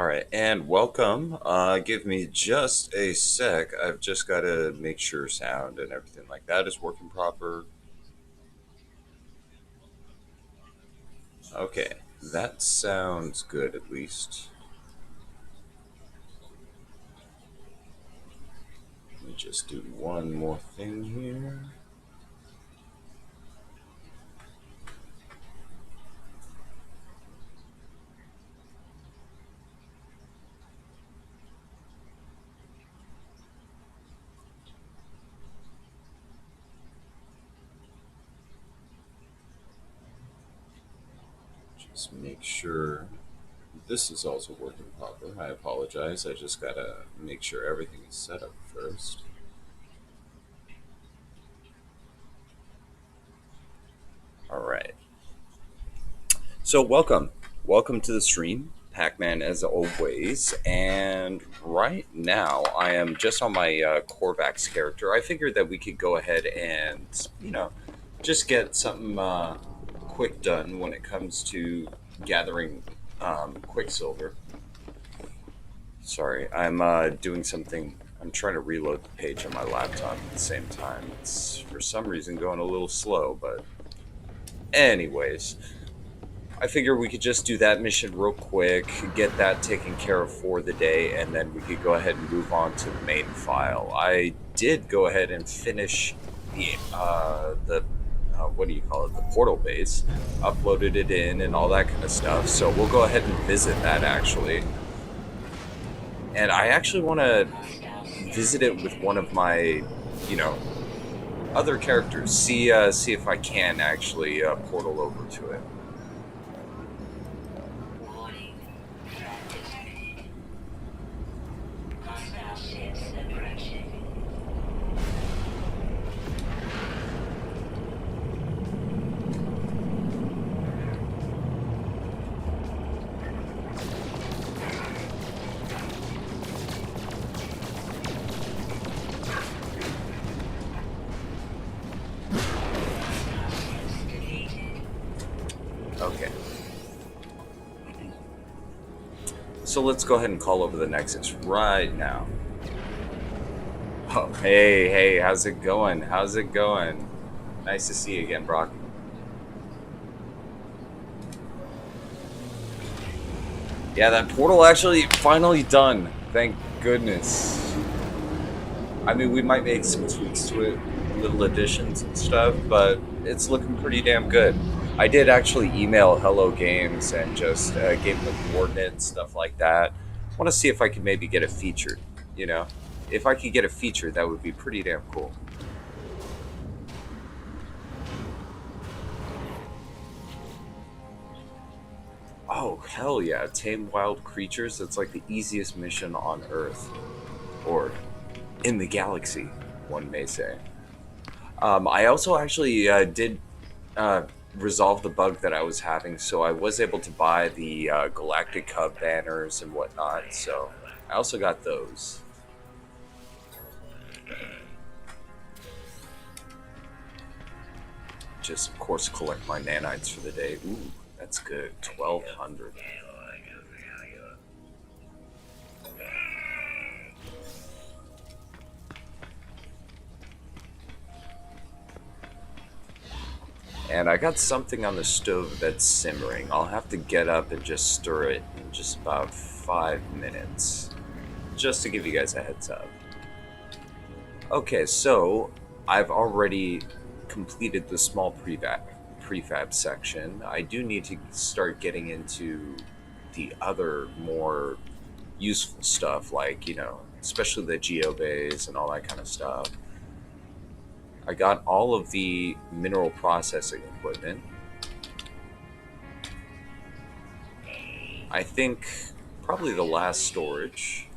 Alright, and welcome. Give me just a sec. I've just got to make sure sound and everything like that is working proper. Okay, that sounds good at least. Let me just do one more thing here. Just make sure this is also working proper. I apologize. I just got to make sure everything is set up first. Alright. So, welcome. Welcome to the stream, Pac Man, as always. And right now, I am just on my Corvax character. I figured that we could go ahead and, just get something quick done when it comes to gathering Quicksilver. Sorry, I'm doing something. I'm trying to reload the page on my laptop at the same time. It's for some reason going a little slow, but anyways. I figure we could just do that mission real quick, get that taken care of for the day, and then we could go ahead and move on to the main file. I did go ahead and finish the what do you call it, the portal base, uploaded it in and all that kind of stuff. So we'll go ahead and visit that actually. And I actually want to visit it with one of my, you know, other characters. See if I can actually portal over to it. Okay. So let's go ahead and call over the Nexus right now. Oh, hey, how's it going? How's it going? Nice to see you again, Brock. Yeah, that portal actually finally done. Thank goodness. I mean, we might make some tweaks to it, little additions and stuff, but it's looking pretty damn good. I did actually email Hello Games and just gave them the coordinates, stuff like that. I want to see if I could maybe get a feature, you know? If I could get a feature, that would be pretty damn cool. Oh, hell yeah. Tame wild creatures. That's like the easiest mission on Earth. Or in the galaxy, one may say. I also actually did resolve the bug that I was having, so I was able to buy the Galactic Cub banners and whatnot, so I also got those. Just, of course, collect my nanites for the day. Ooh, that's good. 1,200. And I got something on the stove that's simmering. I'll have to get up and just stir it in just about 5 minutes. Just to give you guys a heads up. Okay, so I've already completed the small prefab section. I do need to start getting into the other more useful stuff, like, especially the geobays and all that kind of stuff. I got all of the mineral processing equipment. I think probably the last storage.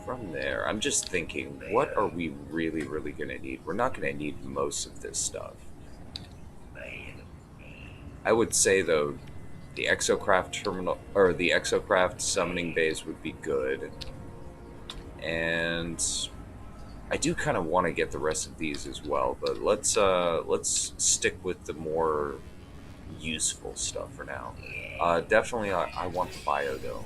From there, I'm just thinking, what are we really going to need? We're not going to need most of this stuff. I would say, though, the exocraft terminal, or the exocraft summoning bays would be good. And I do kind of want to get the rest of these as well, but let's stick with the more useful stuff for now. Definitely, I want the bio though.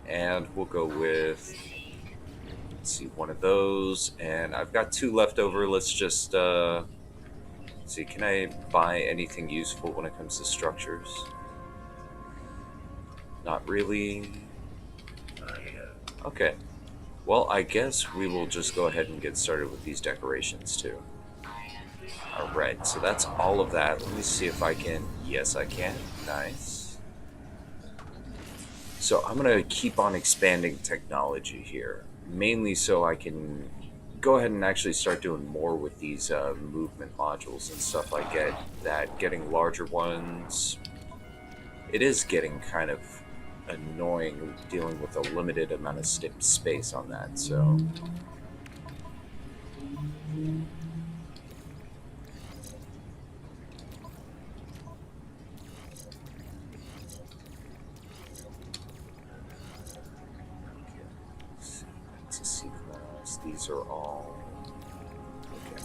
And we'll go with, let's see, one of those. And I've got 2 left over. Let's just see. Can I buy anything useful when it comes to structures? Not really. Okay. Well, I guess we will just go ahead and get started with these decorations too. Alright, so that's all of that. Let me see if I can... Yes, I can. Nice. So I'm going to keep on expanding technology here. Mainly so I can go ahead and actually start doing more with these movement modules and stuff like that. Getting larger ones... It is getting kind of annoying dealing with a limited amount of space on that, so... These are all... Okay.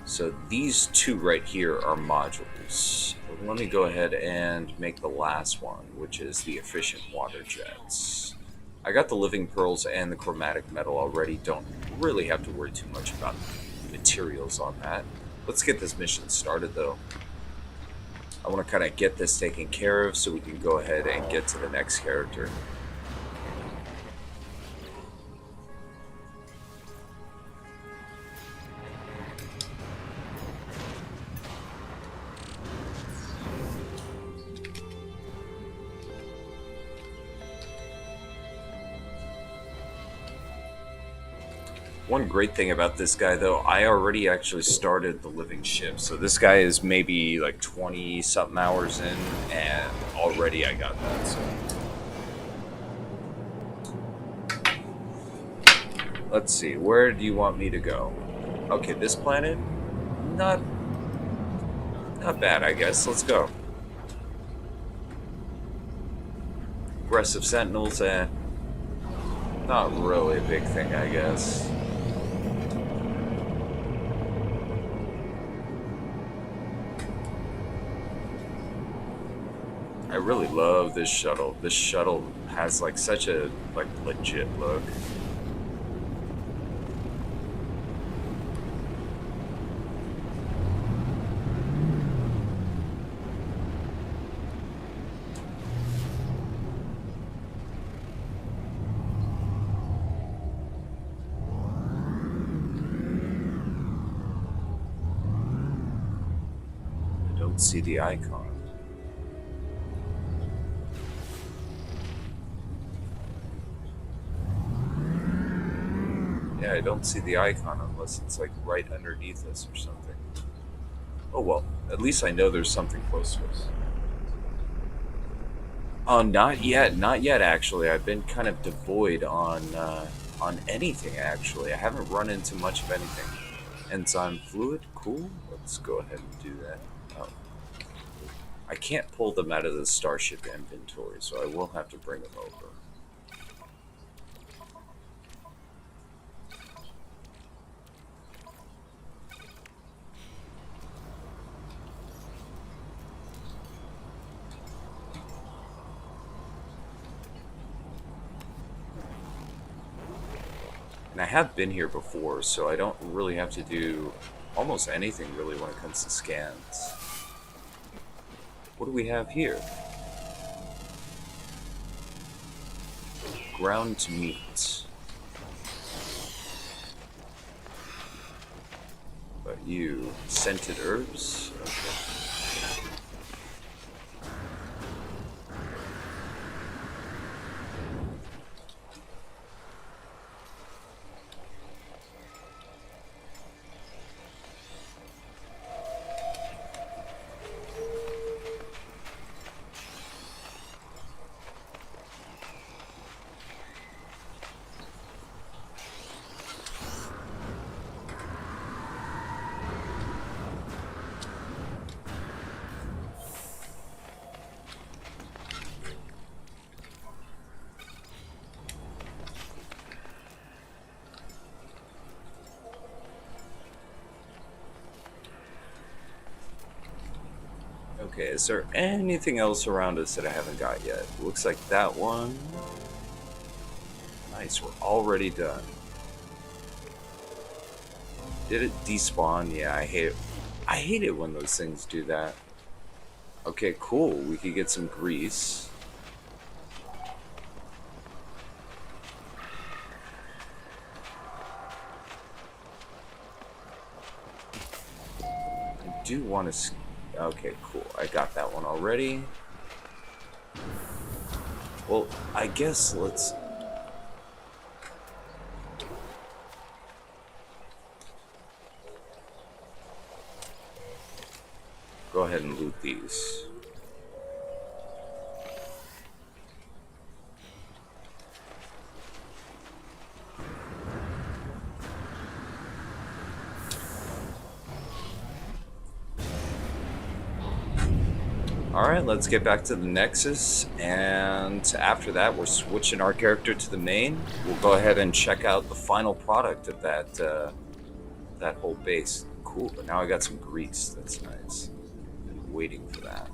So these 2 right here are modules. Let me go ahead and make the last one, which is the efficient water jets. I got the living pearls and the chromatic metal already. Don't really have to worry too much about materials on that. Let's get this mission started, though. I want to kind of get this taken care of so we can go ahead and get to the next character. One great thing about this guy, though, I already actually started the living ship. So this guy is maybe like 20-something hours in, and already I got that. So let's see. Where do you want me to go? Okay, this planet? Not bad, I guess. Let's go. Aggressive sentinels, not really a big thing, I guess. I really love this shuttle. This shuttle has like such a legit look. I don't see the icon. Yeah, I don't see the icon unless it's like right underneath us or something. Oh well, at least I know there's something close to us. Oh, not yet actually. I've been kind of devoid on anything actually. I haven't run into much of anything. Enzyme fluid, cool. Let's go ahead and do that. Oh. I can't pull them out of the starship inventory, so I will have to bring them over. And I have been here before, so I don't really have to do almost anything really when it comes to scans. What do we have here? Ground meat. But you, scented herbs? Okay. Okay, is there anything else around us that I haven't got yet? Looks like that one. Nice, we're already done. Did it despawn? Yeah, I hate it. I hate it when those things do that. Okay, cool. We could get some grease. I do want to... Okay, cool. I got that one already. Well, I guess let's... Go ahead and loot these. Alright, let's get back to the Nexus, and after that we're switching our character to the main. We'll go ahead and check out the final product of that whole base. Cool, but now I got some grease. That's nice. Been waiting for that.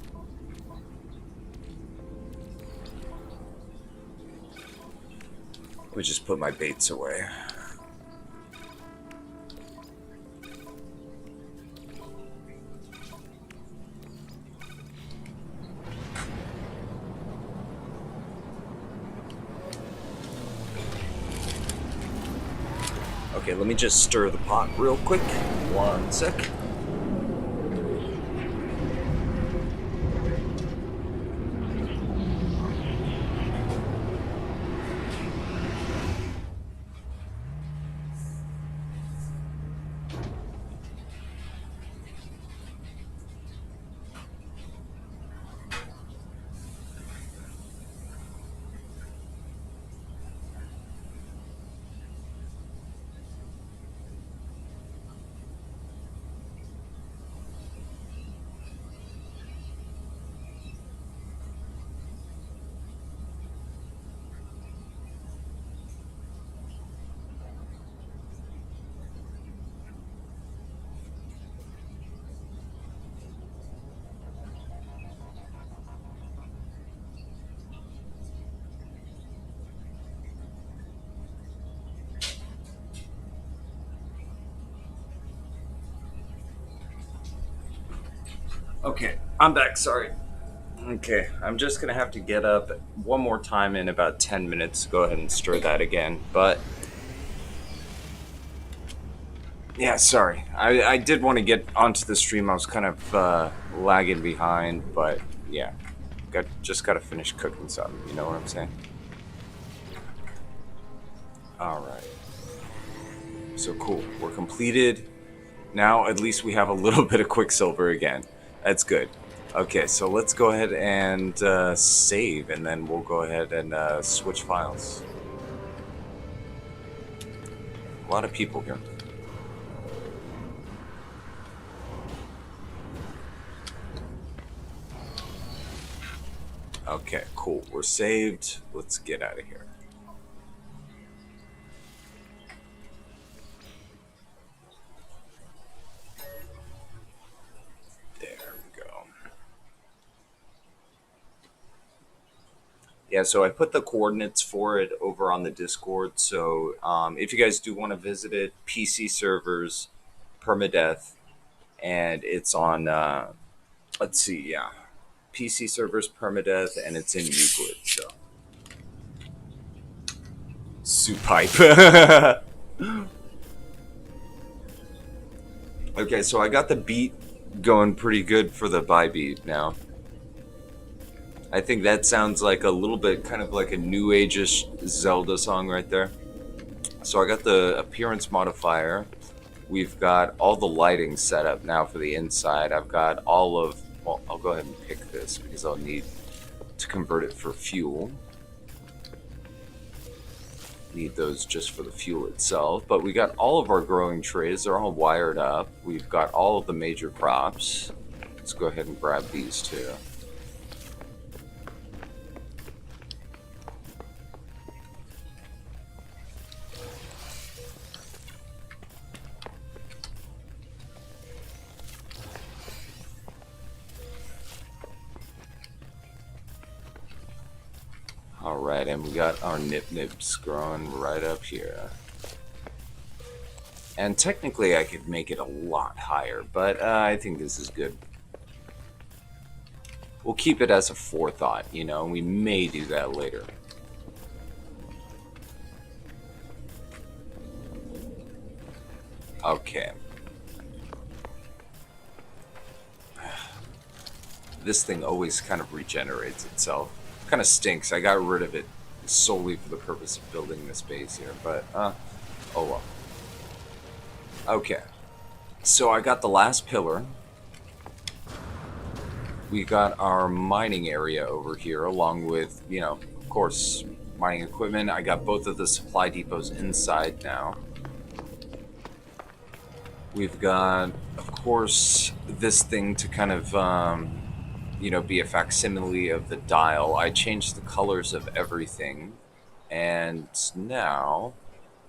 We just put my baits away. Okay, let me just stir the pot real quick. 1 sec. Okay, I'm back, sorry. Okay, I'm just gonna have to get up one more time in about 10 minutes. Go ahead and stir that again, but... Yeah, sorry. I did want to get onto the stream. I was kind of lagging behind, but yeah. Just gotta finish cooking something, you know what I'm saying? Alright. So cool, we're completed. Now at least we have a little bit of Quicksilver again. That's good. Okay, so let's go ahead and save, and then we'll go ahead and switch files. A lot of people here. Okay, cool. We're saved. Let's get out of here. Yeah, so I put the coordinates for it over on the Discord. So if you guys do want to visit it, PC servers, permadeath, and it's on, let's see, yeah, PC servers, permadeath, and it's in Euclid. So, soup pipe. Okay, so I got the beat going pretty good for the by beat now. I think that sounds like a little bit kind of like a new age-ish Zelda song right there. So I got the appearance modifier. We've got all the lighting set up now for the inside. I've got all of... Well, I'll go ahead and pick this because I'll need to convert it for fuel. Need those just for the fuel itself. But we got all of our growing trays. They're all wired up. We've got all of the major crops. Let's go ahead and grab these too. Alright, and we got our nip-nips growing right up here. And technically I could make it a lot higher, but I think this is good. We'll keep it as a forethought, you know, we may do that later. Okay. This thing always kind of regenerates itself. Kind of stinks. I got rid of it solely for the purpose of building this base here, but, oh well. Okay. So I got the last pillar. We got our mining area over here, along with, you know, of course, mining equipment. I got both of the supply depots inside now. We've got, of course, this thing to kind of, you know, be a facsimile of the dial. I changed the colors of everything, and now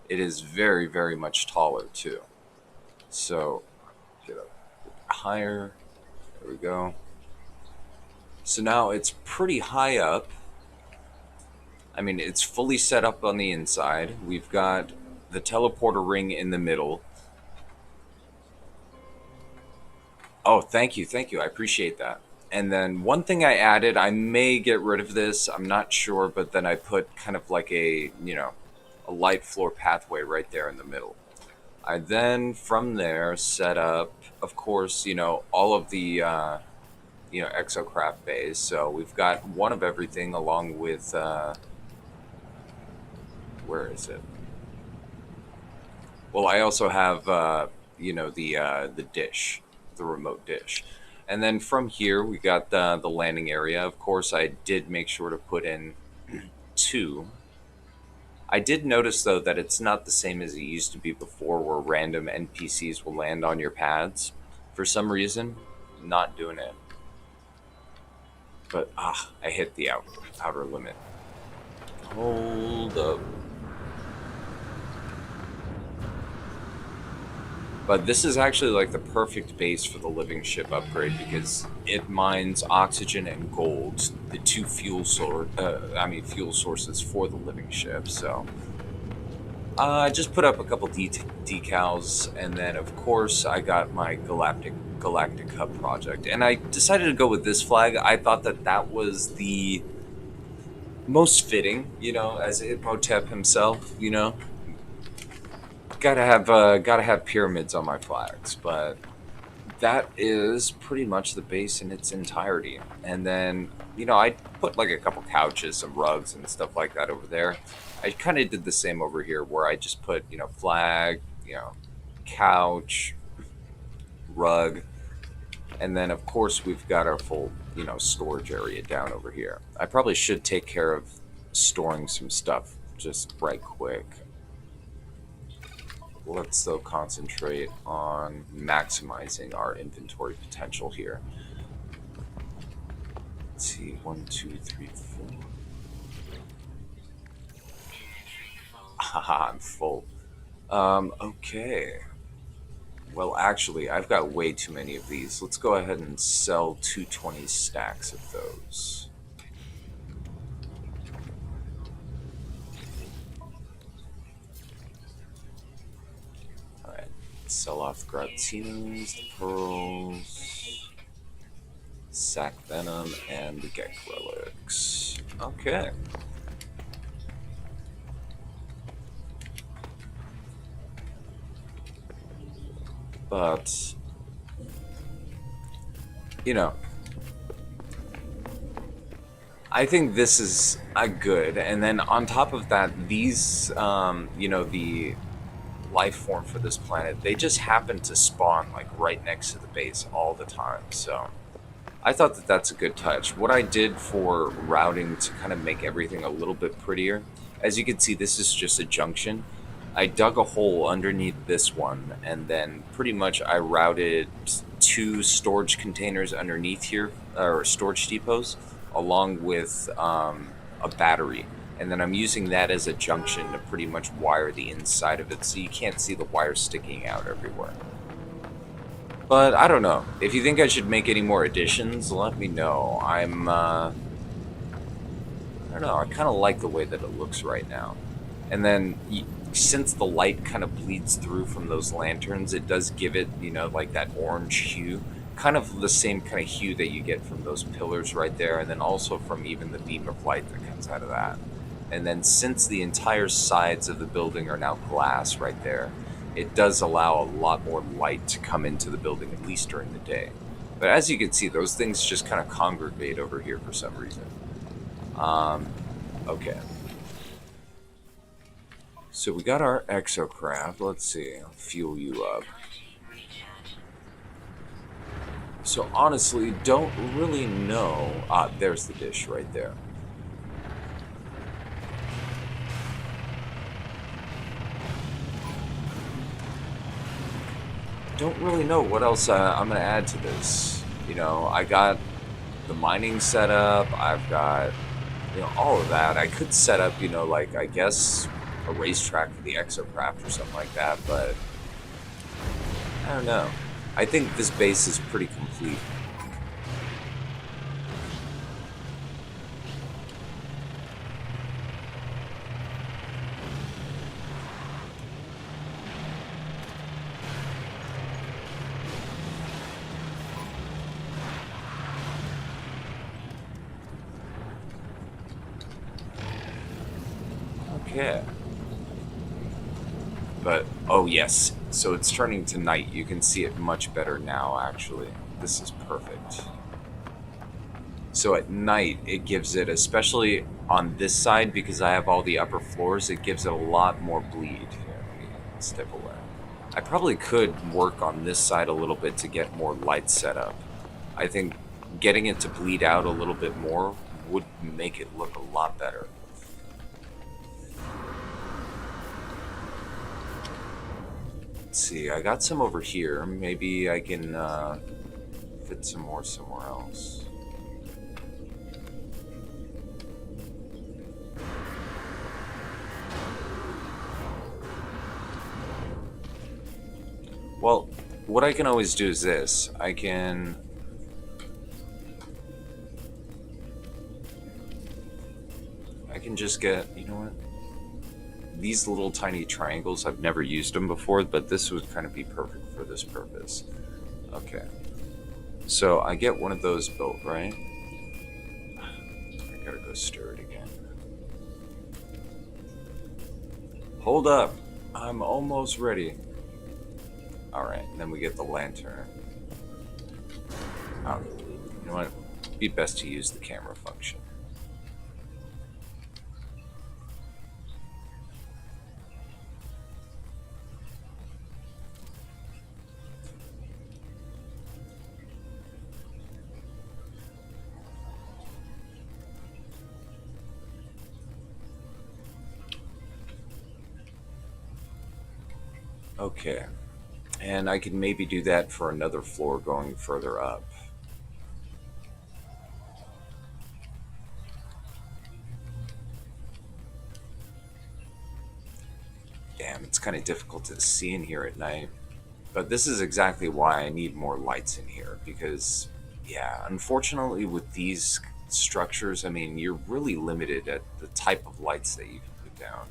it is very, very much taller, too. So, get up higher. There we go. So now it's pretty high up. I mean, it's fully set up on the inside. We've got the teleporter ring in the middle. Oh, thank you, I appreciate that. And then one thing I added, I may get rid of this, I'm not sure, but then I put kind of like a, you know, a light floor pathway right there in the middle. I then, from there, set up, of course, you know, all of the, you know, exocraft bays. So we've got one of everything along with, where is it? Well, I also have, you know, the dish, the remote dish. And then from here, we got the landing area. Of course, I did make sure to put in 2. I did notice, though, that it's not the same as it used to be before, where random NPCs will land on your pads. For some reason, not doing it. But, I hit the outer limit. Hold up. But this is actually like the perfect base for the living ship upgrade because it mines oxygen and gold, the 2 fuel sources for the living ship. So I just put up a couple decals, and then of course I got my Galactic Hub project, and I decided to go with this flag. I thought that was the most fitting, you know, as Imhotep himself, you know. Gotta have pyramids on my flags, but that is pretty much the base in its entirety. And then, you know, I put like a couple couches, some rugs and stuff like that over there. I kind of did the same over here where I just put, you know, flag, you know, couch, rug, and then of course we've got our full, you know, storage area down over here. I probably should take care of storing some stuff just right quick. Let's though concentrate on maximizing our inventory potential here. Let's see, 1, 2, 3, 4. Haha, I'm full. Okay. Well, actually, I've got way too many of these. Let's go ahead and sell 220 stacks of those. Sell off the Gratinos, the pearls, sack venom, and the Gek relics. Okay. But, you know, I think this is a good. And then on top of that, these, you know, the life form for this planet, they just happen to spawn like right next to the base all the time. So I thought that's a good touch. What I did for routing to kind of make everything a little bit prettier, as you can see, this is just a junction. I dug a hole underneath this one, and then pretty much I routed 2 storage containers underneath here, or storage depots, along with a battery. And then I'm using that as a junction to pretty much wire the inside of it so you can't see the wire sticking out everywhere. But I don't know. If you think I should make any more additions, let me know. I don't know, I kind of like the way that it looks right now. And then since the light kind of bleeds through from those lanterns, it does give it, you know, like that orange hue, kind of the same kind of hue that you get from those pillars right there, and then also from even the beam of light that comes out of that. And then since the entire sides of the building are now glass right there, it does allow a lot more light to come into the building, at least during the day. But as you can see, those things just kind of congregate over here for some reason. Okay. So we got our exocraft. Let's see. I'll fuel you up. So honestly, don't really know. Ah, there's the dish right there. Don't really know what else I'm going to add to this. You know, I got the mining set up. I've got, you know, all of that. I could set up, you know, like, I guess a racetrack for the exocraft or something like that, but I don't know. I think this base is pretty complete. Okay. But, oh yes, so it's turning to night. You can see it much better now, actually. This is perfect. So at night, it gives it, especially on this side, because I have all the upper floors, it gives it a lot more bleed. Here, let me step away. I probably could work on this side a little bit to get more light set up. I think getting it to bleed out a little bit more would make it look a lot better. Let's see, I got some over here. Maybe I can fit some more somewhere else. Well, what I can always do is this. I can just get, you know what? These little tiny triangles, I've never used them before, but this would kind of be perfect for this purpose. Okay. So I get one of those built, right? I gotta go stir it again. Hold up. I'm almost ready. Alright, and then we get the lantern. You know what? It'd be best to use the camera function. Okay. And I can maybe do that for another floor going further up. Damn, it's kind of difficult to see in here at night. But this is exactly why I need more lights in here, because, yeah, unfortunately with these structures, I mean, you're really limited at the type of lights that you can put down.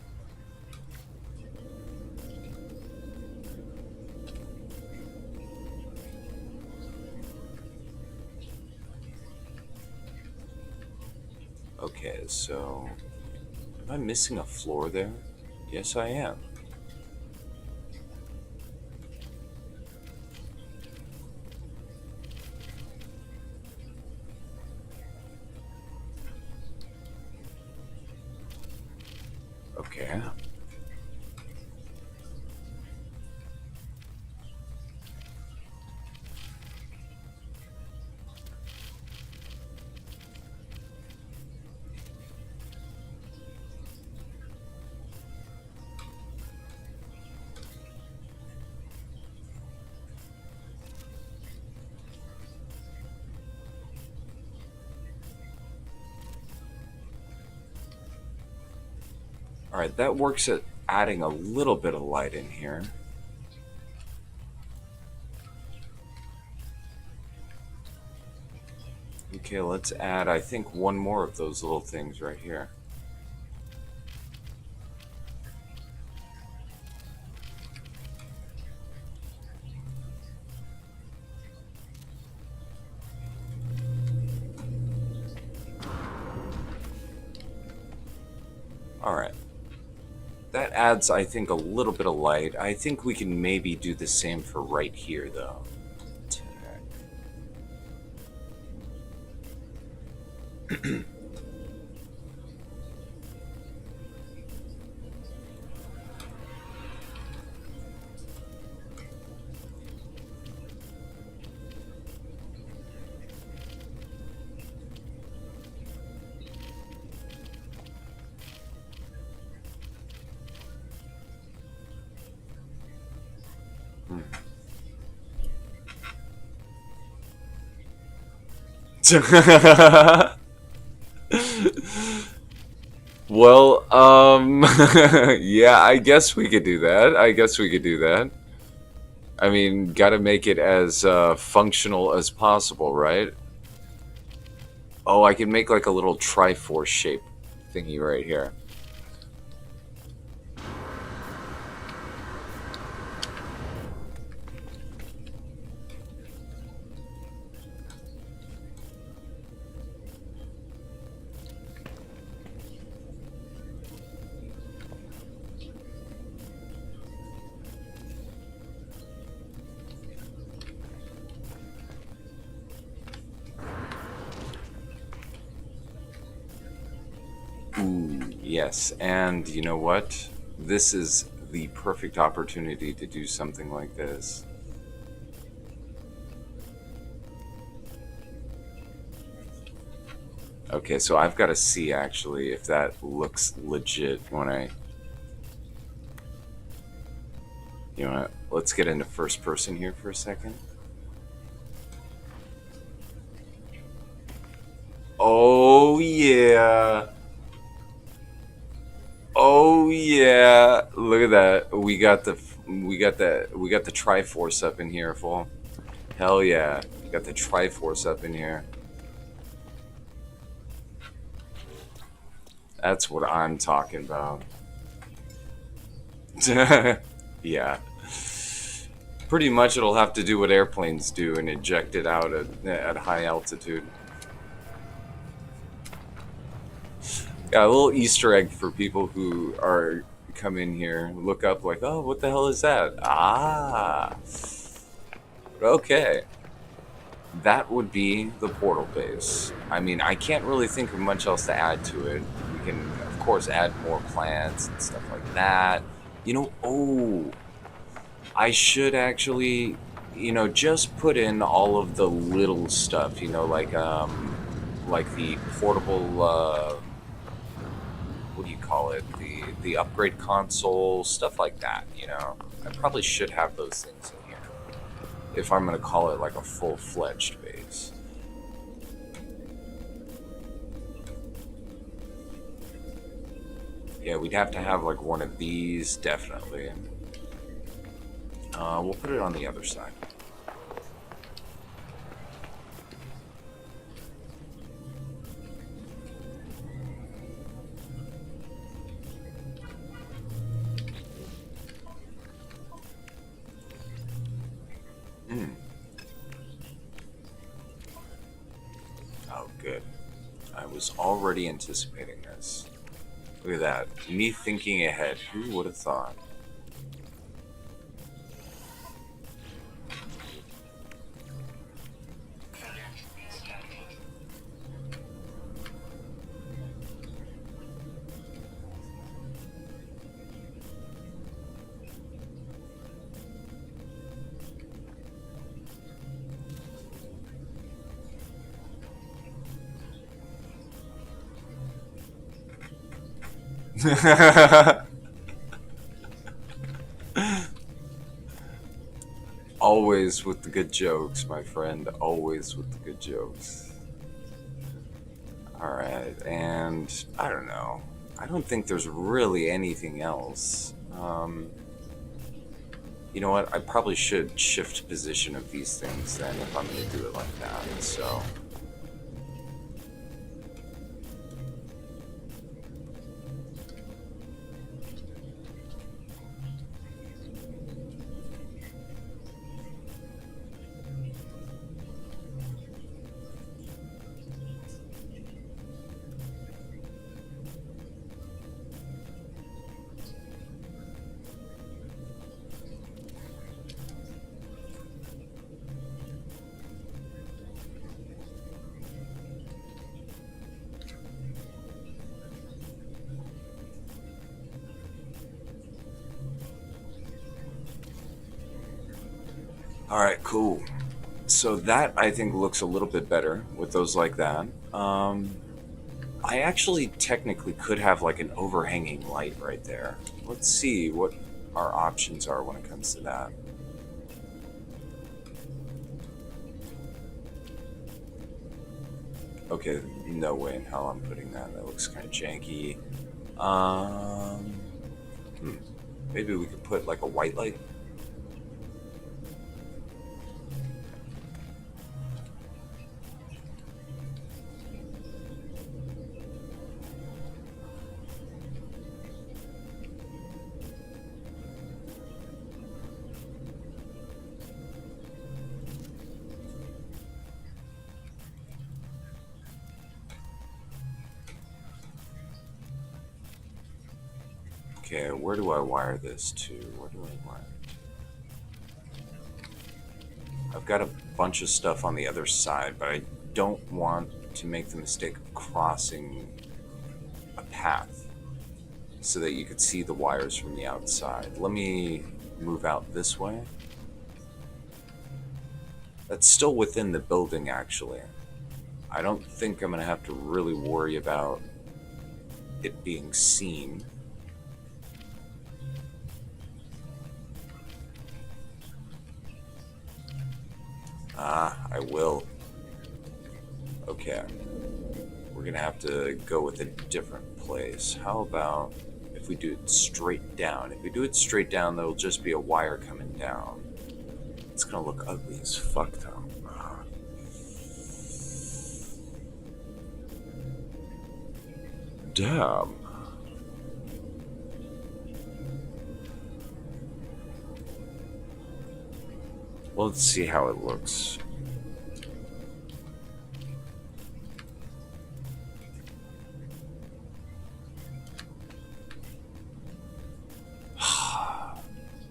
Okay, so am I missing a floor there? Yes, I am. Okay. Alright, that works at adding a little bit of light in here. Okay, let's add, I think, one more of those little things right here. Alright. That adds, I think, a little bit of light. I think we can maybe do the same for right here, though. Well, yeah, I guess we could do that. I mean, gotta make it as functional as possible, right? Oh, I can make like a little Triforce shape thingy right here. Ooh, yes, and you know what? This is the perfect opportunity to do something like this. Okay, so I've got to see actually if that looks legit when I... You know what? Let's get into first person here for a second. Oh yeah. Oh yeah. Look at that. We got the Triforce up in here, fool. Hell yeah. We got the Triforce up in here. That's what I'm talking about. Yeah. Pretty much it'll have to do what airplanes do and eject it out at high altitude. Yeah, a little Easter egg for people who are come in here, look up like, oh, what the hell is that? Ah. Okay. That would be the portal base. I mean, I can't really think of much else to add to it. We can, of course, add more plants and stuff like that. You know, oh, I should actually, you know, just put in all of the little stuff, you know, like the portable, what do you call it? The upgrade console, stuff like that, you know. I probably should have those things in here if I'm going to call it like a full-fledged base. Yeah, we'd have to have like one of these, definitely. We'll put it on the other side. Oh, good. I was already anticipating this. Look at that. Me thinking ahead. Who would have thought? Always with the good jokes, my friend. Always with the good jokes. Alright, and I don't know. I don't think there's really anything else. You know what? I probably should shift position of these things then if I'm going to do it like that. So, Alright, cool. So that, I think, looks a little bit better with those like that. I actually technically could have like an overhanging light right there. Let's see what our options are when it comes to that. Okay, no way in hell I'm putting that. That looks kind of janky. Maybe we could put like a white light. Okay, where do I wire this to? Where do I wire it? I've got a bunch of stuff on the other side, but I don't want to make the mistake of crossing a path so that you could see the wires from the outside. Let me move out this way. That's still within the building, actually. I don't think I'm going to have to really worry about it being seen. I will. Okay. We're gonna have to go with a different place. How about if we do it straight down? If we do it straight down, there'll just be a wire coming down. It's gonna look ugly as fuck, though. Damn. Well, let's see how it looks.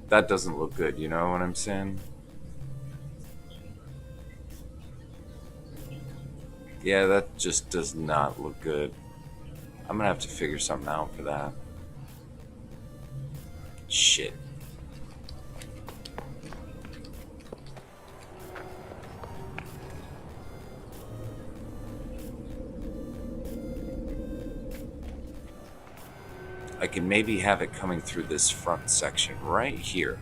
That doesn't look good, you know what I'm saying? Yeah, that just does not look good. I'm gonna have to figure something out for that. Shit. I can maybe have it coming through this front section right here.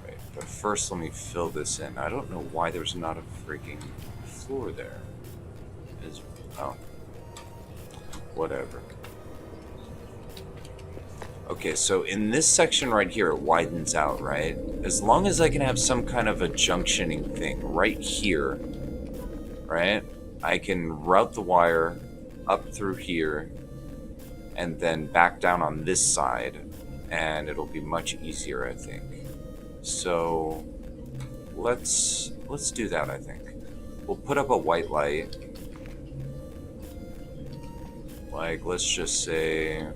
Wait, but first let me fill this in. I don't know why there's not a freaking floor there. Oh. Whatever. Okay, so in this section right here, it widens out, right? As long as I can have some kind of a junctioning thing right here, right? I can route the wire up through here and then back down on this side, and it'll be much easier, I think. So let's do that, I think. We'll put up a white light. Like, let's just say...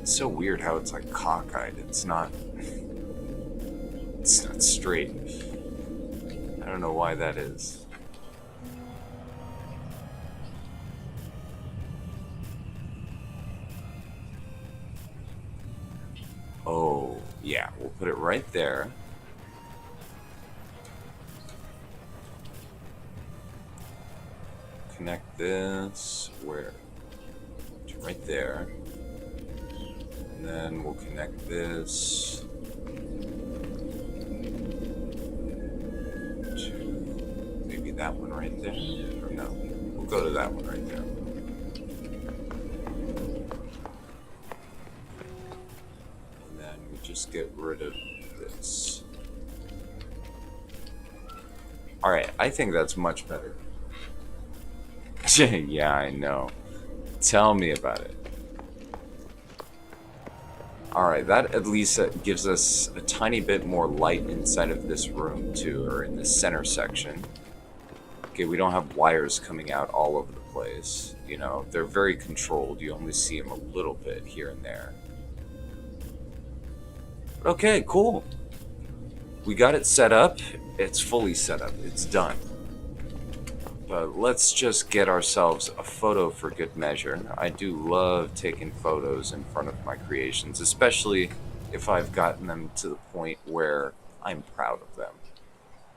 It's so weird how it's like cockeyed. It's not straight. I don't know why that is. Oh, yeah, we'll put it right there. Connect this where? To right there. And then we'll connect this to maybe that one right there. Or no, we'll go to that one right there. And then we just get rid of this. Alright, I think that's much better. Yeah, I know. Tell me about it. Alright, that at least gives us a tiny bit more light inside of this room too, or in the center section. Okay, we don't have wires coming out all over the place. You know, they're very controlled. You only see them a little bit here and there. Okay, cool. We got it set up. It's fully set up. It's done. But let's just get ourselves a photo for good measure. I do love taking photos in front of my creations, especially if I've gotten them to the point where I'm proud of them.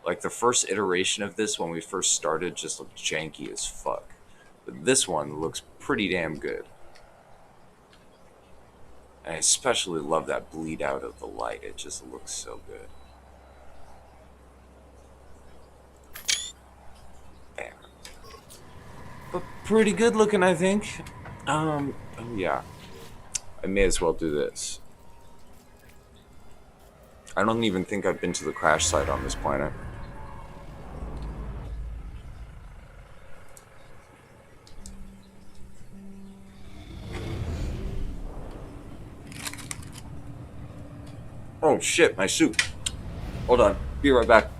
Like the first iteration of this when we first started just looked janky as fuck. But this one looks pretty damn good. And I especially love that bleed out of the light. It just looks so good. Bam. But pretty good looking, I think. Oh yeah. I may as well do this. I don't even think I've been to the crash site on this planet. Oh shit, my suit. Hold on. Be right back.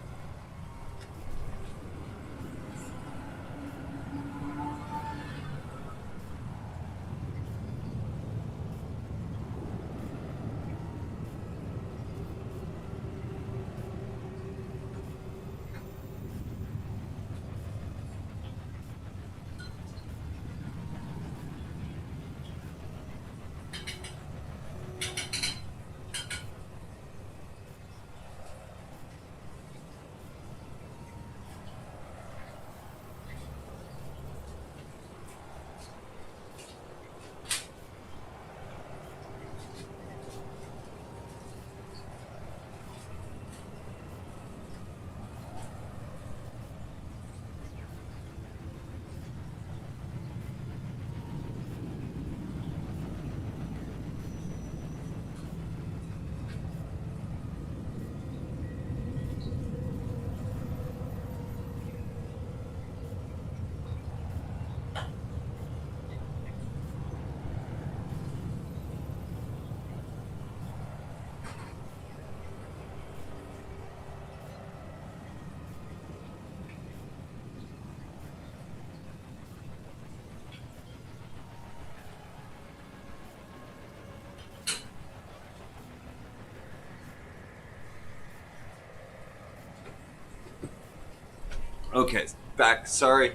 Okay, back. Sorry.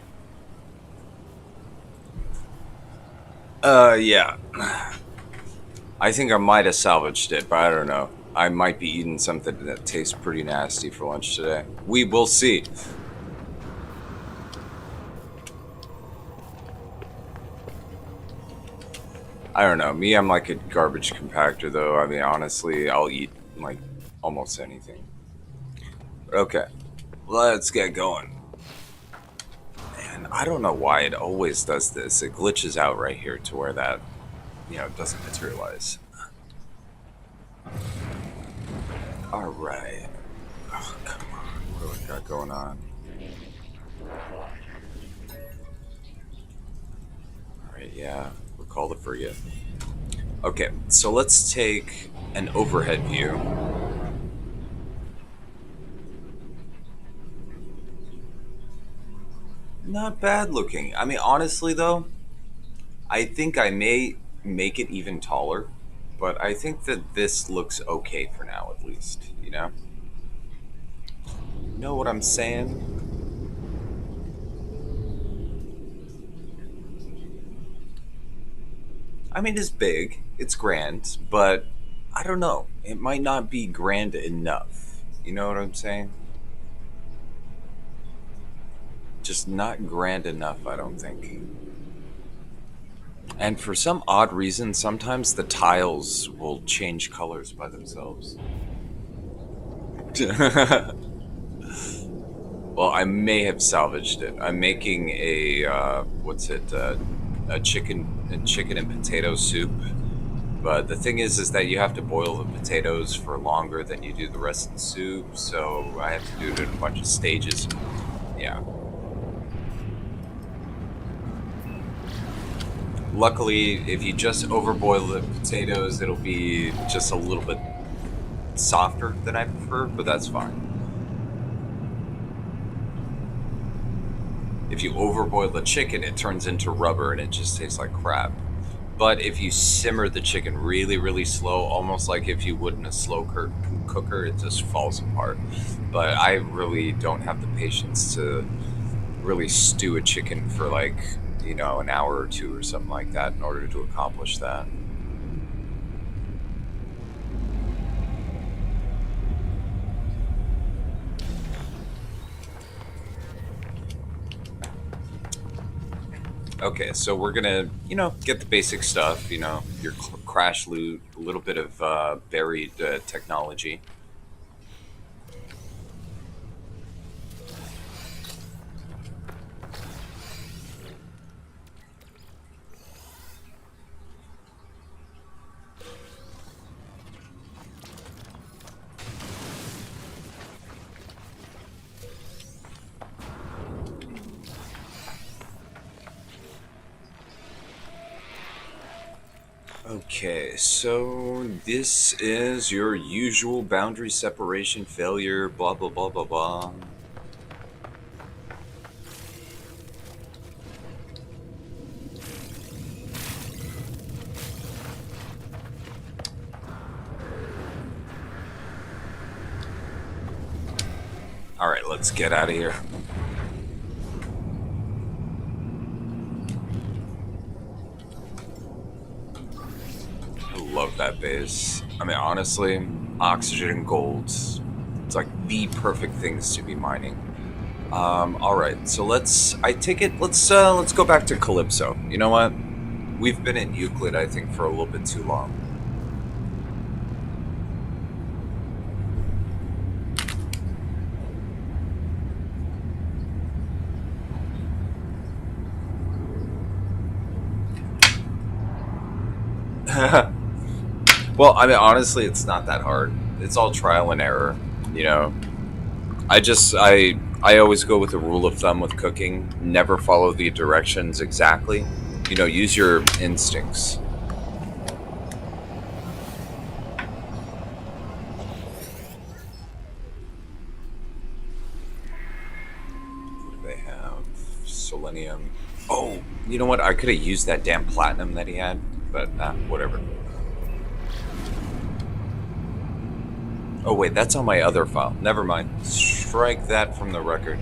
Yeah. I think I might have salvaged it, but I don't know. I might be eating something that tastes pretty nasty for lunch today. We will see. I don't know. Me, I'm like a garbage compactor, though. I mean, honestly, I'll eat, like, almost anything. Okay. Let's get going. And I don't know why it always does this. It glitches out right here to where that, doesn't materialize. Alright. Oh, come on. What do I got going on? Alright, yeah. Recall the frigate. Okay, so let's take an overhead view. Not bad looking. I mean, honestly, though, I think I may make it even taller, but I think that this looks okay for now, at least, you know? Know what I'm saying? I mean, it's big, it's grand, but I don't know. It might not be grand enough. You know what I'm saying? Just not grand enough, I don't think. And for some odd reason, sometimes the tiles will change colors by themselves. Well, I may have salvaged it. I'm making a a chicken and potato soup. But the thing is that you have to boil the potatoes for longer than you do the rest of the soup. So I have to do it in a bunch of stages. Yeah. Luckily, if you just overboil the potatoes, it'll be just a little bit softer than I prefer, but that's fine. If you overboil the chicken, it turns into rubber and it just tastes like crap. But if you simmer the chicken really, really slow, almost like if you would in a slow cooker, it just falls apart. But I really don't have the patience to really stew a chicken for like, you know, an hour or two or something like that in order to accomplish that. Okay, so we're gonna, you know, get the basic stuff, you know, your crash loot, a little bit of buried technology. Okay, so this is your usual boundary separation failure, blah, blah, blah, blah, blah. Alright, let's get out of here. I love that base. I mean, honestly, oxygen and gold, it's like the perfect things to be mining. Alright, so I take it, let's go back to Calypso. You know what? We've been in Euclid, I think, for a little bit too long. Well, I mean, honestly, it's not that hard. It's all trial and error, you know. I always go with the rule of thumb with cooking: never follow the directions exactly. You know, use your instincts. What do they have? Selenium. Oh, you know what? I could have used that damn platinum that he had, but whatever. Oh wait, that's on my other file. Never mind. Strike that from the record.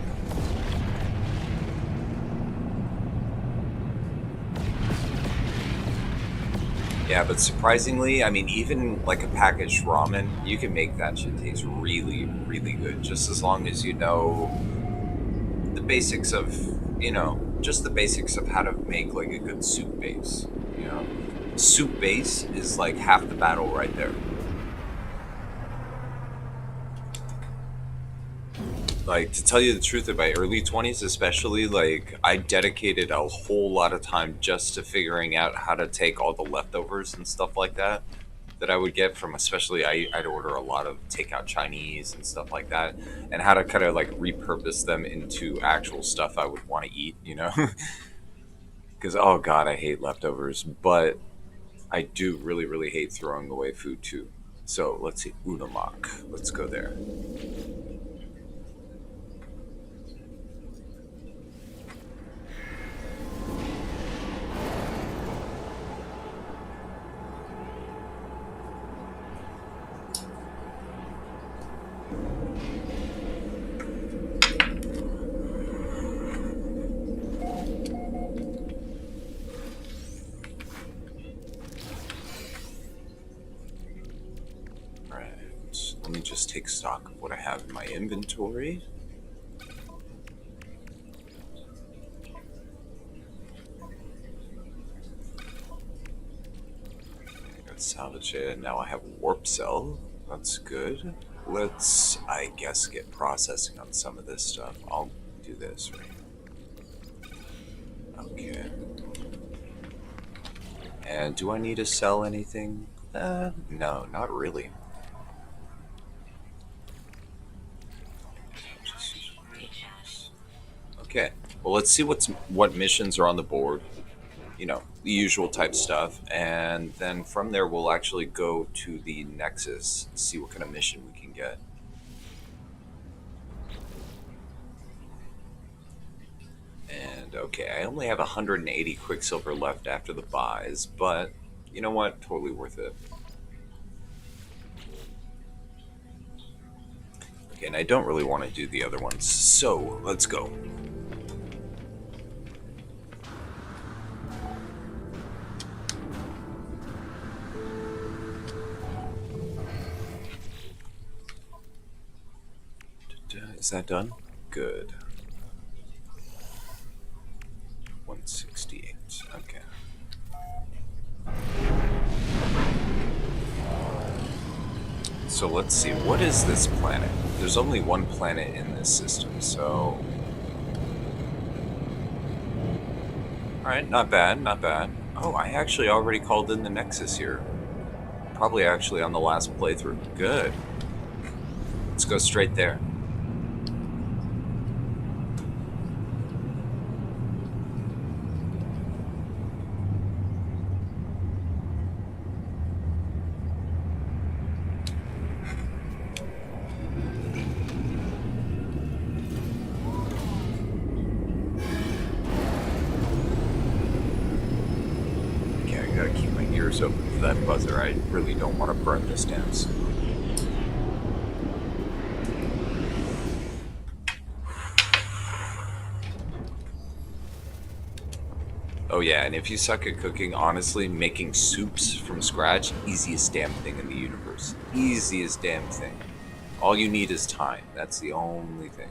Yeah, but surprisingly, I mean, even like a packaged ramen, you can make that shit taste really, really good. Just as long as you know the basics of, you know, just the basics of how to make like a good soup base. You know, soup base is like half the battle right there. Like, to tell you the truth, in my early 20s especially, like, I dedicated a whole lot of time just to figuring out how to take all the leftovers and stuff like that I would get from, especially I'd order a lot of takeout Chinese and stuff like that, and how to kind of like repurpose them into actual stuff I would want to eat, you know. Because oh god, I hate leftovers, but I do really, really hate throwing away food too. So let's see, Unamak, let's go there. Let me just take stock of what I have in my inventory. Let's salvage it. Now I have warp cell. That's good. Let's, I guess, get processing on some of this stuff. I'll do this right here. Okay. And do I need to sell anything? No, not really. Okay. Well, let's see what missions are on the board. You know, the usual type stuff, and then from there we'll actually go to the Nexus, see what kind of mission we can get. And okay, I only have 180 Quicksilver left after the buys, but you know what? Totally worth it. Okay, and I don't really want to do the other ones, so let's go. Is that done? Good. 168. Okay. So let's see. What is this planet? There's only one planet in this system, so... Alright, not bad, not bad. Oh, I actually already called in the Nexus here. Probably actually on the last playthrough. Good. Let's go straight there. Okay, I gotta keep my ears open for that buzzer. I really don't want to burn this dance. Oh yeah, and if you suck at cooking, honestly, making soups from scratch, easiest damn thing in the universe. Easiest damn thing. All you need is time. That's the only thing.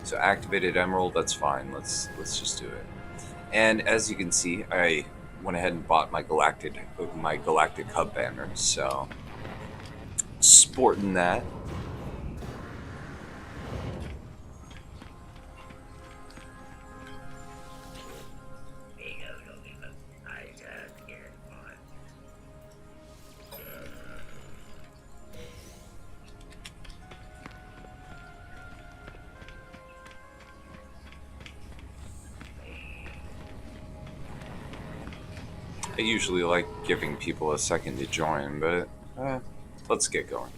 So activated emerald, that's fine. Let's just do it. And as you can see, I went ahead and bought my galactic hub banner. So sporting that. I usually like giving people a second to join, but let's get going.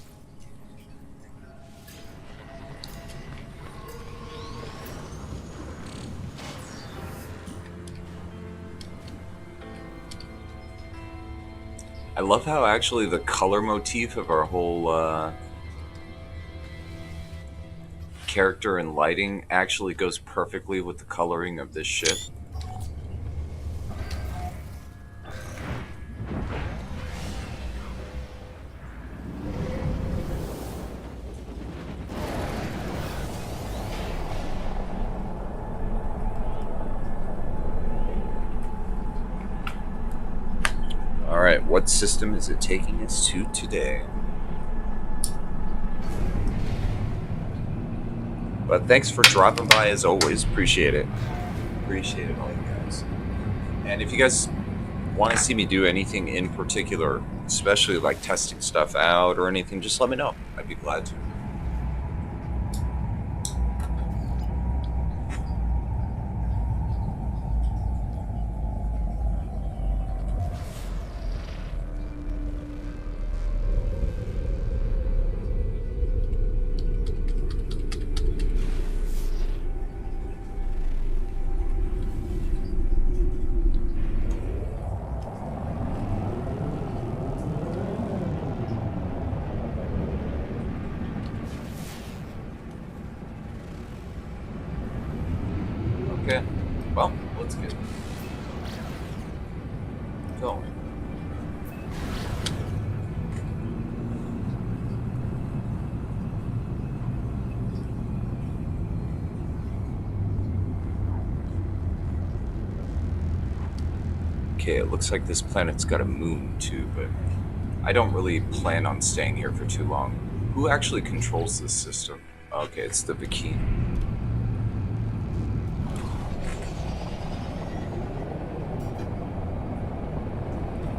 I love how actually the color motif of our whole character and lighting actually goes perfectly with the coloring of this ship. Alright, what system is it taking us to today? But thanks for dropping by as always. Appreciate it. Appreciate it, all you guys. And if you guys want to see me do anything in particular, especially like testing stuff out or anything, just let me know. I'd be glad to. Okay, well, let's get going. Okay, it looks like this planet's got a moon too, but I don't really plan on staying here for too long. Who actually controls this system? Okay, it's the Bikini.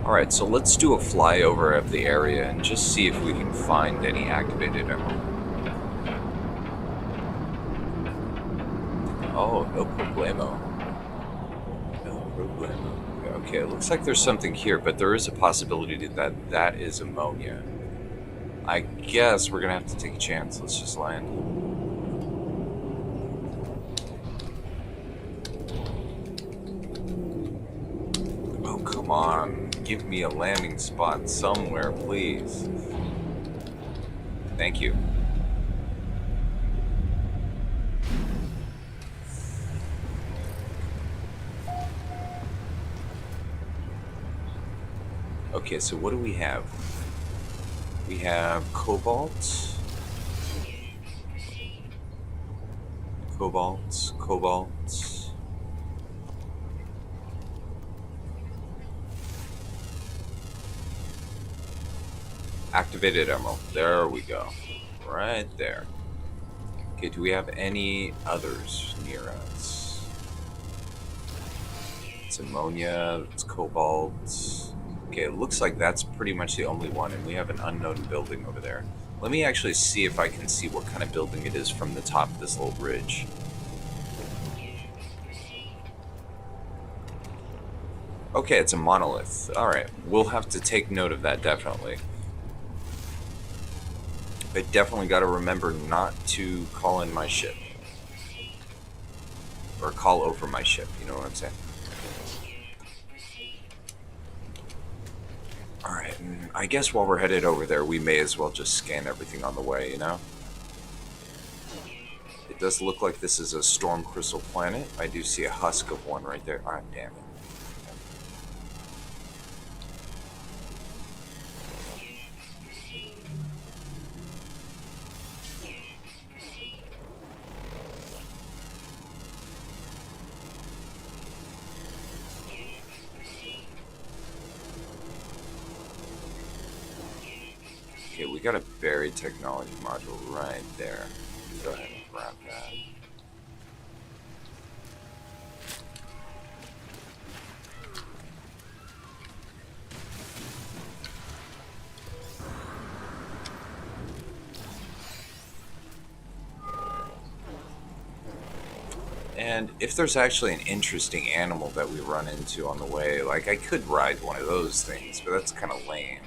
Alright, so let's do a flyover of the area and just see if we can find any activated emerald. Oh, no problemo. No problemo. Okay, it looks like there's something here, but there is a possibility that that is ammonia. I guess we're gonna have to take a chance. Let's just land. Oh, come on. Give me a landing spot somewhere, please. Thank you. Okay, so what do we have? We have cobalt. Cobalt. Activated emerald. There we go. Right there. Okay, do we have any others near us? It's ammonia, it's cobalt. Okay, it looks like that's pretty much the only one, and we have an unknown building over there. Let me actually see if I can see what kind of building it is from the top of this little ridge. Okay, it's a monolith. Alright, we'll have to take note of that, definitely. I definitely got to remember not to call in my ship. Or call over my ship, you know what I'm saying? Alright, I guess while we're headed over there, we may as well just scan everything on the way, you know? It does look like this is a storm crystal planet. I do see a husk of one right there. Ah, damn it. Okay, we got a buried technology module right there. Go ahead and grab that. And if there's actually an interesting animal that we run into on the way, like I could ride one of those things, but that's kind of lame.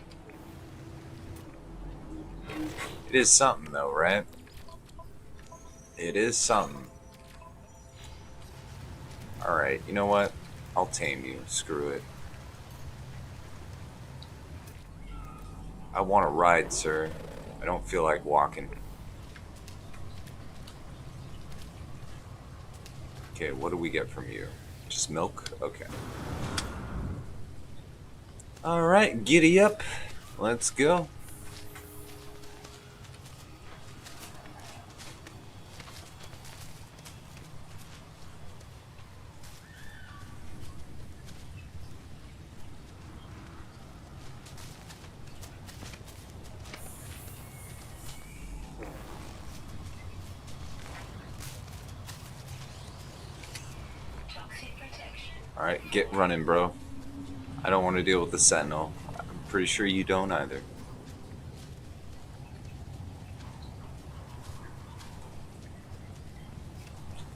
It is something though, right? It is something. Alright, you know what? I'll tame you. Screw it. I want to ride, sir. I don't feel like walking. Okay, what do we get from you? Just milk? Okay. Alright, giddy up. Let's go. Alright, get running, bro. I don't want to deal with the Sentinel. I'm pretty sure you don't either.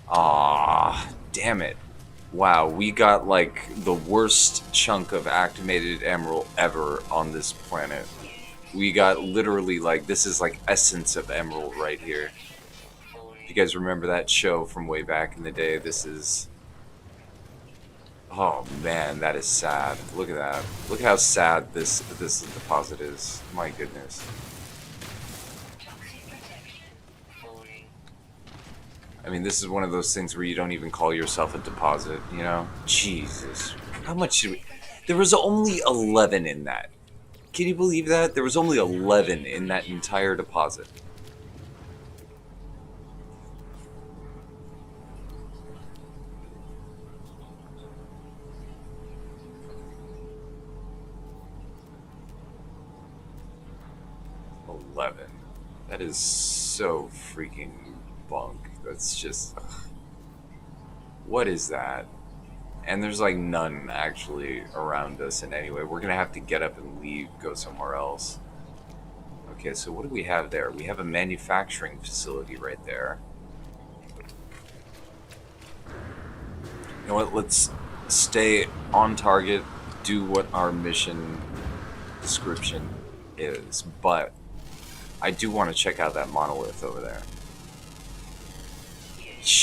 Ah, damn it. Wow, we got like the worst chunk of activated emerald ever on this planet. We got literally like, this is like essence of emerald right here. If you guys remember that show from way back in the day, this is... Oh man, that is sad. Look at that. Look how sad this deposit is. My goodness. I mean, this is one of those things where you don't even call yourself a deposit, you know? Jesus. How much should we... There was only 11 in that. Can you believe that? There was only 11 in that entire deposit. That is so freaking bunk. That's just... Ugh. What is that? And there's like none actually around us in any way. We're gonna have to get up and leave, go somewhere else. Okay, so what do we have there? We have a manufacturing facility right there. You know what? Let's stay on target, do what our mission description is, but I do want to check out that monolith over there.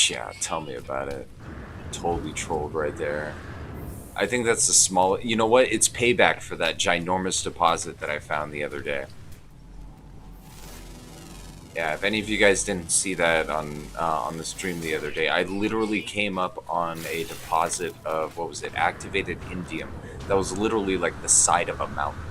Yeah, tell me about it. Totally trolled right there. I think that's the small... You know what? It's payback for that ginormous deposit that I found the other day. Yeah, if any of you guys didn't see that on the stream the other day, I literally came up on a deposit of, what was it, activated indium. That was literally like the side of a mountain.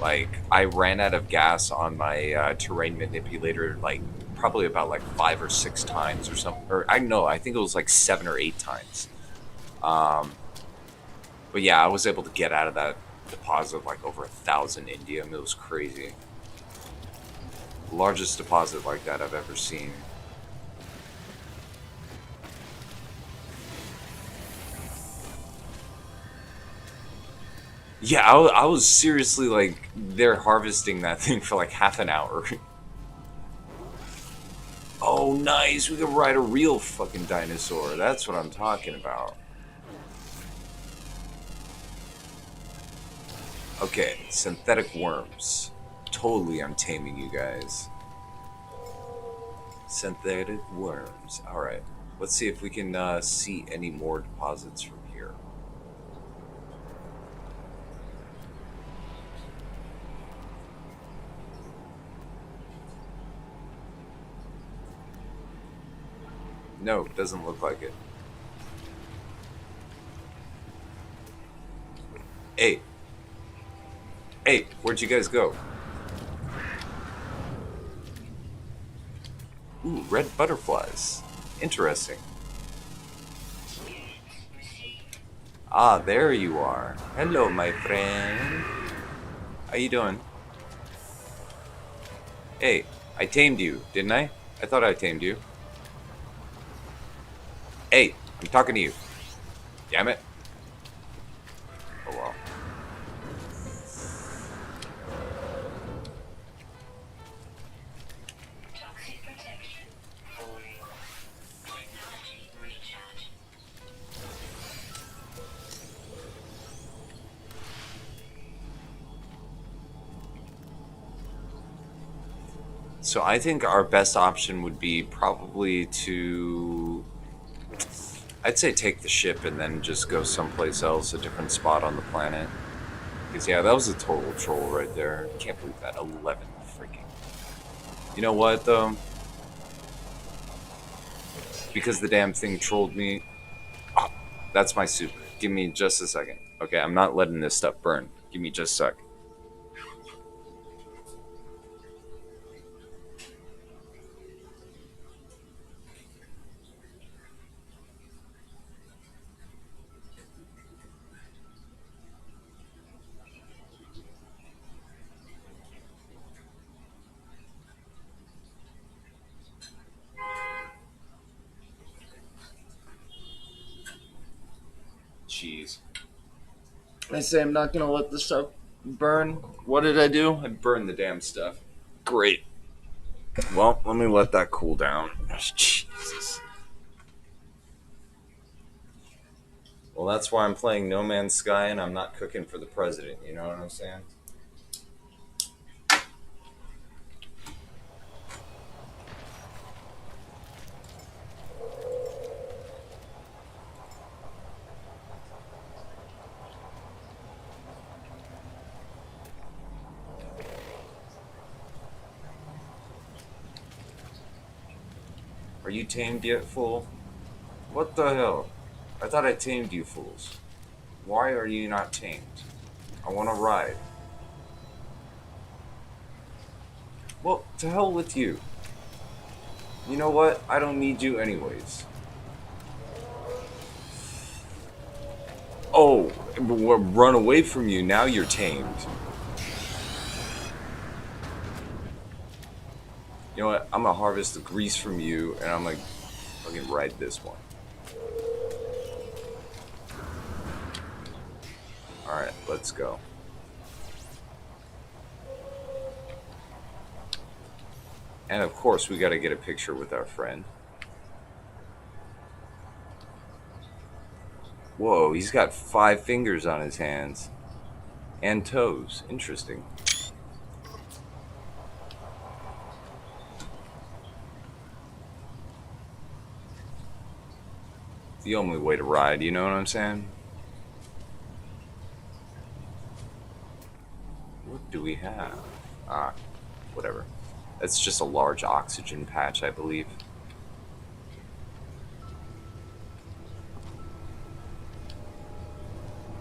Like, I ran out of gas on my terrain manipulator, like, probably about like 5 or 6 times or something. Or I know, I think it was like 7 or 8 times. But yeah, I was able to get out of that deposit like over 1,000 indium. It was crazy. Largest deposit like that I've ever seen. Yeah, I was seriously like there harvesting that thing for like half an hour. Oh, nice. We can ride a real fucking dinosaur. That's what I'm talking about. Okay, synthetic worms. Totally, I'm taming you guys. Synthetic worms. Alright. Let's see if we can see any more deposits from here. No, doesn't look like it. Hey. Hey, where'd you guys go? Ooh, red butterflies. Interesting. Ah, there you are. Hello, my friend. How you doing? Hey, I tamed you, didn't I? I thought I tamed you. Hey, I'm talking to you. Damn it. Oh well. So I think our best option would be probably to, I'd say take the ship and then just go someplace else, a different spot on the planet. Because yeah, that was a total troll right there. Can't believe that. 11 freaking. You know what though? Because the damn thing trolled me. Oh, that's my soup. Give me just a second. Okay, I'm not letting this stuff burn. Give me just a sec. Jeez. I say I'm not gonna let this stuff burn. What did I do? I burned the damn stuff. Great. Well, let me let that cool down. Jesus. Well, that's why I'm playing No Man's Sky and I'm not cooking for the president. You know what I'm saying? Are you tamed yet, fool? What the hell? I thought I tamed you fools. Why are you not tamed? I want to ride. Well, to hell with you. You know what? I don't need you anyways. Oh, run away from you. Now you're tamed. You know what? I'm gonna harvest the grease from you, and I'm gonna fucking ride this one. Alright, let's go. And of course, we gotta get a picture with our friend. Whoa, he's got 5 fingers on his hands. And toes. Interesting. The only way to ride, you know what I'm saying? What do we have? Ah, whatever. That's just a large oxygen patch, I believe.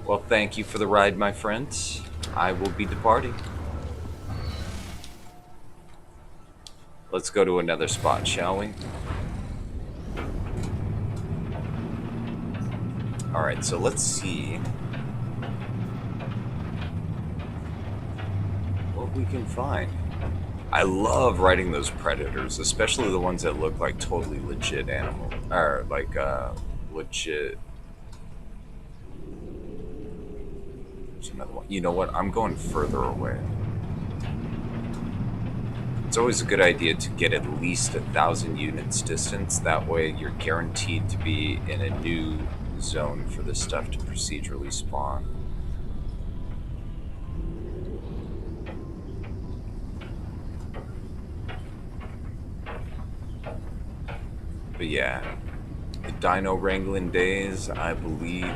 Well, thank you for the ride, my friends. I will be departing. Let's go to another spot, shall we? Alright, so let's see what we can find. I love riding those predators, especially the ones that look like totally legit animal, or like legit. There's another one. You know what? I'm going further away. It's always a good idea to get at least 1,000 units distance. That way, you're guaranteed to be in a new zone for this stuff to procedurally spawn. But yeah, the dino wrangling days, I believe,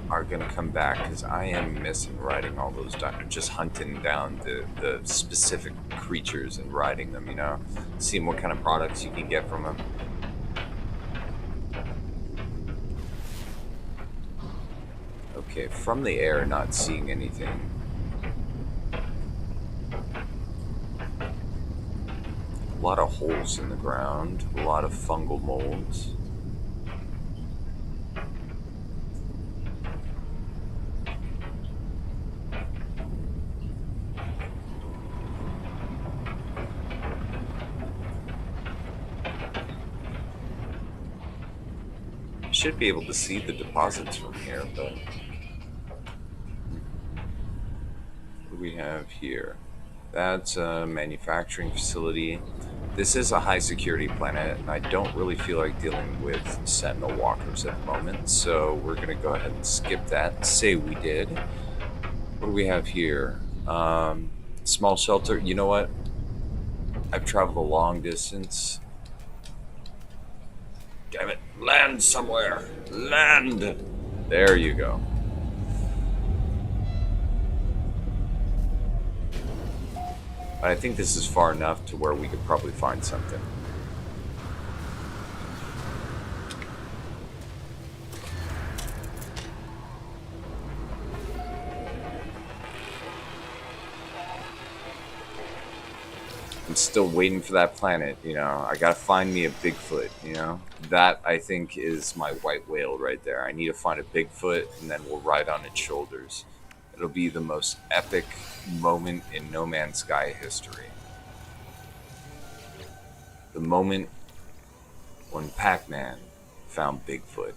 are gonna come back, because I am missing riding all those just hunting down the specific creatures and riding them, you know, seeing what kind of products you can get from them. Okay, from the air, not seeing anything. A lot of holes in the ground, a lot of fungal molds. Should be able to see the deposits from here, but what do we have here? That's a manufacturing facility. This is a high security planet, and I don't really feel like dealing with sentinel walkers at the moment, so we're gonna go ahead and skip that. Say we did. What do we have here? Small shelter. You know what? I've traveled a long distance. Damn it. Land somewhere. Land! There you go. But I think this is far enough to where we could probably find something. I'm still waiting for that planet, you know. I gotta find me a Bigfoot, you know. That, I think, is my white whale right there. I need to find a Bigfoot, and then we'll ride on its shoulders. It'll be the most epic moment in No Man's Sky history. The moment when Pac-Man found Bigfoot.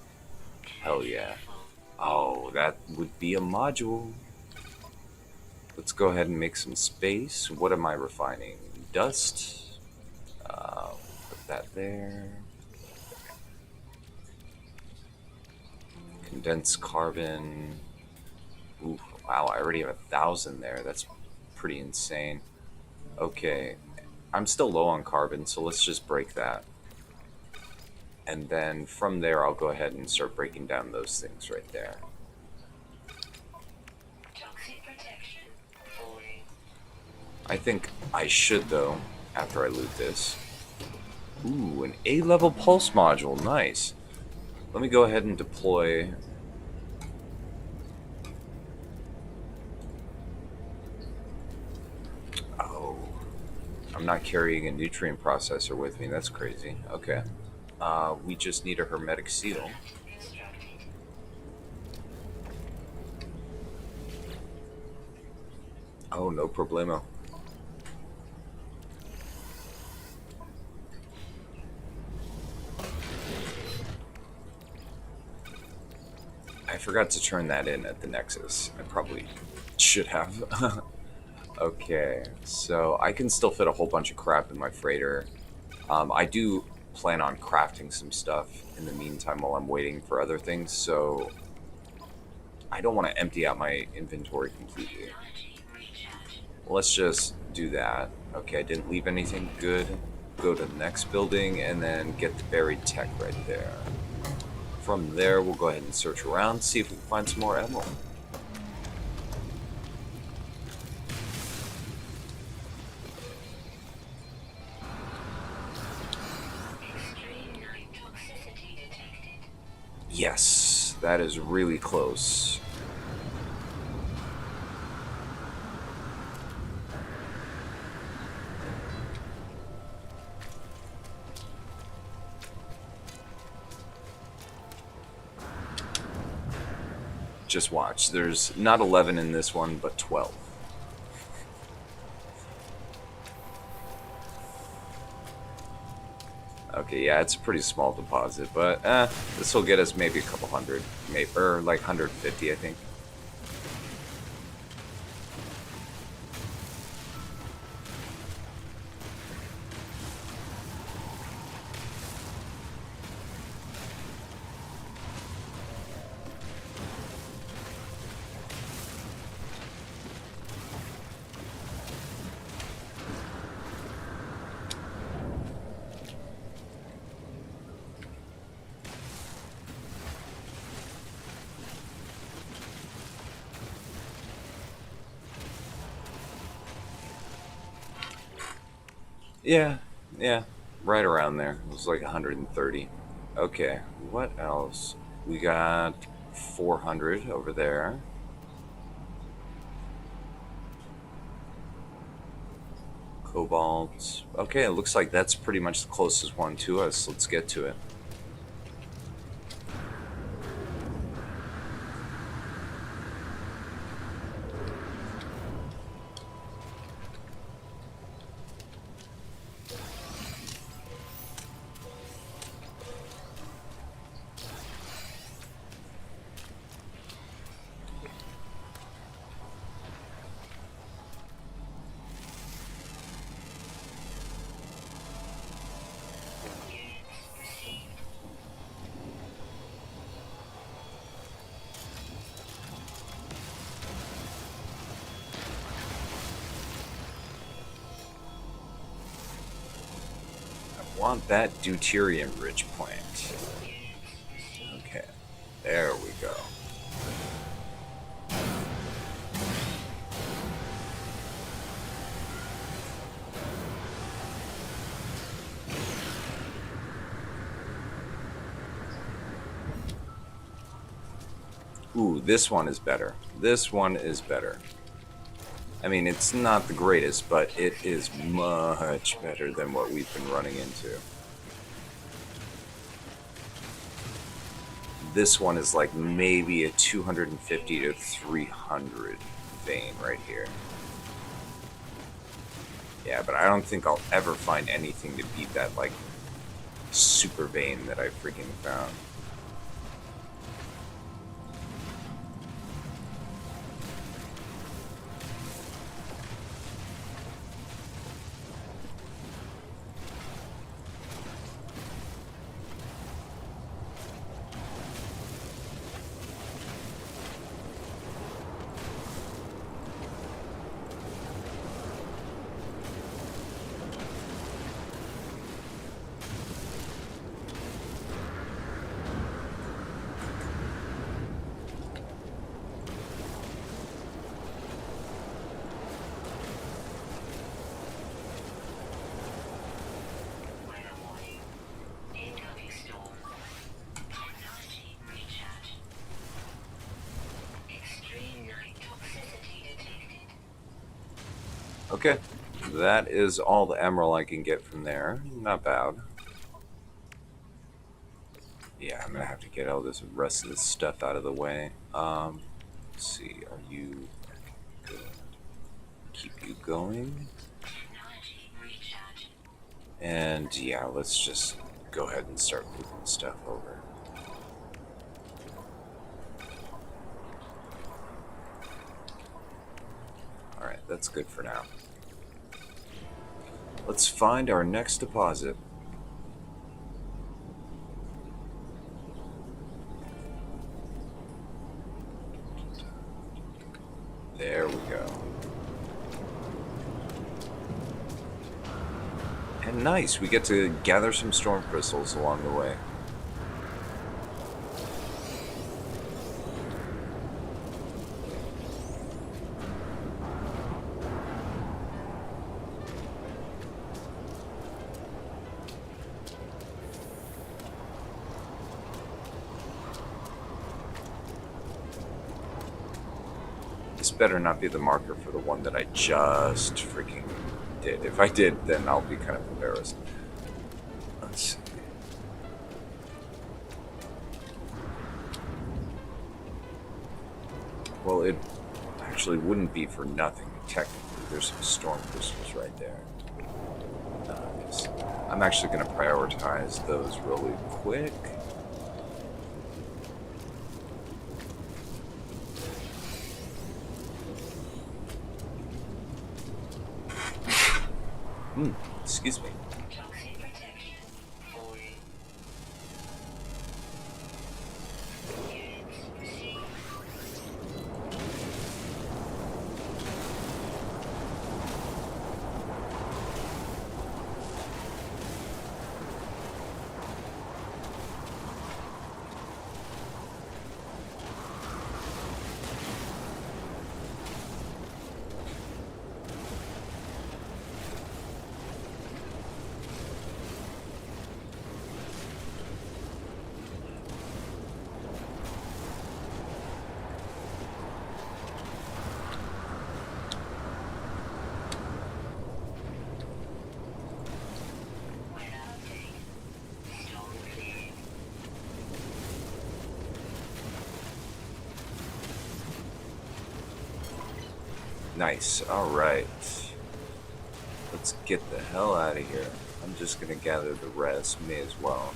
Hell yeah. Oh, that would be a module. Let's go ahead and make some space. What am I refining? Dust. Put that there. Condensed carbon. Ooh, wow, I already have 1,000 there. That's pretty insane. Okay, I'm still low on carbon, so let's just break that. And then from there, I'll go ahead and start breaking down those things right there. I think I should, though, after I loot this. Ooh, an A-level pulse module. Nice. Let me go ahead and deploy. Oh, I'm not carrying a nutrient processor with me. That's crazy. Okay. We just need a hermetic seal. Oh, no problemo. I forgot to turn that in at the Nexus. I probably should have. Okay, so I can still fit a whole bunch of crap in my freighter. I do plan on crafting some stuff in the meantime while I'm waiting for other things, so I don't want to empty out my inventory completely. Let's just do that. Okay, I didn't leave anything. Good. Go to the next building and then get the buried tech right there. From there, we'll go ahead and search around, see if we can find some more emerald. Yes, that is really close. Just watch. There's not 11 in this one, but 12. Okay, yeah, it's a pretty small deposit, but this will get us maybe a couple hundred, maybe, or like 150, I think. Yeah, right around there. It was like 130. Okay, what else? We got 400 over there. Cobalt. Okay, it looks like that's pretty much the closest one to us. Let's get to it. Want that deuterium rich plant. Okay, there we go. Ooh, this one is better. This one is better. I mean, it's not the greatest, but it is much better than what we've been running into. This one is like maybe a 250 to 300 vein right here. Yeah, but I don't think I'll ever find anything to beat that, like, super vein that I freaking found. Okay, that is all the emerald I can get from there. Not bad. Yeah, I'm gonna have to get all this rest of this stuff out of the way. Let's see, are you good? Keep you going. And yeah, let's just go ahead and start moving stuff over. Alright, that's good for now. Let's find our next deposit. There we go. And nice, we get to gather some storm crystals along the way. This better not be the marker for the one that I just freaking did. If I did, then I'll be kind of embarrassed. Let's see. Well, it actually wouldn't be for nothing, technically. There's some storm crystals right there. Nice. I'm actually going to prioritize those really quick. Excuse me. Nice. Alright. Let's get the hell out of here. I'm just gonna gather the rest. May as well.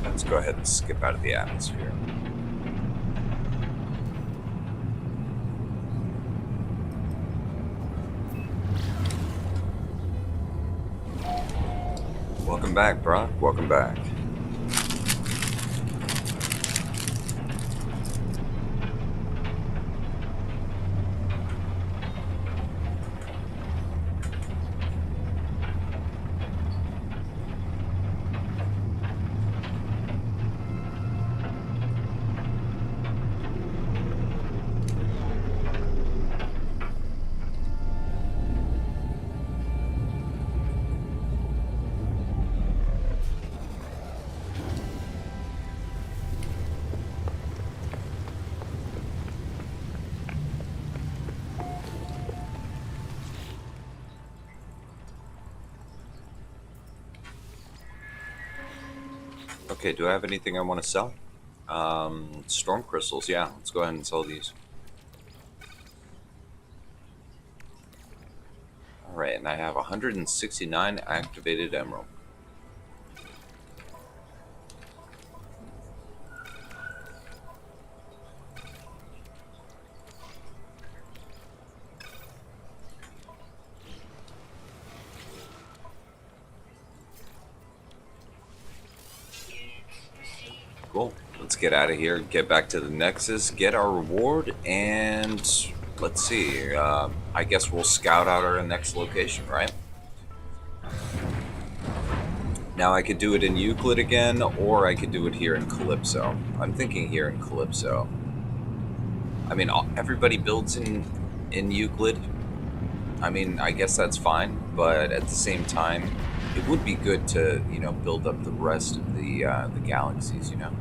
Let's go ahead and skip out of the atmosphere. Welcome back, Brock. Welcome back. Okay, do I have anything I want to sell? Storm crystals, yeah. Let's go ahead and sell these. Alright, and I have 169 activated emerald. Cool. Let's get out of here, get back to the Nexus, get our reward, and let's see. I guess we'll scout out our next location, right? Now I could do it in Euclid again, or I could do it here in Calypso. I'm thinking here in Calypso. I mean, everybody builds in Euclid. I mean, I guess that's fine, but at the same time, it would be good to, you know, build up the rest of the galaxies, you know?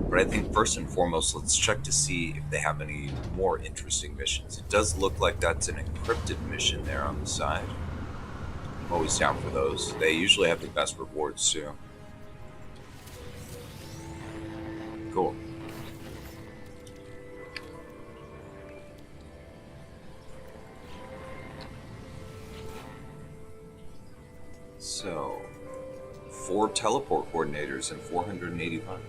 But I think first and foremost, let's check to see if they have any more interesting missions. It does look like that's an encrypted mission there on the side. I'm always down for those. They usually have the best rewards too. Cool. So, 4 teleport coordinators and 485.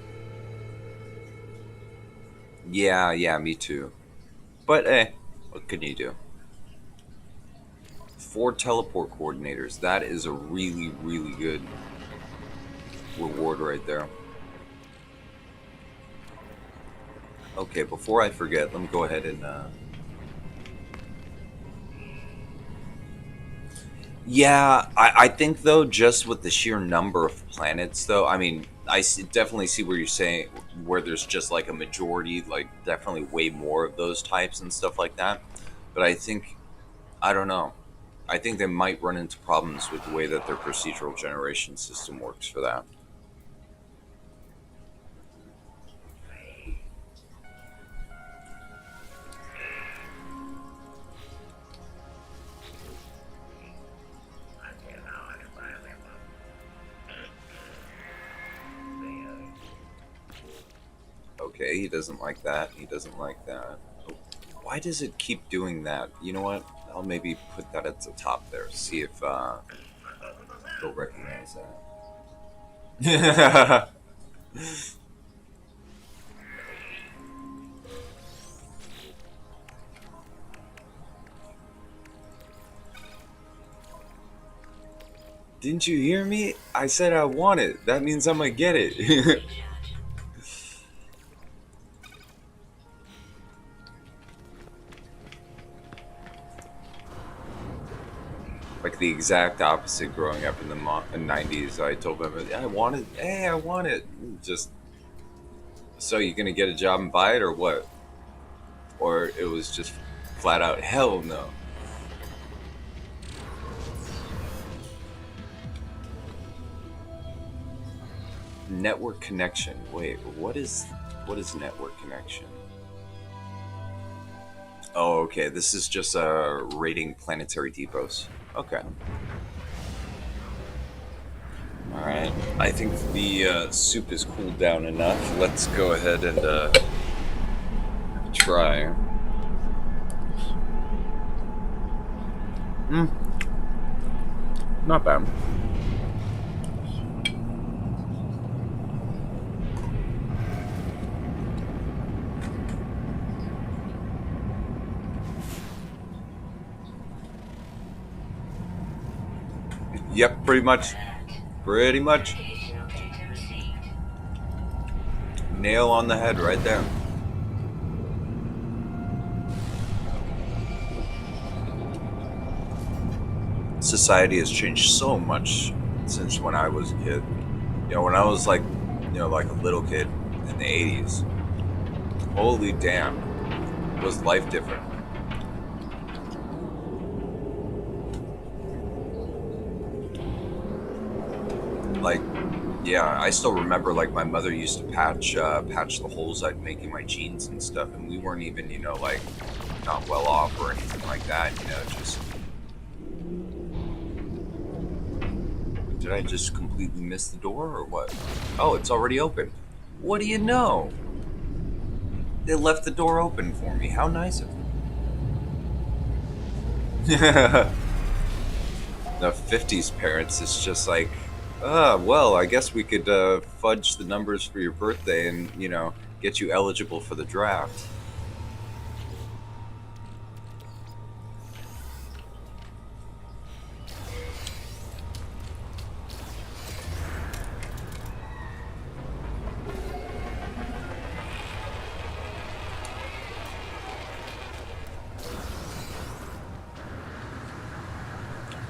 Yeah, me too. But what can you do? 4 teleport coordinators. That is a really, really good reward right there. Okay, before I forget, let me go ahead and yeah, I think though, just with the sheer number of planets, though, I mean, definitely see where you're saying where there's just like a majority, like definitely way more of those types and stuff like that. But I think I don't know. I think they might run into problems with the way that their procedural generation system works for that. Okay, he doesn't like that. He doesn't like that. Why does it keep doing that? You know what? I'll maybe put that at the top there. See if they'll recognize that. Didn't you hear me? I said I want it. That means I'm gonna get it. Like the exact opposite growing up in the 90s. I told them, I want it. Hey, I want it. Just, so you're gonna get a job and buy it or what? Or it was just flat out, hell no. Network connection. Wait, what is network connection? Oh, okay. This is just rating planetary depots. Okay. All right. I think the soup is cooled down enough. Let's go ahead and try. Mm, not bad. Yep, pretty much. Pretty much. Nail on the head right there. Society has changed so much since when I was a kid. You know, when I was like, like a little kid in the 80s. Holy damn. Was life different? Like, yeah, I still remember like my mother used to patch the holes I'd make in my jeans and stuff, and we weren't even like not well off or anything like that. Just did I just completely miss the door or what? Oh, it's already open. What do you know? They left the door open for me. How nice of them. The 50s parents is just like, well, I guess we could fudge the numbers for your birthday and, get you eligible for the draft.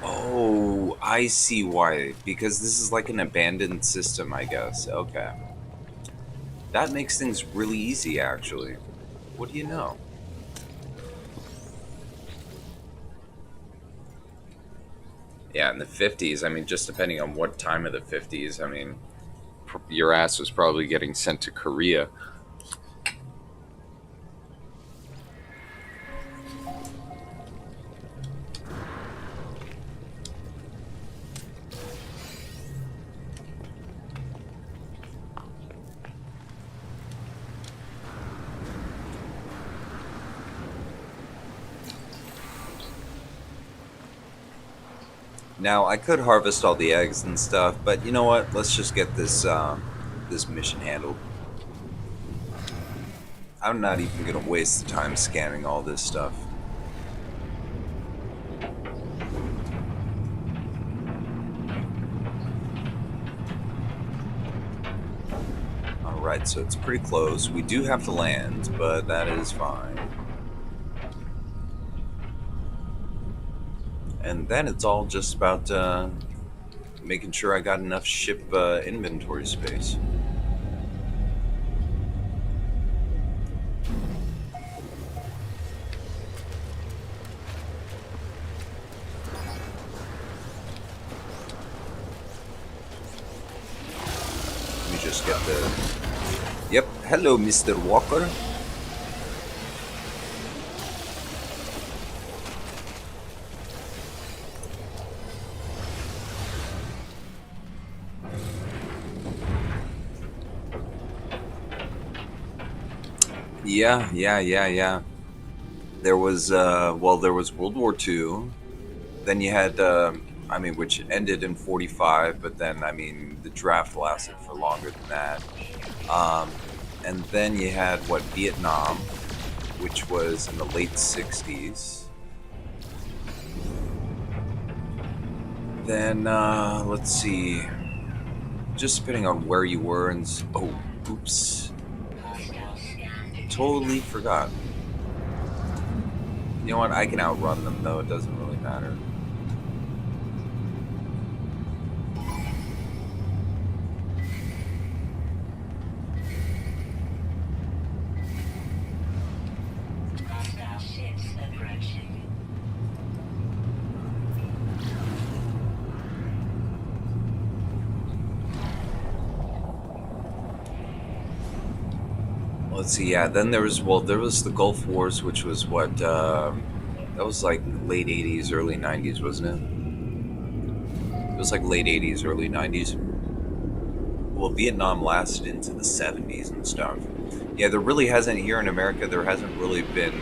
Oh, I see why. Because this is like an abandoned system, I guess. Okay. That makes things really easy, actually. What do you know? Yeah, in the 50s, I mean, just depending on what time of the 50s, I mean, your ass was probably getting sent to Korea. Now, I could harvest all the eggs and stuff, but you know what? Let's just get this mission handled. I'm not even gonna waste the time scanning all this stuff. Alright, so it's pretty close. We do have to land, but that is fine. And then it's all just about making sure I got enough ship inventory space. Let me just get the... Yep, hello Mr. Walker. Yeah. There was, there was World War II. Then you had, which ended in 45, but then, the draft lasted for longer than that. And then you had, Vietnam, which was in the late 60s. Then, let's see. Just depending on where you were and... Oh, oops. Totally forgot. You know what? I can outrun them, though. It doesn't really matter. Let's see, yeah, then there was the Gulf Wars, which was that was like late 80s, early 90s, wasn't it? It was like late 80s, early 90s. Well, Vietnam lasted into the 70s and stuff. Yeah, there really hasn't, here in America, there hasn't really been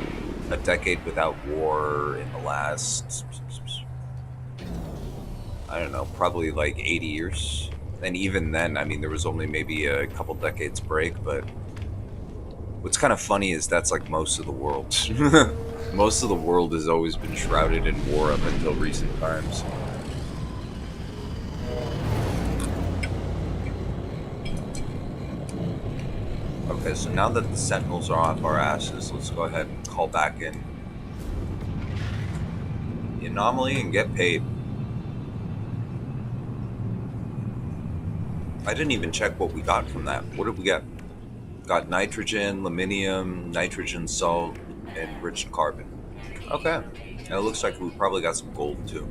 a decade without war in the last, I don't know, probably like 80 years. And even then, there was only maybe a couple decades break, but what's kind of funny is that's like most of the world. Most of the world has always been shrouded in war up until recent times. Okay, so now that the Sentinels are off our asses, let's go ahead and call back in the anomaly and get paid. I didn't even check what we got from that. What did we get? Got nitrogen, aluminium, nitrogen salt, and enriched carbon. Okay. And it looks like we probably got some gold too.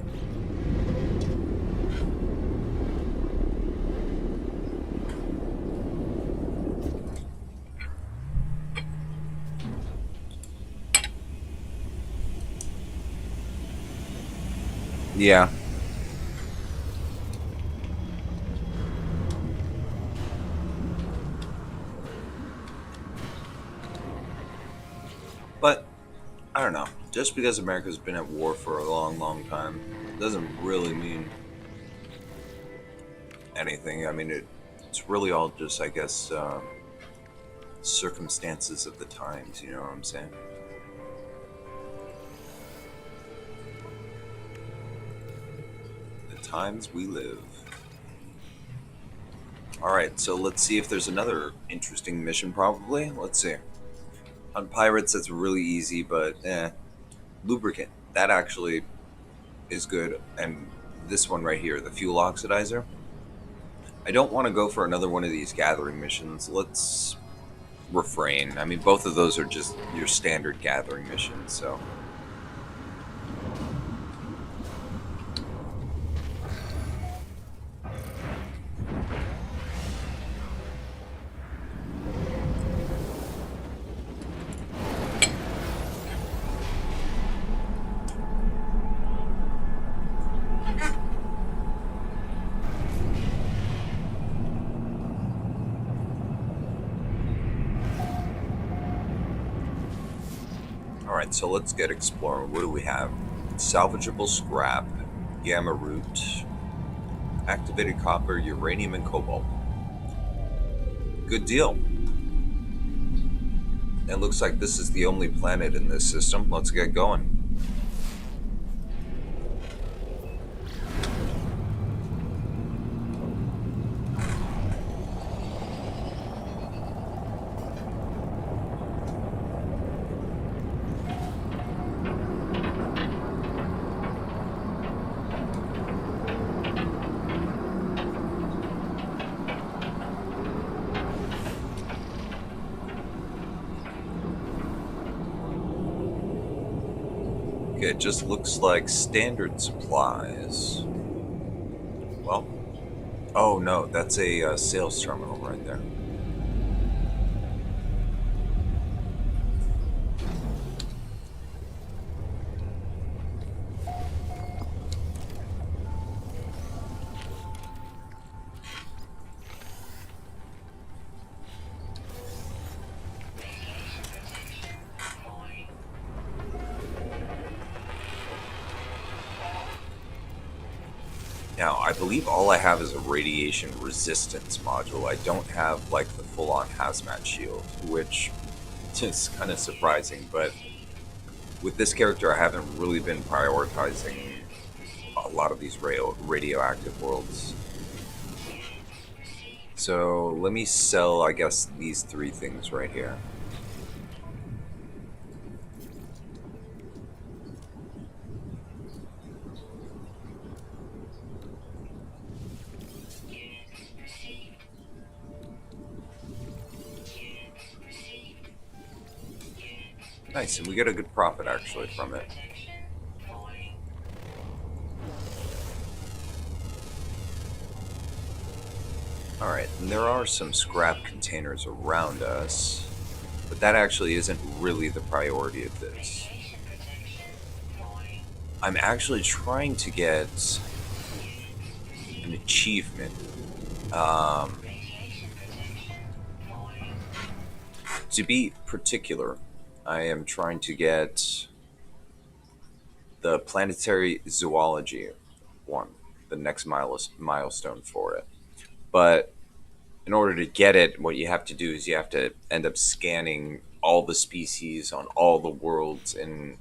Yeah. But, I don't know. Just because America's been at war for a long, long time doesn't really mean anything. It's really all just, I guess, circumstances of the times, you know what I'm saying? The times we live. Alright, so let's see if there's another interesting mission, probably. Let's see. On Pirates, that's really easy, but lubricant, that actually is good. And this one right here, the fuel oxidizer, I don't want to go for another one of these gathering missions. Let's refrain. Both of those are just your standard gathering missions, so... Alright, so let's get exploring. What do we have? Salvageable scrap, gamma root, activated copper, uranium, and cobalt. Good deal. It looks like this is the only planet in this system. Let's get going. it just looks like standard supplies. Well, oh no, that's a sales terminal right there. Now, I believe all I have is a radiation resistance module. I don't have like the full-on hazmat shield, which is kind of surprising, but with this character I haven't really been prioritizing a lot of these radioactive worlds. So let me sell, I guess, these three things right here. Nice, and we get a good profit actually from it. Alright, and there are some scrap containers around us, but that actually isn't really the priority of this. I'm actually trying to get an achievement. To be particular, I am trying to get the planetary zoology one, the next milestone for it. But in order to get it, what you have to do is you have to end up scanning all the species on all the worlds in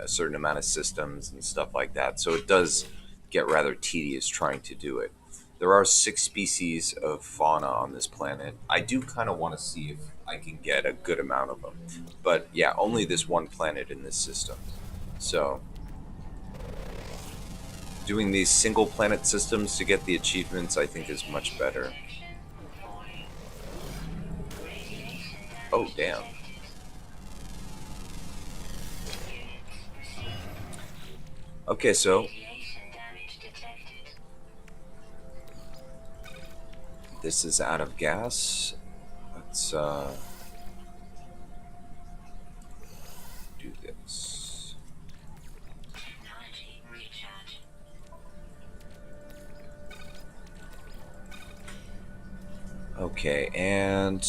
a certain amount of systems and stuff like that. So it does get rather tedious trying to do it. There are 6 species of fauna on this planet. I do kind of want to see if I can get a good amount of them. But yeah, only this one planet in this system. So doing these single planet systems to get the achievements, I think, is much better. Oh, damn. Okay, so this is out of gas. Let's do this. Okay, and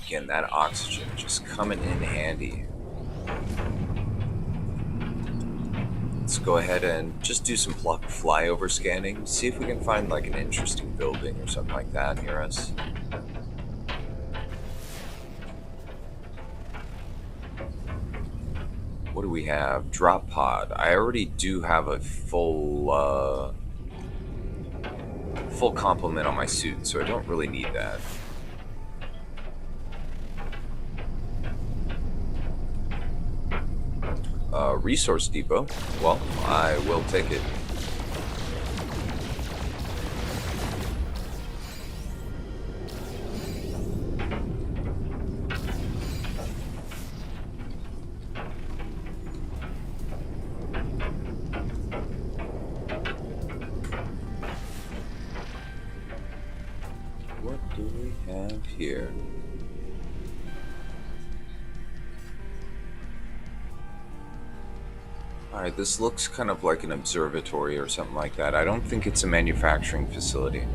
again, that oxygen just coming in handy. Let's go ahead and just do some flyover scanning. See if we can find like an interesting building or something like that near us. What do we have? Drop pod. I already do have a full complement on my suit, so I don't really need that. Resource depot. Well, I will take it. What do we have here? Alright, this looks kind of like an observatory or something like that. I don't think it's a manufacturing facility.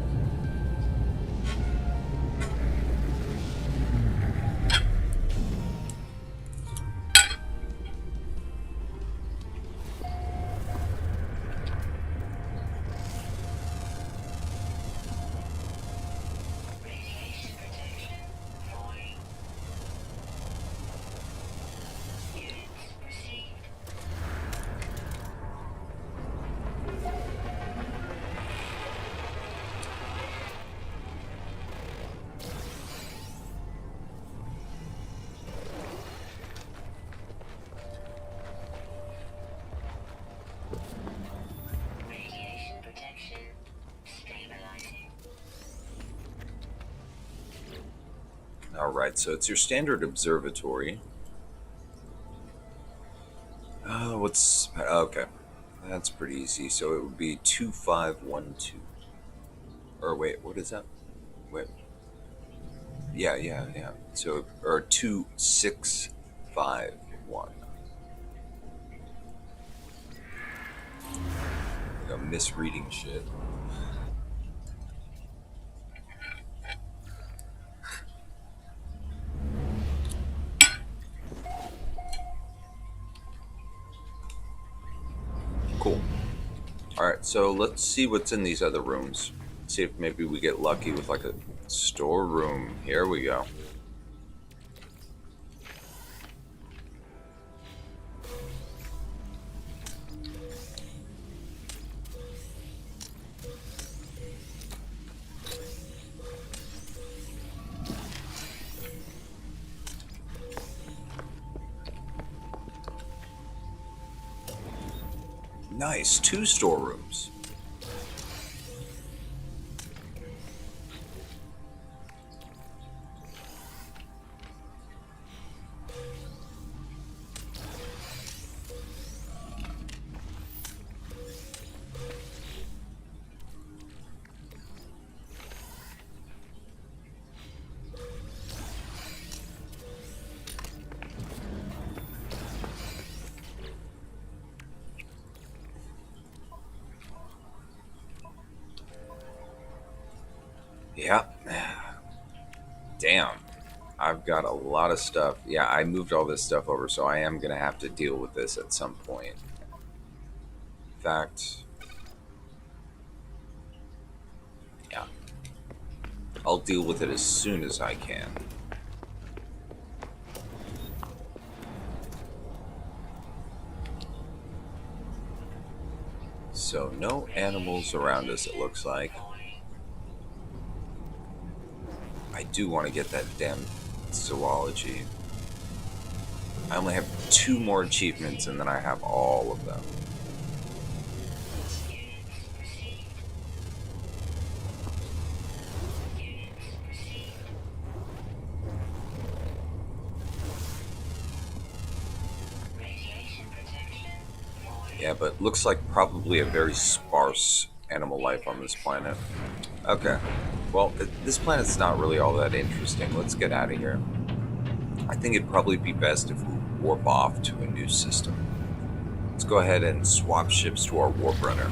Alright, so it's your standard observatory. What's okay? That's pretty easy. So it would be 2512. Or wait, what is that? Wait, yeah. So or 2651. I'm misreading shit. Cool. All right, so let's see what's in these other rooms. See if maybe we get lucky with like a storeroom. Here we go. Nice, 2 storerooms. Yeah. Damn. I've got a lot of stuff. Yeah, I moved all this stuff over, so I am going to have to deal with this at some point. In fact, yeah. I'll deal with it as soon as I can. So, no animals around us, it looks like. I do want to get that damn zoology. I only have 2 more achievements and then I have all of them. Yeah, but looks like probably a very sparse animal life on this planet. Okay. Well, this planet's not really all that interesting. Let's get out of here. I think it'd probably be best if we warp off to a new system. Let's go ahead and swap ships to our warp runner.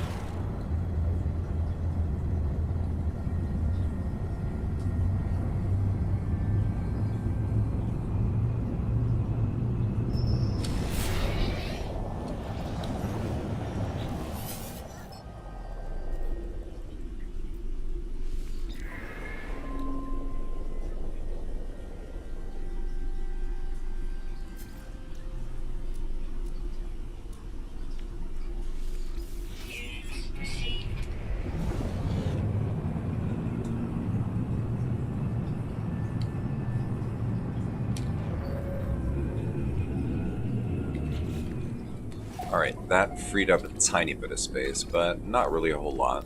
Alright, that freed up a tiny bit of space, but not really a whole lot.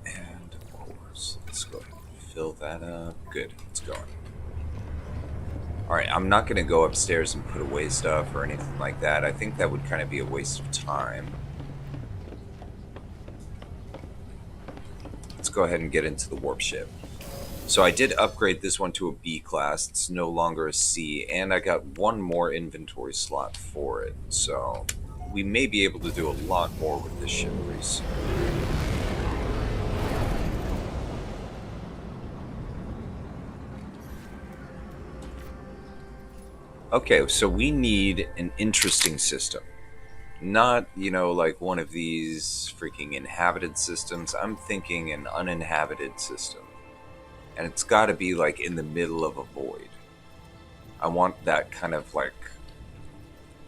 And of course, let's go ahead and fill that up. Good, it's going. Alright, I'm not going to go upstairs and put away stuff or anything like that. I think that would kind of be a waste of time. Let's go ahead and get into the warp ship. So I did upgrade this one to a B class. It's no longer a C, and I got 1 more inventory slot for it. So we may be able to do a lot more with this ship pretty soon. Okay, so we need an interesting system. Not, like one of these freaking inhabited systems. I'm thinking an uninhabited system. And it's got to be like in the middle of a void. I want that kind of like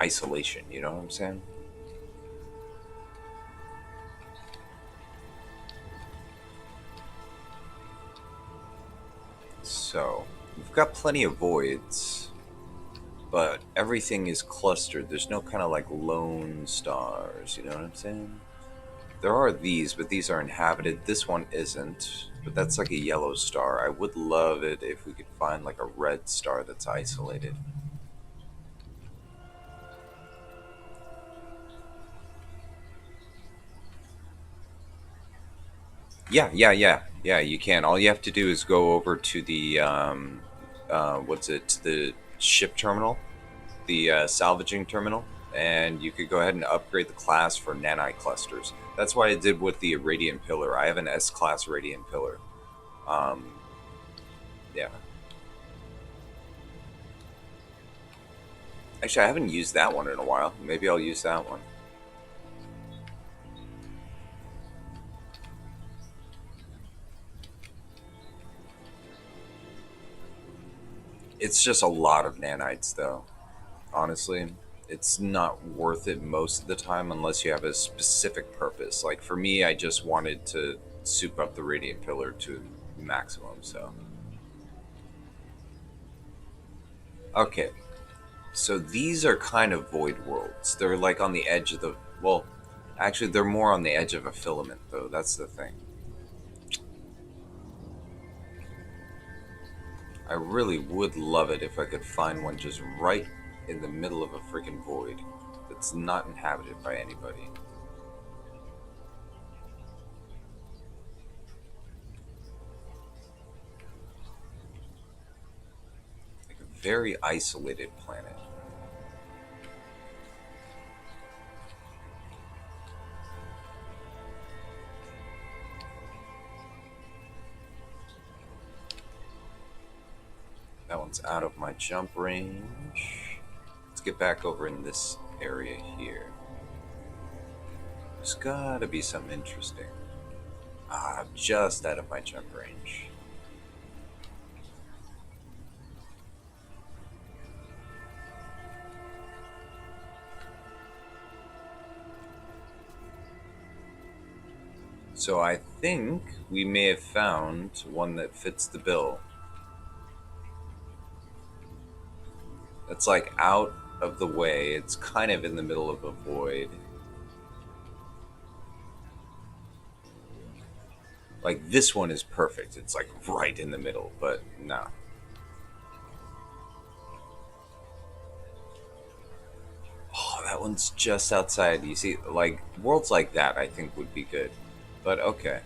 isolation, you know what I'm saying? So, we've got plenty of voids. but everything is clustered. There's no kind of like lone stars, you know what I'm saying? There are these, but these are inhabited. This one isn't, but that's like a yellow star. I would love it if we could find like a red star that's isolated. Yeah, you can. All you have to do is go over to the what's it, to the ship terminal, the salvaging terminal, and you could go ahead and upgrade the class for nanite clusters. That's what I did with the radiant pillar. I have an S class radiant pillar. Um, yeah. Actually, I haven't used that one in a while. Maybe I'll use that one. It's just a lot of nanites, though. Honestly, it's not worth it most of the time unless you have a specific purpose. Like for me, I just wanted to soup up the radiant pillar to maximum. So, okay. So these are kind of void worlds. They're like on the edge of the. Well, actually, they're more on the edge of a filament, though. That's the thing. I really would love it if I could find one just right in the middle of a freaking void that's not inhabited by anybody. Like a very isolated planet. That one's out of my jump range. Let's get back over in this area here. There's gotta be something interesting. Ah, I'm just out of my jump range. So I think we may have found one that fits the bill. It's like out of the way. It's kind of in the middle of a void. Like this one is perfect. It's like right in the middle, but no. Oh, that one's just outside. You see, like worlds like that, I think would be good. But okay,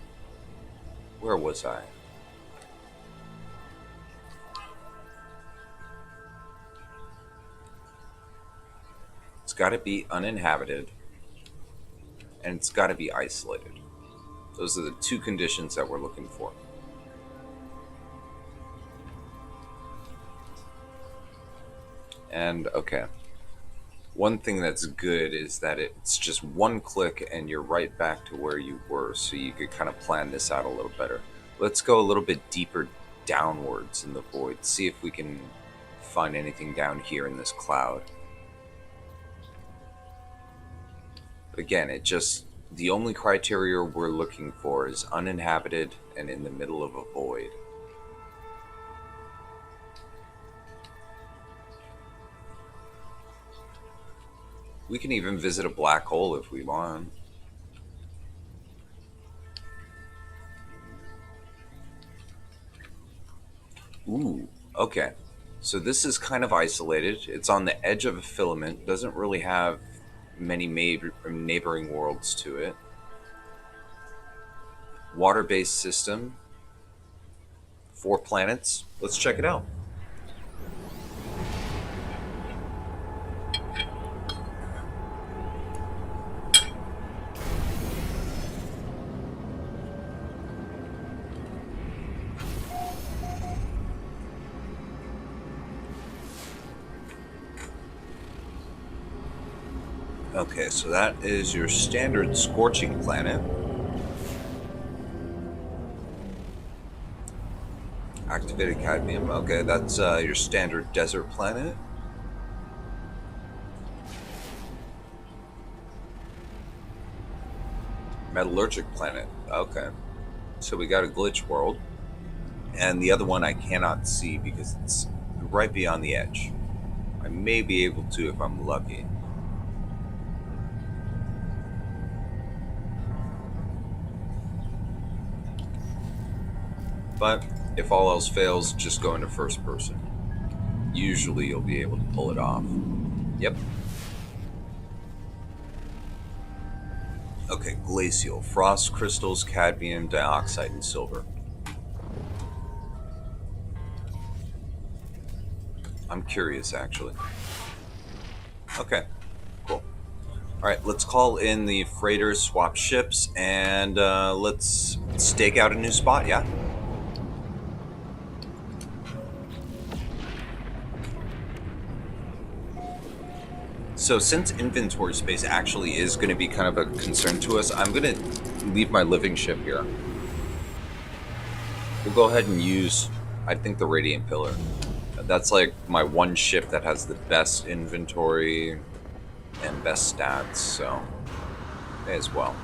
where was I? It's got to be uninhabited, and it's got to be isolated. Those are the two conditions that we're looking for. And okay, one thing that's good is that it's just one click and you're right back to where you were, so you could kind of plan this out a little better. Let's go a little bit deeper downwards in the void, see if we can find anything down here in this cloud. But again, the only criteria we're looking for is uninhabited and in the middle of a void. We can even visit a black hole if we want. Ooh, okay. So this is kind of isolated. It's on the edge of a filament. Doesn't really have many neighboring worlds to it. Water-based system. 4 planets. Let's check it out. Okay, so that is your standard scorching planet. Activated cadmium. Okay, that's your standard desert planet. Metallurgic planet. Okay. So we got a glitch world. And the other one I cannot see because it's right beyond the edge. I may be able to if I'm lucky. But if all else fails, just go into first person. Usually you'll be able to pull it off. Yep. Okay, glacial. Frost crystals, cadmium, dioxide, and silver. I'm curious, actually. Okay, cool. Alright, let's call in the freighters, swap ships, and let's stake out a new spot, yeah? So since inventory space actually is going to be kind of a concern to us, I'm going to leave my living ship here. We'll go ahead and use, I think, the Radiant Pillar. That's like my one ship that has the best inventory and best stats, so may as well.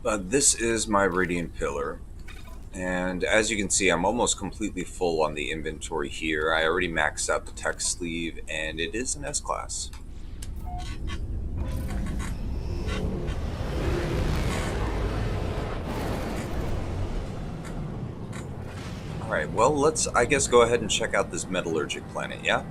This is my Radiant Pillar. And as you can see, I'm almost completely full on the inventory here. I already maxed out the tech sleeve, and it is an S-Class. Alright, well, let's, I guess, go ahead and check out this metallurgic planet, yeah?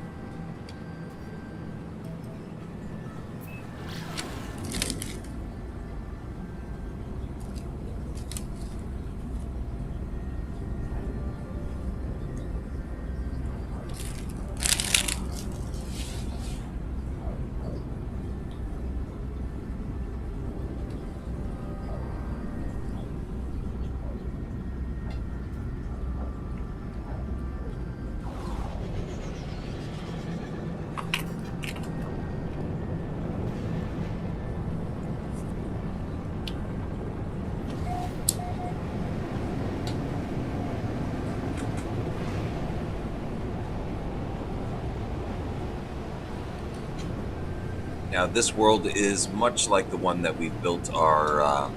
Now, this world is much like the one that we built our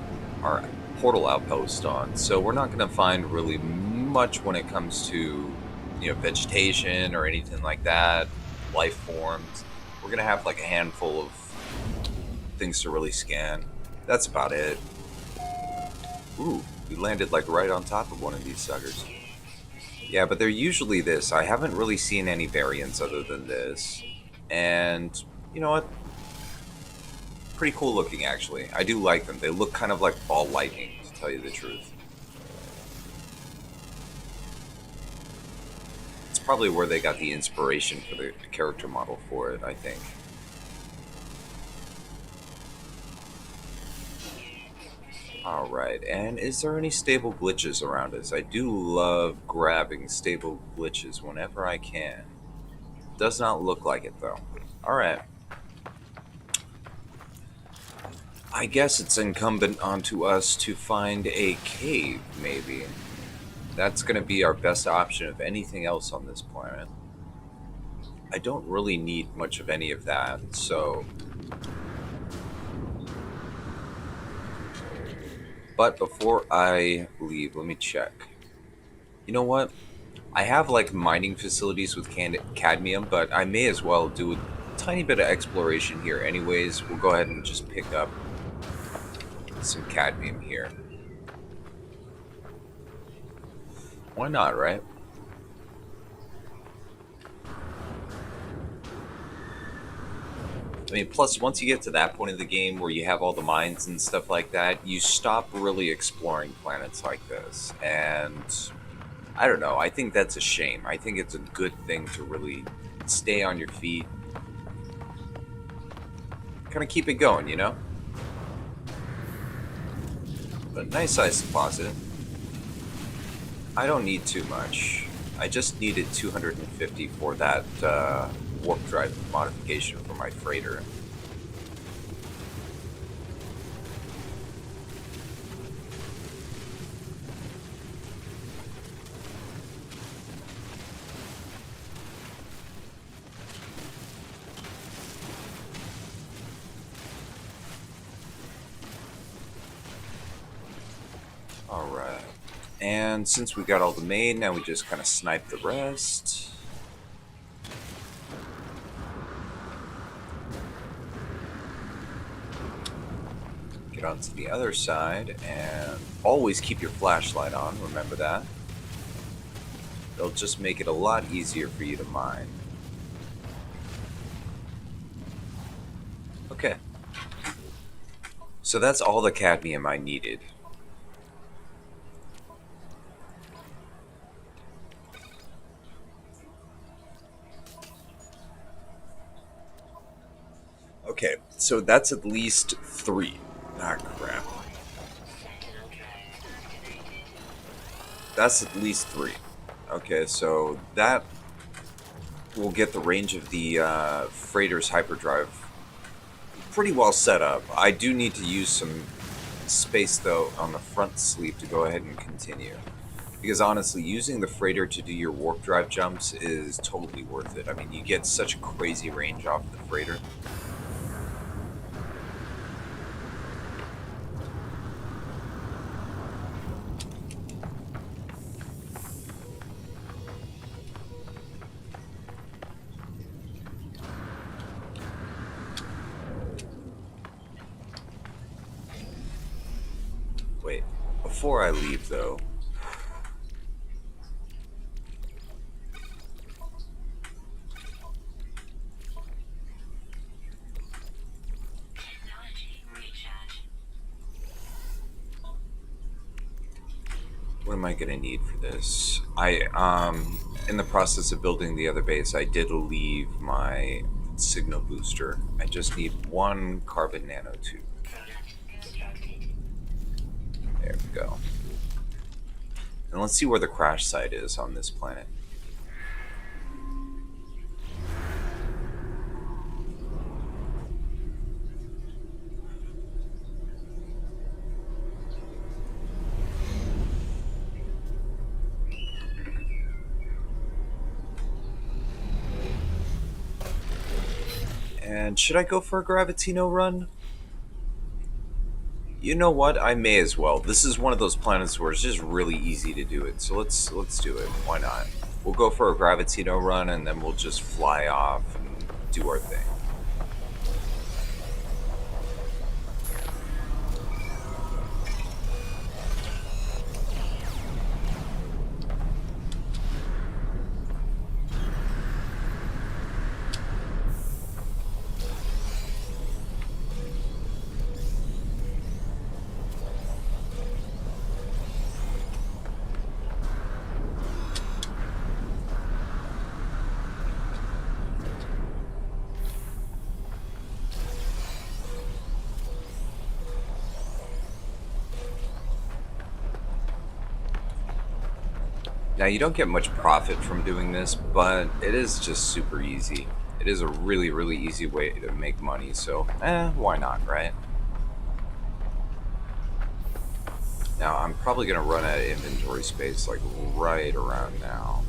portal outpost on, so we're not going to find really much when it comes to, vegetation or anything like that, life forms. We're going to have like a handful of things to really scan. That's about it. Ooh, we landed like right on top of one of these suckers. Yeah, but they're usually this. I haven't really seen any variants other than this. And you know what? Pretty cool looking, actually. I do like them. They look kind of like ball lightning, to tell you the truth. It's probably where they got the inspiration for the character model for it, I think. Alright, and is there any stable glitches around us? I do love grabbing stable glitches whenever I can. Does not look like it, though. Alright. I guess it's incumbent onto us to find a cave, maybe. That's going to be our best option of anything else on this planet. I don't really need much of any of that, so... But before I leave, let me check. You know what? I have, like, mining facilities with cadmium, but I may as well do a tiny bit of exploration here anyways. We'll go ahead and just pick up some cadmium here. Why not, right? I mean, plus, once you get to that point of the game where you have all the mines and stuff like that, you stop really exploring planets like this. And I don't know, I think that's a shame. I think it's a good thing to really stay on your feet. Kind of keep it going, you know? But nice size deposit. I don't need too much. I just needed 250 for that warp drive modification for my freighter. And since we got all the main, now we just kind of snipe the rest. Get onto the other side, and always keep your flashlight on, remember that. It'll just make it a lot easier for you to mine. Okay. So that's all the cadmium I needed. Okay, so that's at least 3. Ah, crap. That's at least 3. Okay, so that will get the range of the freighter's hyperdrive pretty well set up. I do need to use some space, though, on the front sleeve to go ahead and continue. Because honestly, using the freighter to do your warp drive jumps is totally worth it. I mean, you get such a crazy range off the freighter. Wait, before I leave, though, what am I gonna need for this? In the process of building the other base, I did leave my signal booster. I just need 1 carbon nanotube. There we go. And let's see where the crash site is on this planet. And should I go for a Gravitino run? You know what? I may as well. This is one of those planets where it's just really easy to do it. So let's do it. Why not? We'll go for a Gravitino run, and then we'll just fly off and do our thing. Now, you don't get much profit from doing this, but it is just super easy. It is a really, really easy way to make money, so, why not, right? Now, I'm probably going to run out of inventory space, like, right around now.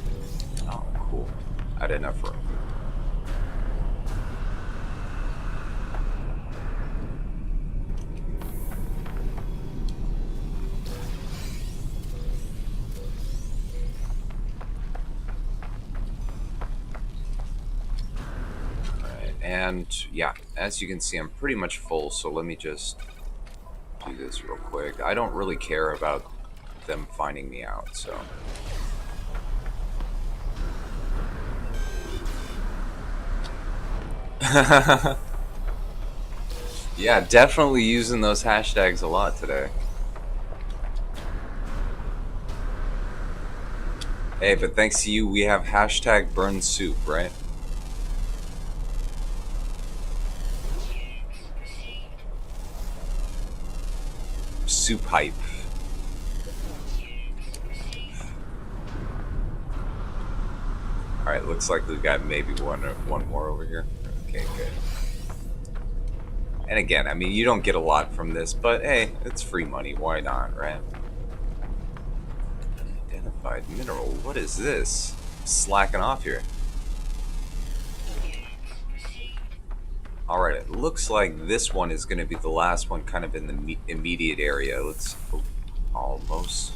Oh, cool. I had enough room. And yeah, as you can see, I'm pretty much full, so let me just do this real quick. I don't really care about them finding me out, so. Yeah, definitely using those hashtags a lot today. Hey, but thanks to you, we have hashtag burn soup, right? Soup hype. Alright, looks like we've got maybe one more over here. Okay, good. And again, I mean, you don't get a lot from this, but hey, it's free money. Why not, right? Unidentified mineral. What is this? Slacking off here. Alright, it looks like this one is going to be the last one kind of in the immediate area. Let's... Oh, almost.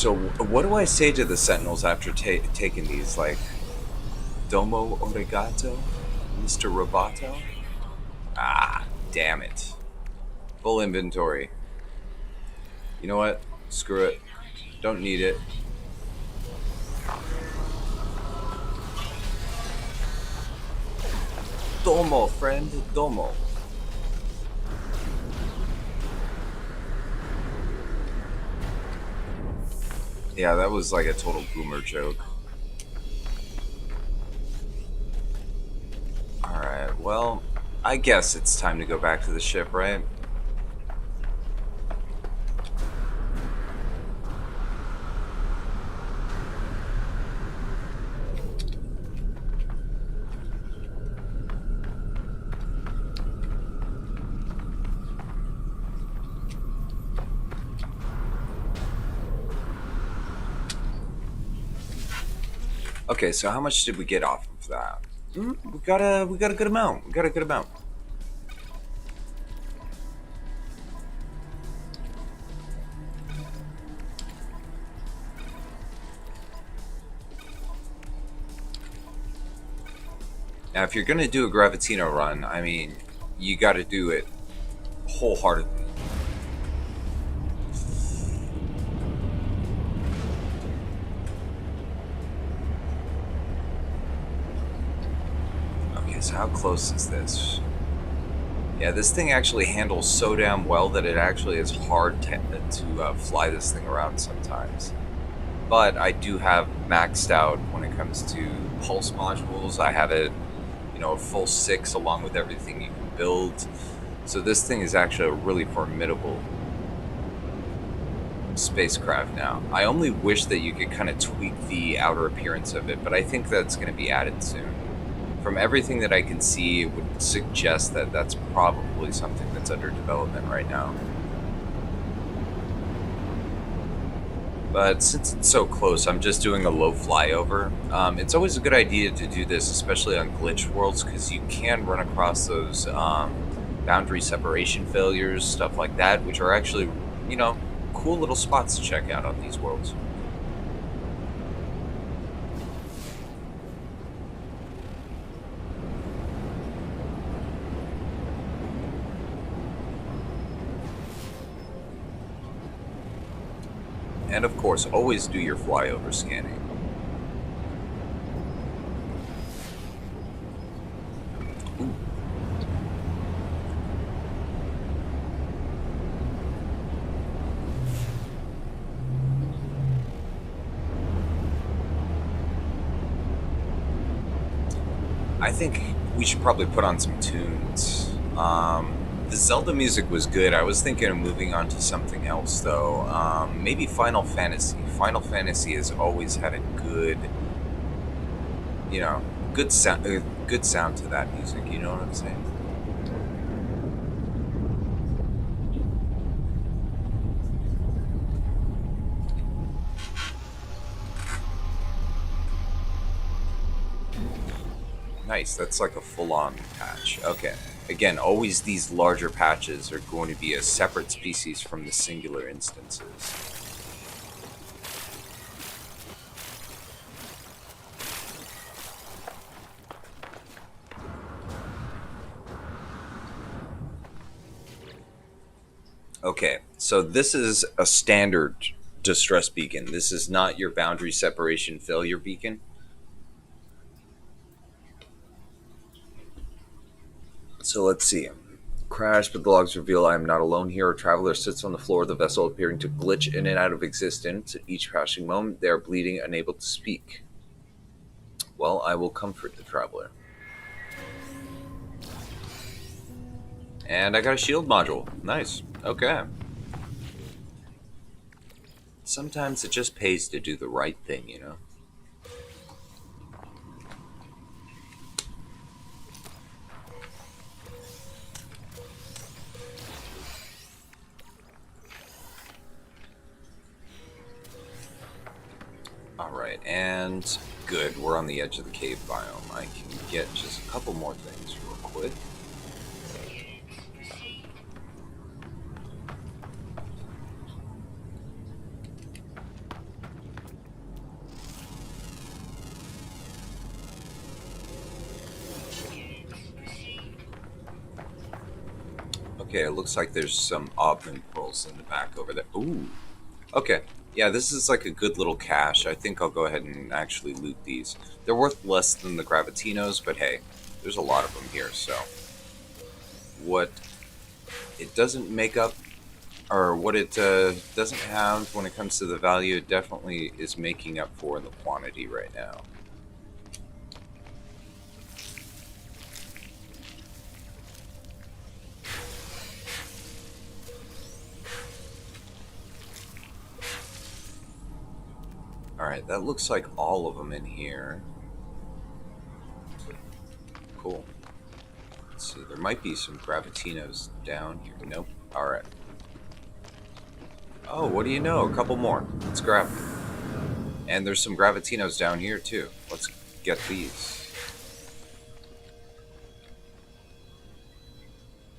So, what do I say to the Sentinels after taking these? Like, Domo Origato? Mr. Roboto? Ah, damn it. Full inventory. You know what? Screw it. Don't need it. Domo, friend. Domo. Yeah, that was like a total boomer joke. Alright, well, I guess it's time to go back to the ship, right? Okay, so how much did we get off of that? We got a good amount. We got a good amount. Now, if you're gonna do a Gravitino run, I mean, you got to do it wholeheartedly. Okay, so how close is this? Yeah, this thing actually handles so damn well that it actually is hard to fly this thing around sometimes. But I do have maxed out when it comes to pulse modules. I have it, a full 6 along with everything you can build. So this thing is actually a really formidable spacecraft now. I only wish that you could kind of tweak the outer appearance of it, but I think that's going to be added soon. From everything that I can see, it would suggest that that's probably something that's under development right now. But since it's so close, I'm just doing a low flyover. It's always a good idea to do this, especially on glitch worlds, because you can run across those boundary separation failures, stuff like that, which are actually, cool little spots to check out on these worlds. And of course, always do your flyover scanning. Ooh. I think we should probably put on some tunes. The Zelda music was good. I was thinking of moving on to something else, though. Maybe Final Fantasy. Final Fantasy has always had a good, good sound to that music. You know what I'm saying? Nice. That's like a full-on patch. Okay. Again, always these larger patches are going to be a separate species from the singular instances. Okay, so this is a standard distress beacon. This is not your boundary separation failure beacon. So let's see. Crash, but the logs reveal I am not alone here. A traveler sits on the floor of the vessel, appearing to glitch in and out of existence. At each crashing moment, they are bleeding, unable to speak. Well, I will comfort the traveler. And I got a shield module. Nice. Okay. Sometimes it just pays to do the right thing, you know? Alright, and good. We're on the edge of the cave biome. I can get just a couple more things real quick. Okay, it looks like there's some oddman pearls in the back over there. Ooh. Okay. Yeah, this is like a good little cache. I think I'll go ahead and actually loot these. They're worth less than the Gravitinos, but hey, there's a lot of them here, so... What it doesn't make up, or what it doesn't have when it comes to the value, it definitely is making up for in the quantity right now. Alright, that looks like all of them in here. Cool. Let's see, there might be some Gravitinos down here. Nope. Alright. Oh, what do you know? A couple more. Let's grab them. And there's some Gravitinos down here, too. Let's get these.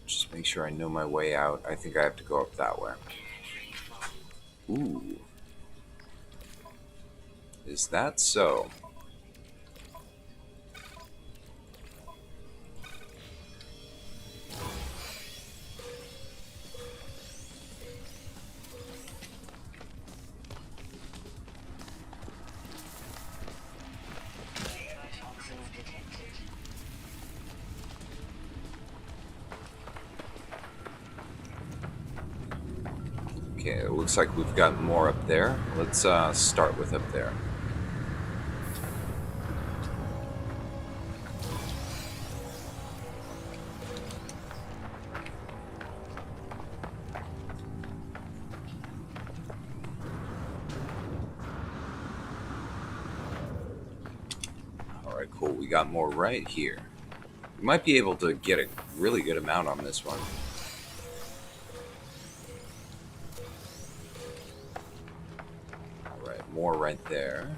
Just make sure I know my way out. I think I have to go up that way. Ooh. Is that so? Okay, it looks like we've got more up there. Let's start with up there. Alright, cool. We got more right here. We might be able to get a really good amount on this one. More right there.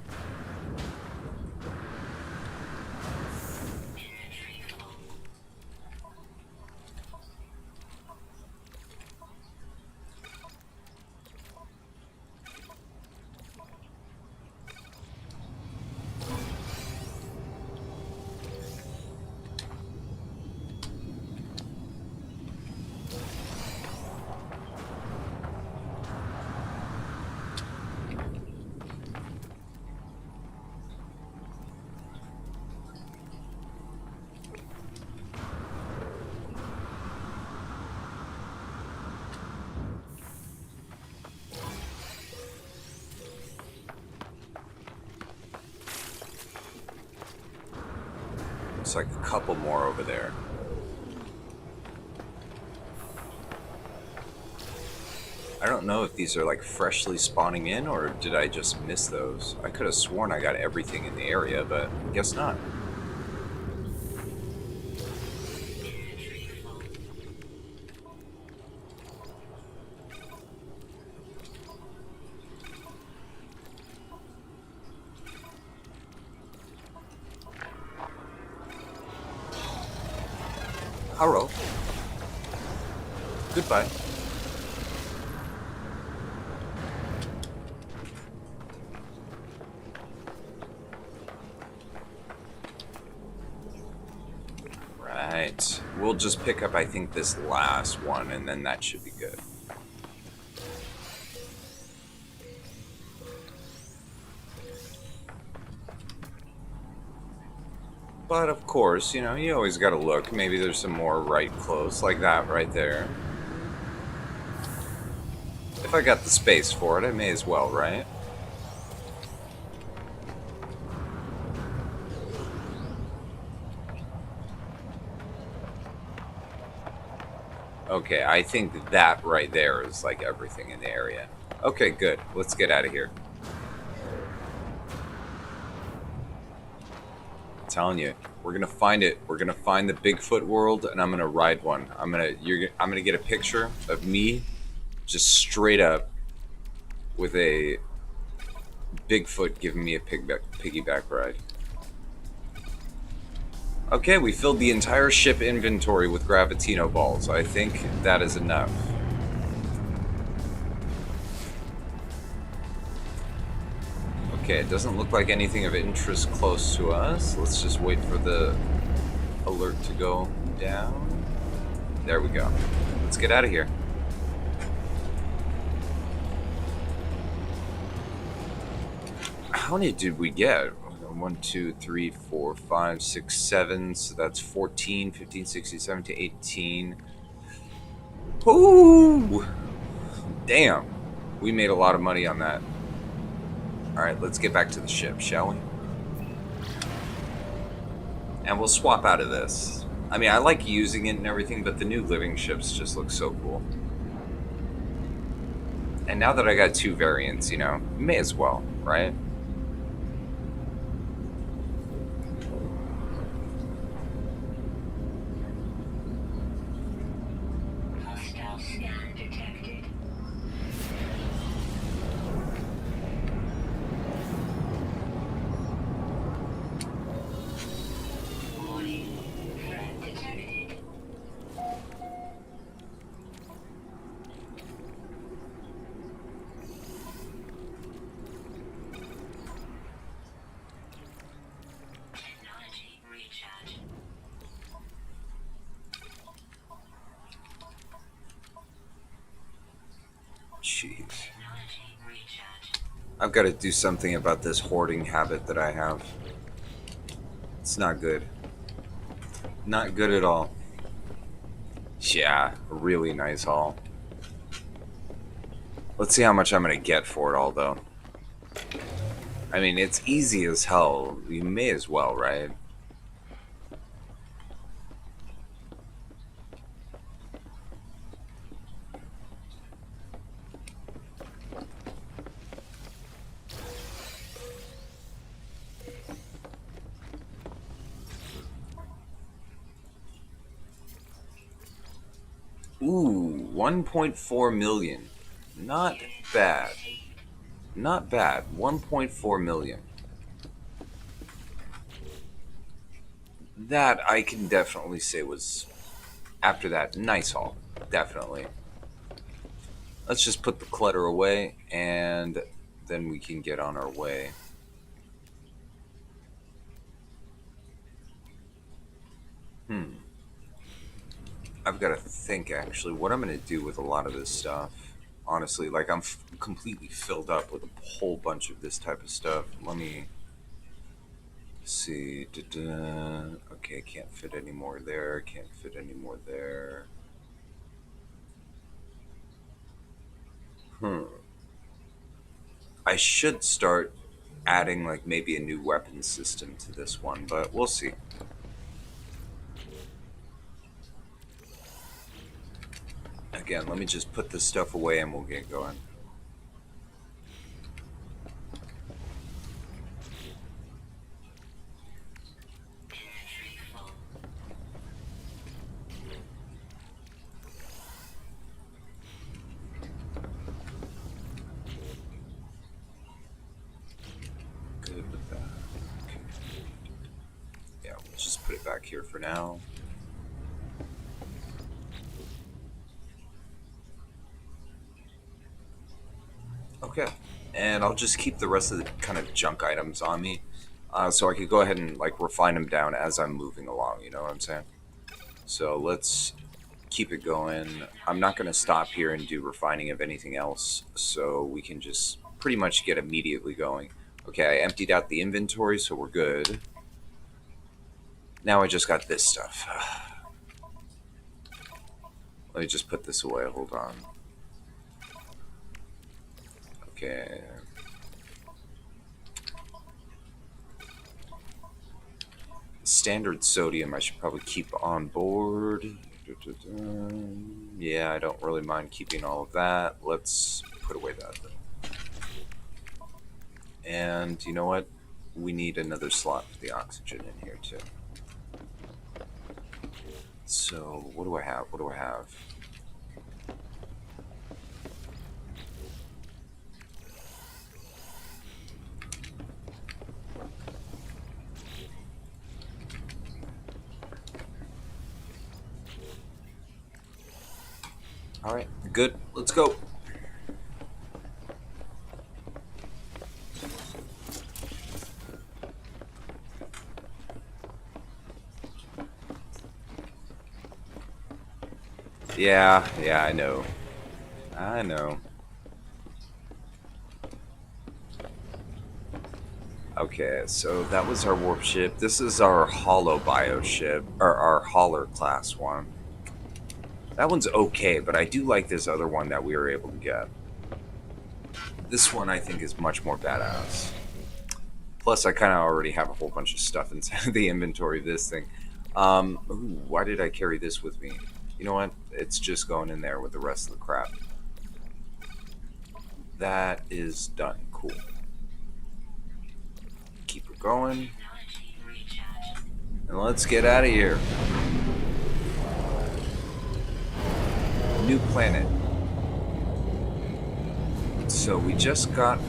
Looks like a couple more over there. I don't know if these are like freshly spawning in, or did I just miss those? I could have sworn I got everything in the area, but I guess not. Hello. Goodbye. Right. We'll just pick up, I think, this last one, and then that should be good. But of course, you know, you always gotta look. Maybe there's some more right close, like that right there. If I got the space for it, I may as well, right? Okay, I think that right there is like everything in the area. Okay, good. Let's get out of here. I'm telling you, we're gonna find it. We're gonna find the Bigfoot world, and I'm gonna ride one. I'm gonna get a picture of me, just straight up, with a Bigfoot giving me a piggyback ride. Okay, we filled the entire ship inventory with Gravitino balls. I think that is enough. Okay, it doesn't look like anything of interest close to us. Let's just wait for the alert to go down. There we go. Let's get out of here. How many did we get? 1, 2, 3, 4, 5, 6, 7. So that's 14, 15, 16, 17, 18. Ooh! Damn. We made a lot of money on that. Alright, let's get back to the ship, shall we? And we'll swap out of this. I mean, I like using it and everything, but the new living ships just look so cool. And now that I got 2 variants, you know, may as well, right? Hostile scan detected. Warning. Threat detected. Technology recharge. Jeez. Technology recharge. I've got to do something about this hoarding habit that I have. It's not good. Not good at all. Yeah, really nice haul. Let's see how much I'm going to get for it all, though. I mean, it's easy as hell. You may as well, right? Ooh, 1.4 million. Not bad. Not bad. 1.4 million. That I can definitely say was, after that, nice haul. Definitely. Let's just put the clutter away, and then we can get on our way. I've got to think, actually, what I'm going to do with a lot of this stuff. Honestly, like, I'm completely filled up with a whole bunch of this type of stuff. Let me see. Okay, can't fit any more there. Can't fit any more there. I should start adding, like, maybe a new weapon system to this one, but we'll see. Again, let me just put this stuff away and we'll get going. Inventory full. Good with that. Okay. Yeah, we'll just put it back here for now. Okay. And I'll just keep the rest of the kind of junk items on me. So I could go ahead and like refine them down as I'm moving along, you know what I'm saying? So let's keep it going. I'm not going to stop here and do refining of anything else, so we can just pretty much get immediately going. Okay, I emptied out the inventory, so we're good. Now I just got this stuff. Let me just put this away, hold on. Okay. Standard sodium I should probably keep on board. Yeah, I don't really mind keeping all of that. Let's put away that though. And you know what? We need another slot for the oxygen in here too. So what do I have? What do I have? Alright, good. Let's go. Yeah, I know. I know. Okay, so that was our warp ship. This is our hollow bio ship, or our hauler class one. That one's okay, but I do like this other one that we were able to get. This one I think is much more badass. Plus, I kind of already have a whole bunch of stuff inside the inventory of this thing. Ooh, why did I carry this with me? You know what? It's just going in there with the rest of the crap. That is done. Cool. Keep it going. Technology recharge. And let's get out of here. New planet. So we just got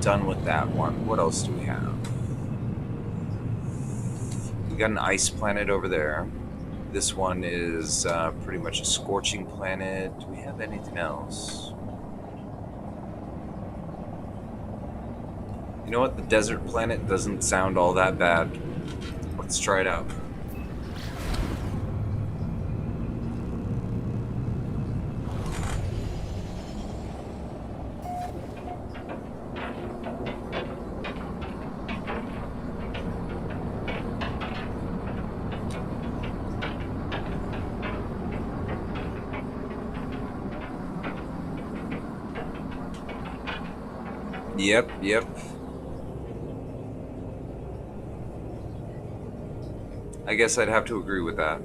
done with that one. What else do we have? We got an ice planet over there. This one is pretty much a scorching planet. Do we have anything else? You know what? The desert planet doesn't sound all that bad. Let's try it out. Yep. I guess I'd have to agree with that.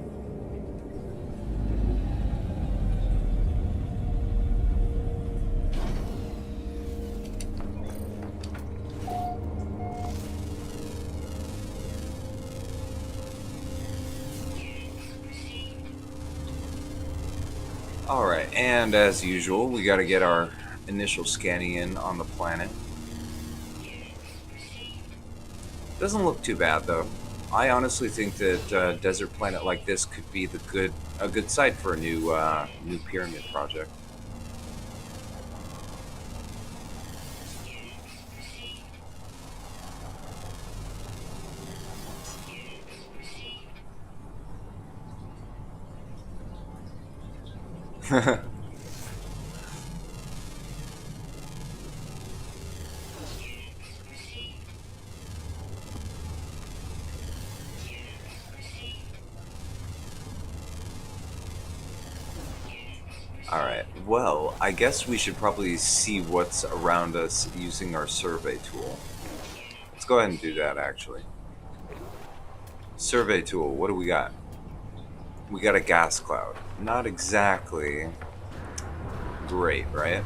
Alright, and as usual, we gotta get our initial scanning in on the planet. Doesn't look too bad though. I honestly think that a desert planet like this could be a good site for a new pyramid project. Alright, well, I guess we should probably see what's around us using our survey tool. Let's go ahead and do that actually. Survey tool, what do we got? We got a gas cloud. Not exactly great, right?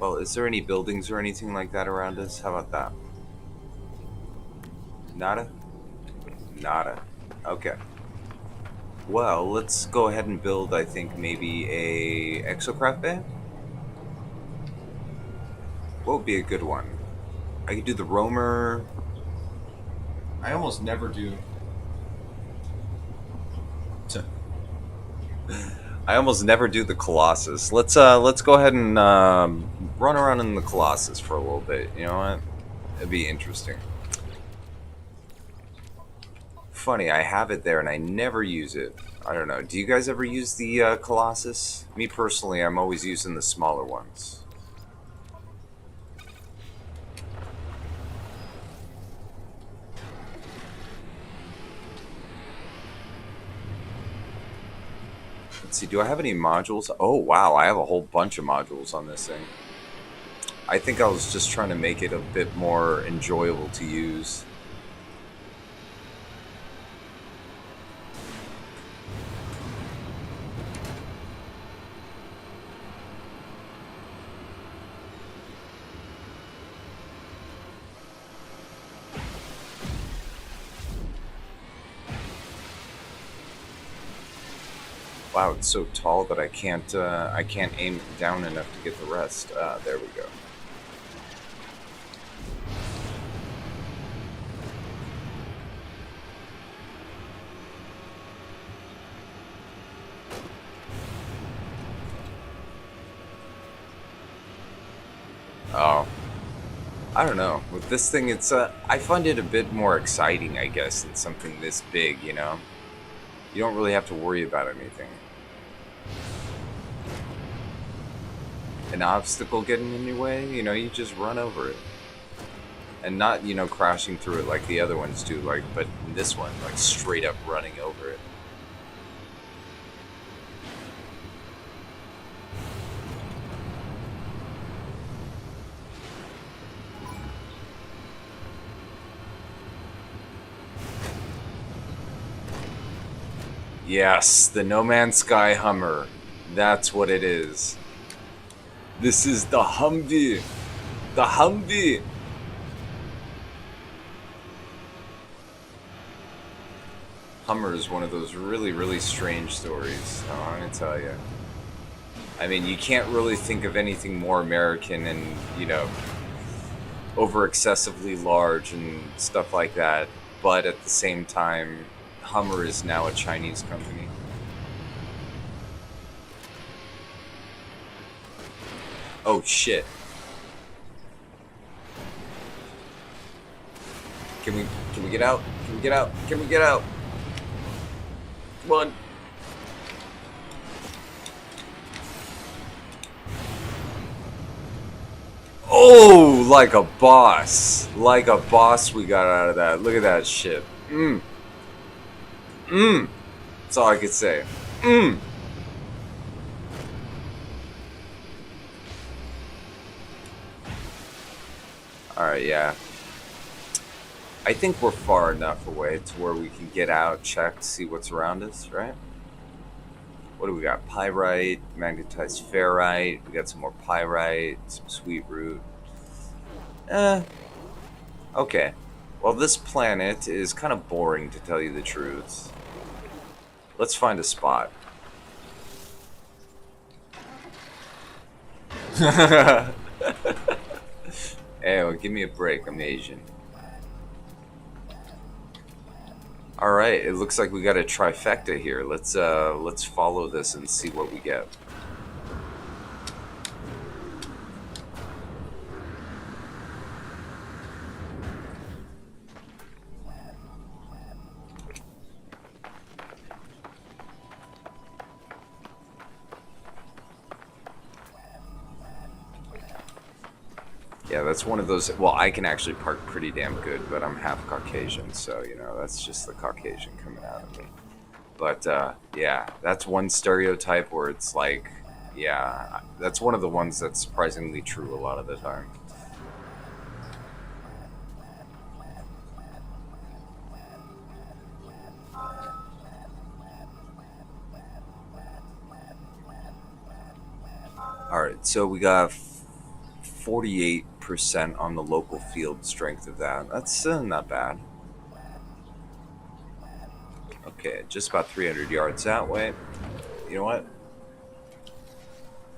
Well, is there any buildings or anything like that around us? How about that? Nada? Nada. Okay. Well, let's go ahead and build, I think, maybe a exocraft bay? What would be a good one? I could do the roamer. I almost never do. I almost never do the Colossus. Let's go ahead and run around in the Colossus for a little bit. You know what? It'd be interesting. Funny, I have it there and I never use it. I don't know. Do you guys ever use the Colossus? Me personally, I'm always using the smaller ones. Let's see, do I have any modules? Oh wow, I have a whole bunch of modules on this thing. I think I was just trying to make it a bit more enjoyable to use. Wow, it's so tall that I can't aim down enough to get the rest. There we go. Oh, I don't know. With this thing, I find it a bit more exciting, I guess, than something this big, you know? You don't really have to worry about anything. An obstacle getting in your way, you know, you just run over it. And not, you know, crashing through it like the other ones do, like, but in this one, like, straight up running over it. Yes, the No Man's Sky Hummer. That's what it is. This is the Humvee. The Humvee. Hummer is one of those really, really strange stories. I'm gonna tell you. I mean, you can't really think of anything more American and, you know, over excessively large and stuff like that. But at the same time, Hummer is now a Chinese company. Oh shit. Can we get out? Can we get out? Can we get out? Come on. Oh, like a boss. Like a boss we got out of that. Look at that shit. That's all I could say. Alright, yeah. I think we're far enough away to where we can get out, check, see what's around us, right? What do we got? Pyrite, magnetized ferrite. We got some more pyrite, some sweet root. Okay. Well, this planet is kind of boring, to tell you the truth. Let's find a spot. Hey, well, give me a break. I'm Asian. All right, it looks like we got a trifecta here. Let's follow this and see what we get. Yeah, that's one of those. Well, I can actually park pretty damn good, but I'm half Caucasian, so you know that's just the Caucasian coming out of me. But yeah, that's one stereotype where it's like, yeah, that's one of the ones that's surprisingly true a lot of the time. All right, so we got 48% on the local field strength of that. That's not bad. Okay, just about 300 yards that way. You know what?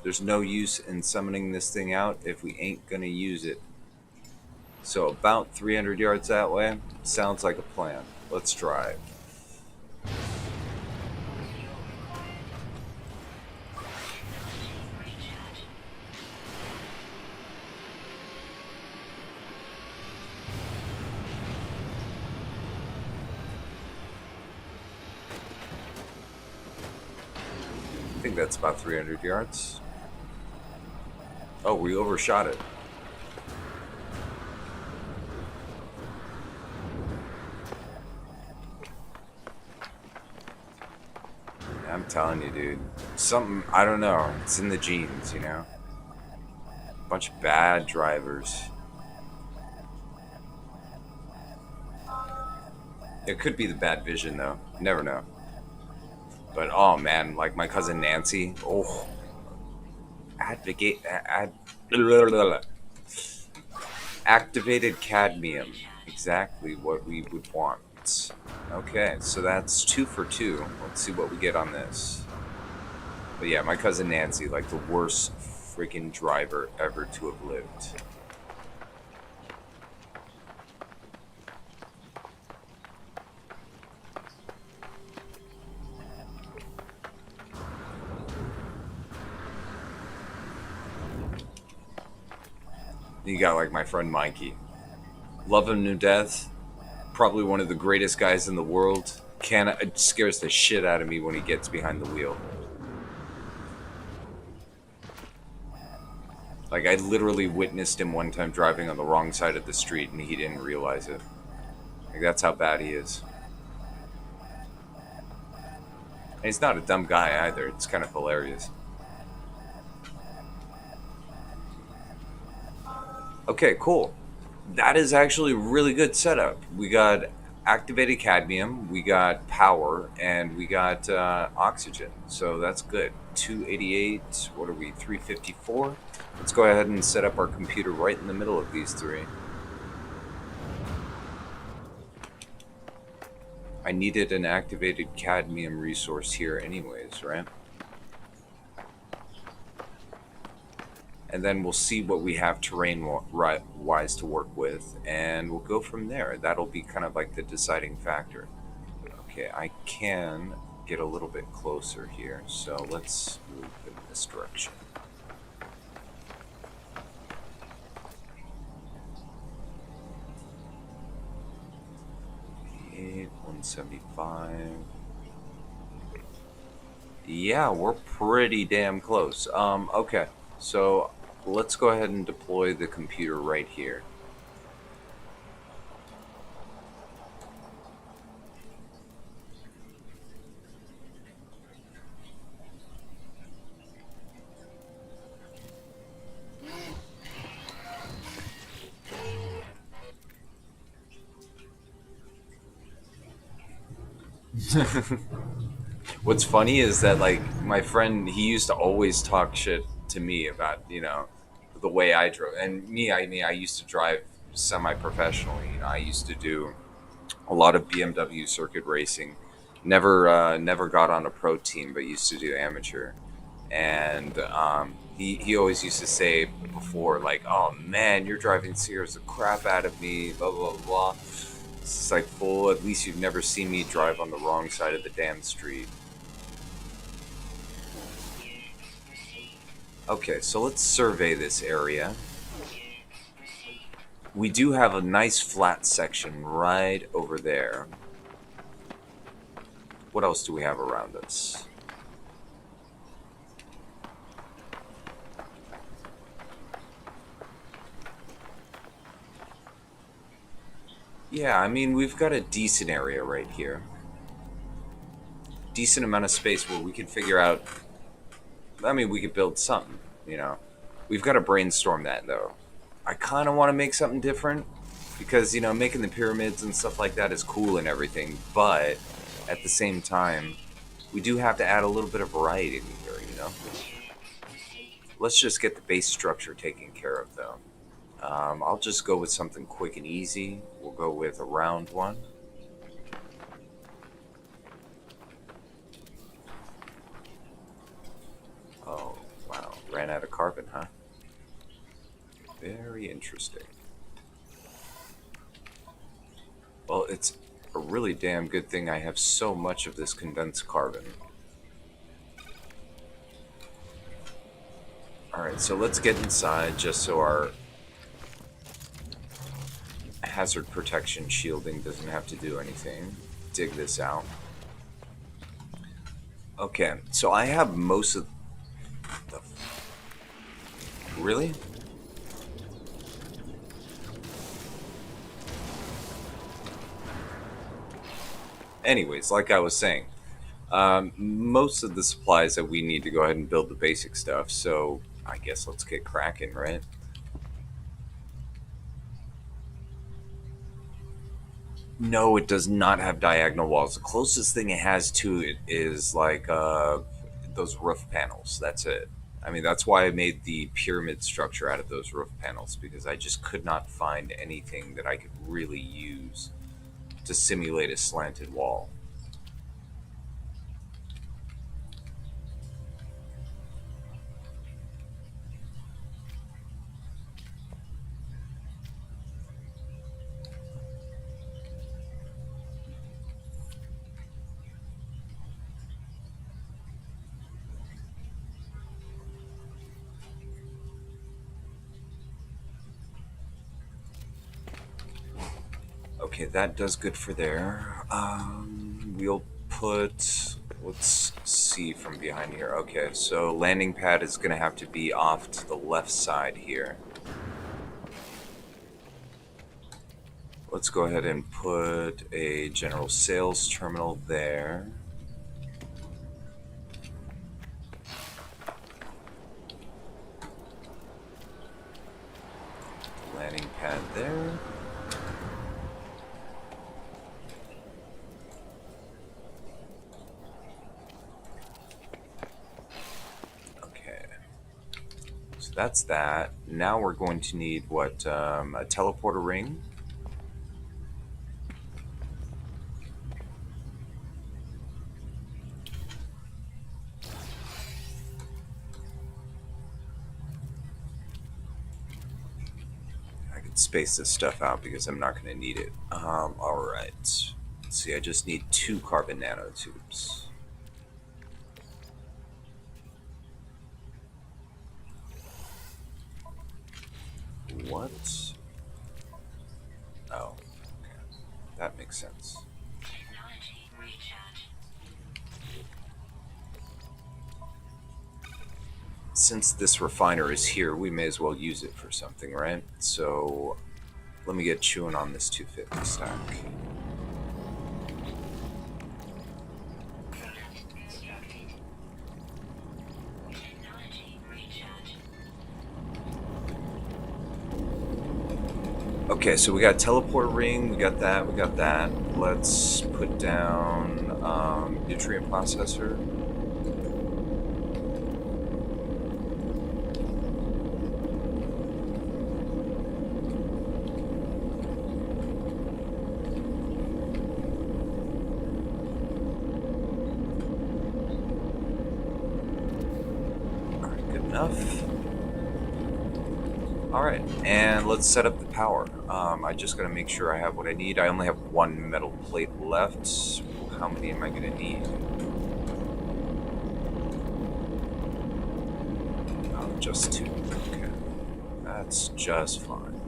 There's no use in summoning this thing out if we ain't gonna use it. So about 300 yards that way. Sounds like a plan. Let's drive. I think that's about 300 yards. Oh, we overshot it. I'm telling you, dude. Something, I don't know. It's in the genes, you know? Bunch of bad drivers. It could be the bad vision, though. You never know. But, oh, man, like my cousin Nancy. Oh. Activated cadmium. Exactly what we would want. Okay, so that's 2 for 2. Let's see what we get on this. But yeah, my cousin Nancy, like the worst freaking driver ever to have lived. You got like my friend Mikey. Love him to death. Probably one of the greatest guys in the world. It scares the shit out of me when he gets behind the wheel. Like, I literally witnessed him one time driving on the wrong side of the street and he didn't realize it. Like, that's how bad he is. And he's not a dumb guy either. It's kind of hilarious. Okay, cool. That is actually a really good setup. We got activated cadmium, we got power, and we got oxygen. So that's good. 288. What are we? 354. Let's go ahead and set up our computer right in the middle of these three. I needed an activated cadmium resource here anyways, right? And then we'll see what we have terrain-wise to work with, and we'll go from there. That'll be kind of like the deciding factor. Okay, I can get a little bit closer here, so let's move in this direction. 175. Yeah, we're pretty damn close. Okay, so let's go ahead and deploy the computer right here. What's funny is that, like, my friend, he used to always talk shit to me about, the way I drove. And I used to drive semi-professionally. I used to do a lot of BMW circuit racing. Never got on a pro team, but used to do amateur. And he always used to say before, like, "Oh man, your driving scares the crap out of me." Blah blah blah. It's like, "Fool, at least you've never seen me drive on the wrong side of the damn street." Okay, so let's survey this area. We do have a nice flat section right over there. What else do we have around us? Yeah, I mean, we've got a decent area right here. Decent amount of space where we could figure out... I mean, we could build something, We've got to brainstorm that, though. I kind of want to make something different because, making the pyramids and stuff like that is cool and everything, but at the same time, we do have to add a little bit of variety in here, Let's just get the base structure taken care of, though. I'll just go with something quick and easy. We'll go with a round one. Oh, wow. Ran out of carbon, huh? Very interesting. Well, it's a really damn good thing I have so much of this condensed carbon. Alright, so let's get inside just so our hazard protection shielding doesn't have to do anything. Dig this out. Okay, so I have most of the... Really? Anyways, like I was saying, most of the supplies that we need to go ahead and build the basic stuff, so I guess let's get cracking, right? No, it does not have diagonal walls. The closest thing it has to it is like those roof panels. That's it. I mean, that's why I made the pyramid structure out of those roof panels, because I just could not find anything that I could really use to simulate a slanted wall. Okay, that does good for there. we'll put, let's see from behind here. Okay, so landing pad is going to have to be off to the left side here. Let's go ahead and put a general sales terminal there. Landing pad there. Okay. So that's that. Now we're going to need what? A teleporter ring. Space this stuff out because I'm not going to need it. Alright. Let's see, I just need 2 carbon nanotubes. What? Oh, okay. That makes sense. Technology recharge. Since this refiner is here, we may as well use it for something, right? So let me get chewing on this 250 stack. Product constructed. Technology recharge. Okay, so we got teleport ring, we got that. Let's put down nutrient processor. Alright, and let's set up the power. I just gotta make sure I have what I need. I only have 1 metal plate left. How many am I gonna need? Oh, just 2. Okay. That's just fine.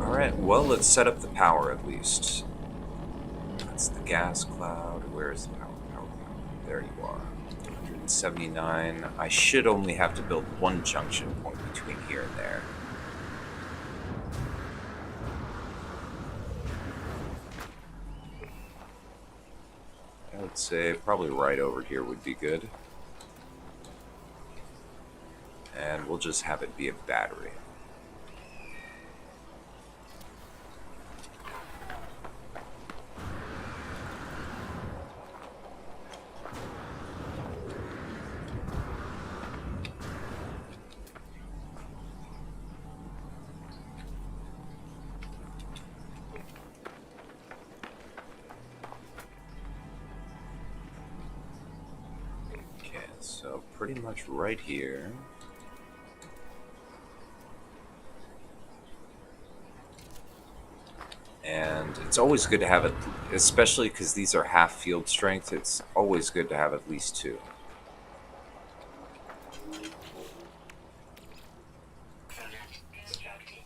Alright, well, let's set up the power at least. That's the gas cloud. Where is the power? There you are. 179. I should only have to build 1 junction point between here and there. I would say probably right over here would be good. And we'll just have it be a battery. So pretty much right here. And it's always good to have it, especially because these are half field strength, it's always good to have at least 2. Product constructed.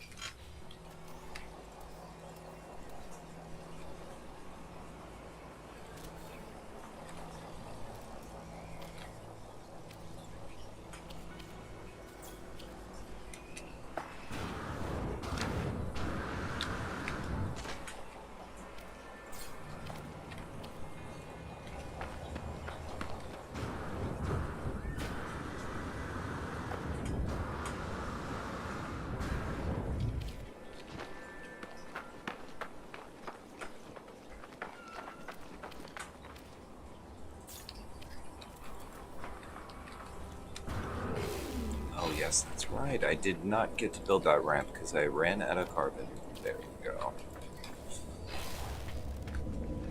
Yes, that's right. I did not get to build that ramp because I ran out of carbon. There we go.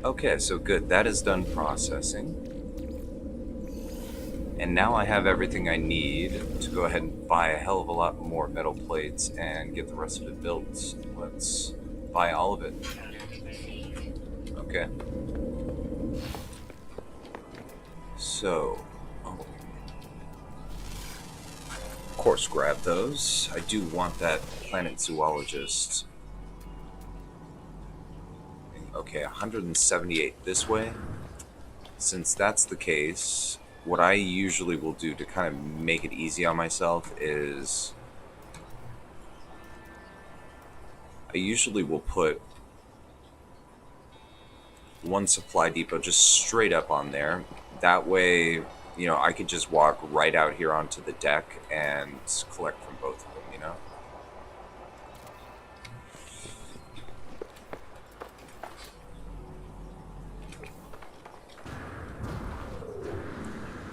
Okay, so good. That is done processing. And now I have everything I need to go ahead and buy a hell of a lot more metal plates and get the rest of it built. Let's buy all of it. Okay. So... course grab those. I do want that planet zoologist. Okay, 178 this way. Since that's the case, what I usually will do to kind of make it easy on myself is I usually will put one supply depot just straight up on there. That way, you know, I could just walk right out here onto the deck and collect from both of them, you know?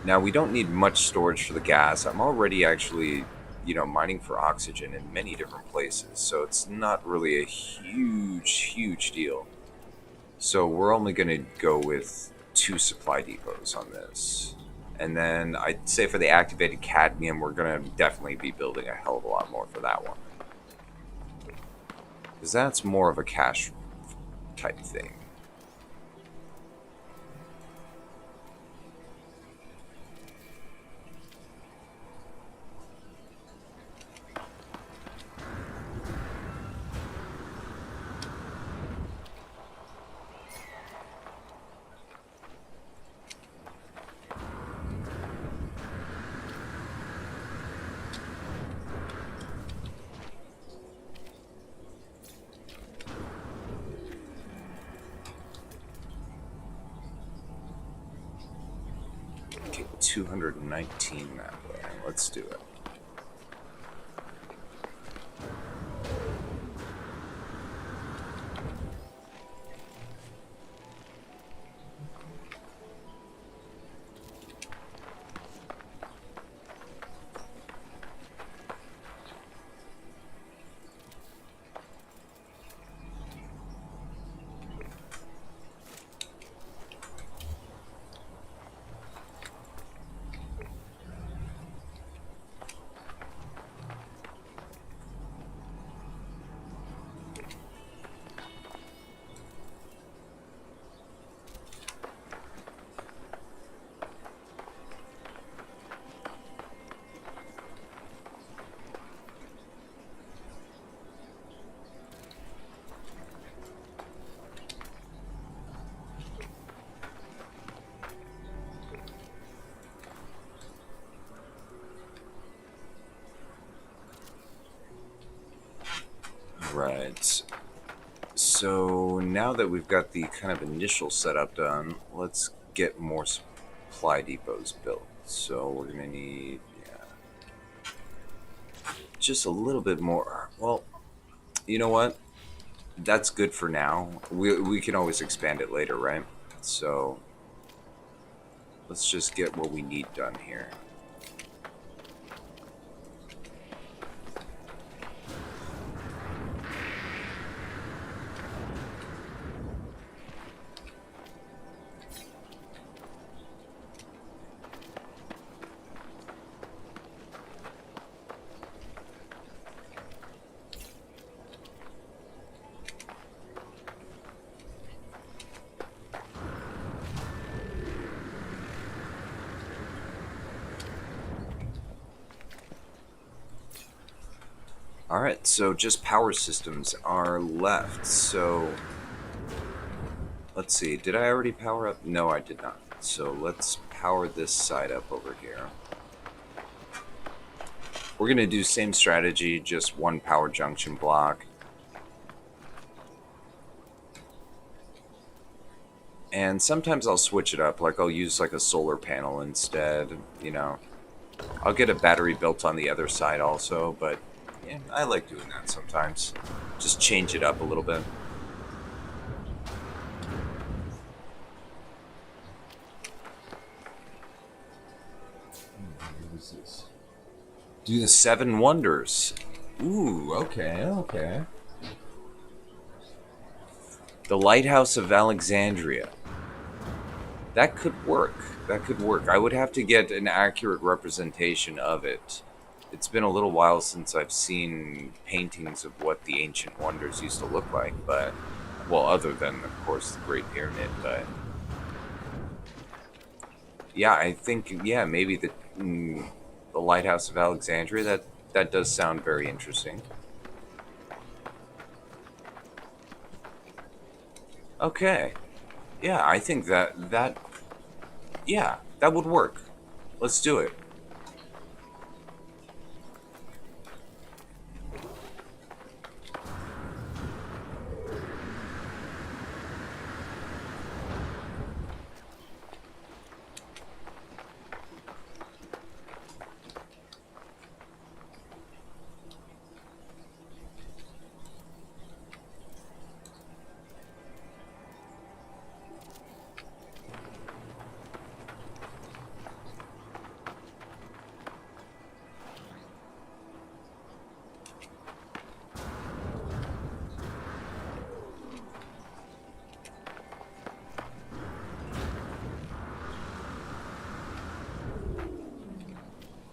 Now, we don't need much storage for the gas. I'm already actually, you know, mining for oxygen in many different places, so it's not really a huge deal. So we're only going to go with 2 supply depots on this. And then I'd say for the activated cadmium, we're going to definitely be building a hell of a lot more for that one. Because that's more of a cash type thing. Okay, 219 that way. Let's do it. Right. So now that we've got the kind of initial setup done, let's get more supply depots built. So we're going to need, just a little bit more. Well, you know what? That's good for now. We can always expand it later, right? So let's just get what we need done here. Alright, so just power systems are left. So let's see, did I already power up? No, I did not. So let's power this side up over here. We're going to do same strategy, just one power junction block. And sometimes I'll switch it up, like I'll use like a solar panel instead, you know. I'll get a battery built on the other side also, but yeah, I like doing that sometimes. Just change it up a little bit. What is this? Do the 7 wonders. Ooh, okay. The Lighthouse of Alexandria. That could work. I would have to get an accurate representation of it. It's been a little while since I've seen paintings of what the ancient wonders used to look like, but, well, other than, of course, the Great Pyramid, but yeah, I think, yeah, maybe the Lighthouse of Alexandria. That does sound very interesting. Okay. Yeah, I think that yeah, that would work. Let's do it.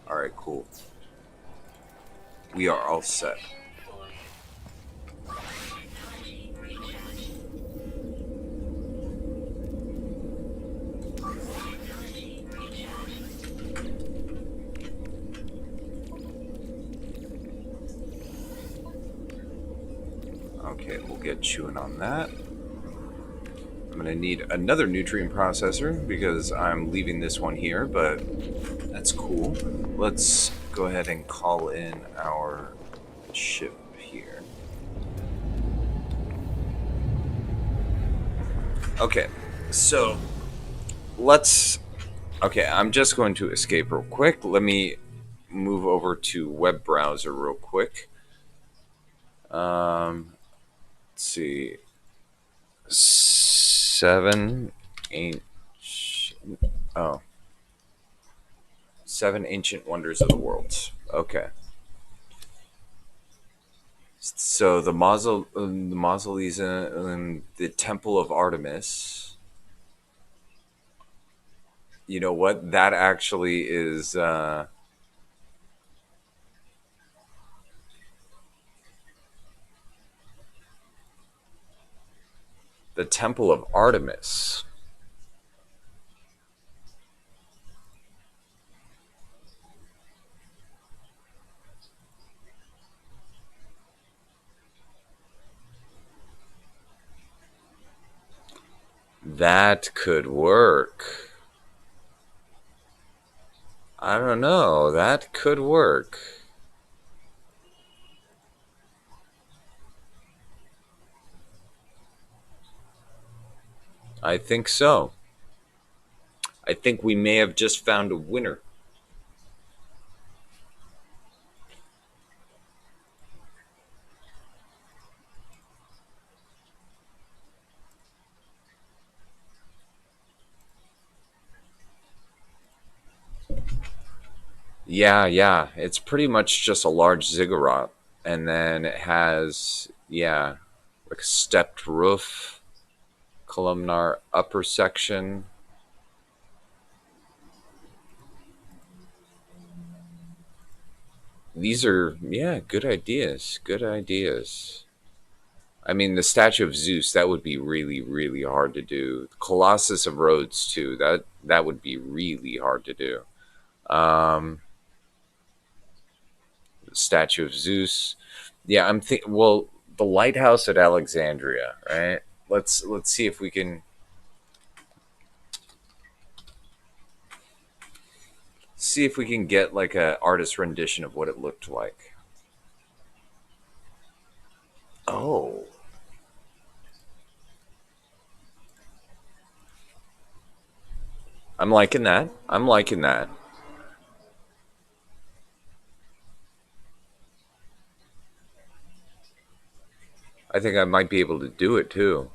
All right, cool. We are all set. Okay, we'll get chewing on that. I'm going to need another nutrient processor because I'm leaving this one here, but that's cool. Let's go ahead and call in our ship here. Okay, so let's... Okay, I'm just going to escape real quick. Let me move over to web browser real quick. Let's see. 7 ancient... Oh. 7 ancient wonders of the world. Okay. So the mausoleum, the Temple of Artemis. You know what? That actually is the Temple of Artemis. That could work. I don't know. That could work. I think so. I think we may have just found a winner. Yeah. It's pretty much just a large ziggurat. And then it has, yeah, like a stepped roof, columnar upper section. These are, yeah, good ideas. Good ideas. I mean, the statue of Zeus, that would be really, really hard to do. Colossus of Rhodes, too. That would be really hard to do. Um, statue of Zeus. Yeah, I'm thinking. Well, the lighthouse at Alexandria, right? Let's see if we can get like a artist rendition of what it looked like. Oh, I'm liking that. I'm liking that. I think I might be able to do it too.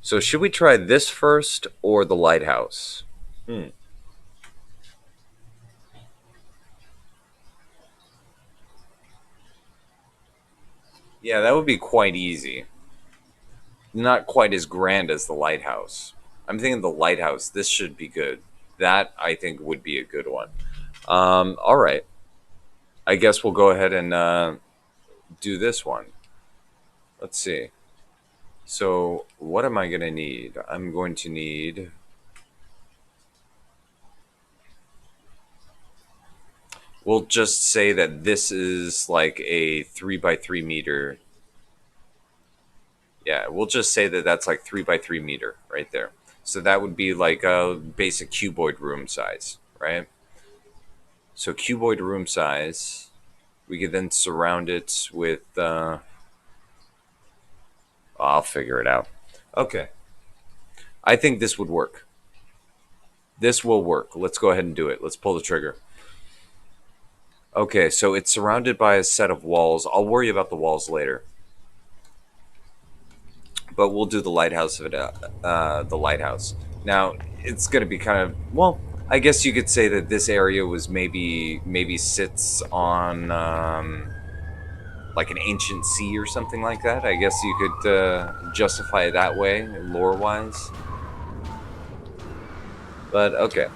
So should we try this first or the lighthouse? Hmm. Yeah, that would be quite easy. Not quite as grand as the lighthouse. I'm thinking the lighthouse. This should be good. That I think would be a good one. All right. I guess we'll go ahead and do this one. Let's see. So what am I going to need? I'm going to need... We'll just say that this is like a 3x3 meter. Yeah, we'll just say that that's like 3x3 meter right there. So that would be like a basic cuboid room size, right? So cuboid room size, we could then surround it with... I'll figure it out. Okay. I think this would work. This will work. Let's go ahead and do it. Let's pull the trigger. Okay, so it's surrounded by a set of walls. I'll worry about the walls later. But we'll do the lighthouse of it. The lighthouse. Now, it's going to be kind of... Well, I guess you could say that this area was maybe sits on... like an ancient sea or something like that. I guess you could justify it that way, lore-wise. But, okay.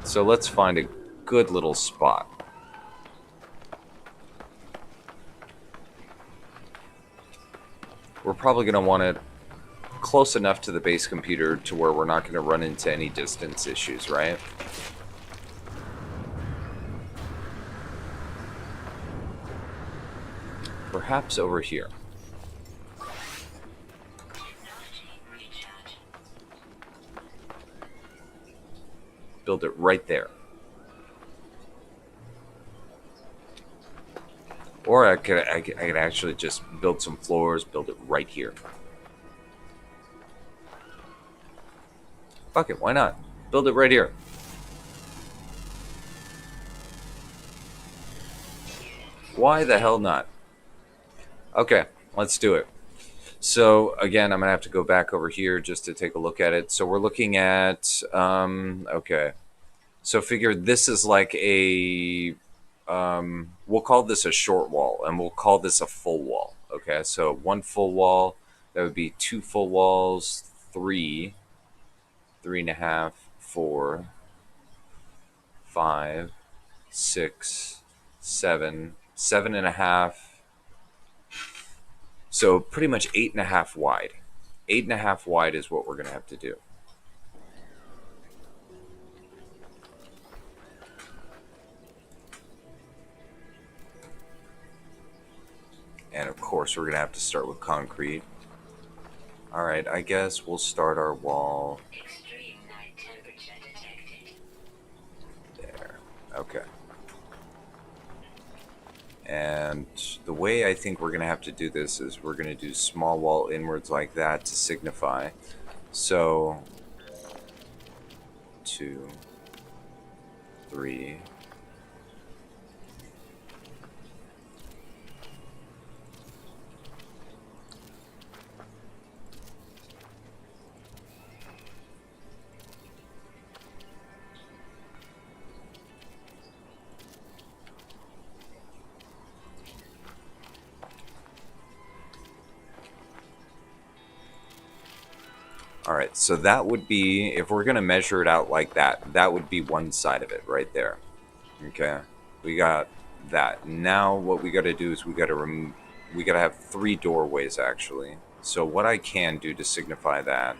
So let's find a good little spot. We're probably going to want it close enough to the base computer to where we're not going to run into any distance issues, right? Perhaps over here. Build it right there. Or I could actually just build some floors, build it right here. Fuck it, why not? Build it right here. Why the hell not? Okay, let's do it. So again, I'm gonna have to go back over here just to take a look at it. So we're looking at okay. So figure this is like a we'll call this a short wall, and we'll call this a full wall. Okay, so one full wall, that would be two full walls, 3.5, 4, 5, 6, 7, 7.5. So pretty much 8.5 wide. 8.5 wide is what we're going to have to do. And of course, we're going to have to start with concrete. Alright, I guess we'll start our wall. There. Okay. And the way I think we're going to have to do this is we're going to do small wall inwards like that to signify. So, 2, 3. Alright, so that would be, if we're going to measure it out like that, that would be one side of it right there. Okay, we got that. Now what we got to do is we got to have 3 doorways actually. So what I can do to signify that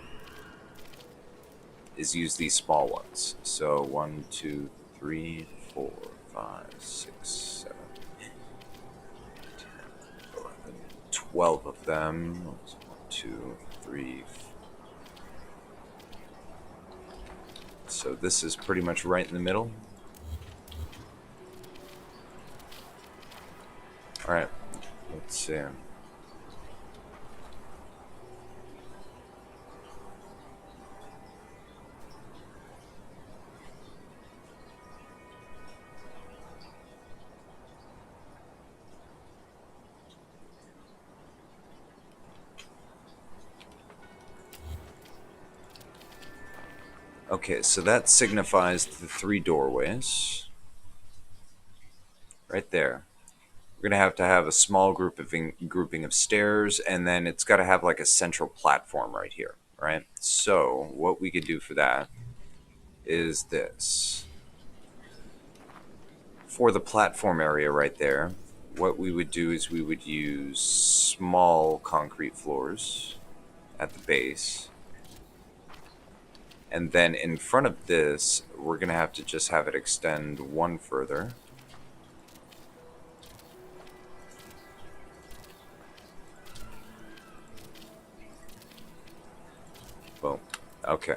is use these small ones. So 1, 2, 3, 4, 5, 6, 7, 8, 10, 11, 12 of them. 1, 2, 3, 4. So this is pretty much right in the middle. Alright, let's see. Okay, so that signifies the 3 doorways. Right there. We're going to have a small grouping of stairs, and then it's got to have like a central platform right here, right? So what we could do for that is this. For the platform area right there, what we would do is we would use small concrete floors, at the base. And then in front of this, we're going to have to just have it extend one further. Boom. Okay.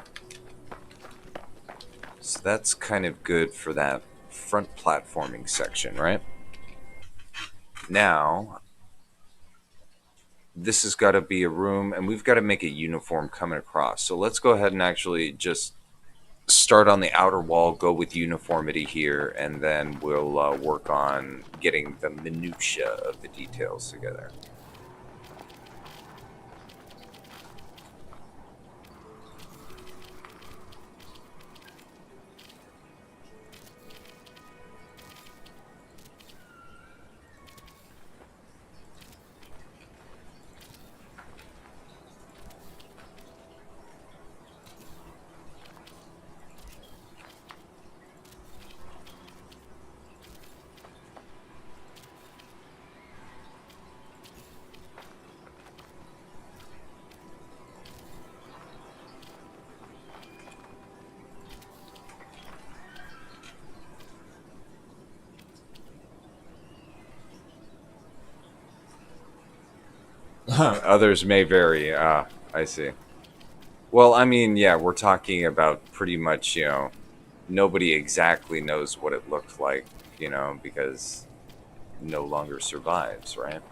So that's kind of good for that front platforming section, right? Now, this has got to be a room, and we've got to make it uniform coming across. So let's go ahead and actually just start on the outer wall, go with uniformity here, and then we'll work on getting the minutia of the details together. Others may vary. Ah, I see. Well, I mean, yeah, we're talking about pretty much, nobody exactly knows what it looked like, because no longer survives, right?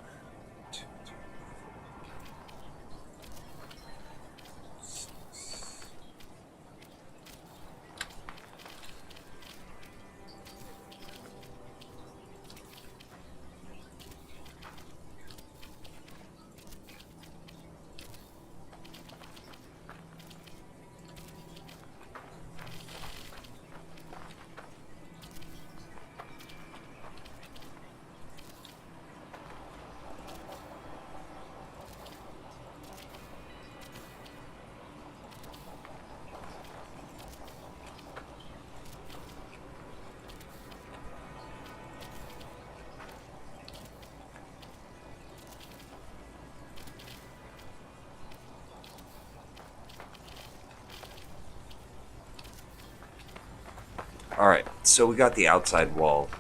All right, so we got the outside wall.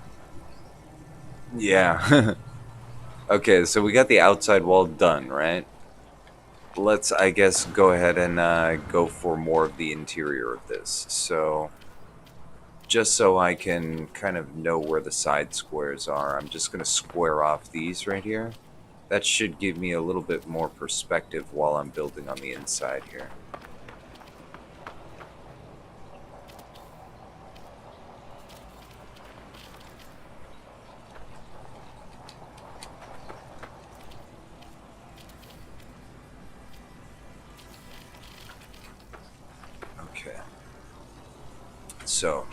Yeah. Okay, so we got the outside wall done, right? Let's, I guess, go ahead and go for more of the interior of this. So, just so I can kind of know where the side squares are, I'm just going to square off these right here. That should give me a little bit more perspective while I'm building on the inside here. Okay. So,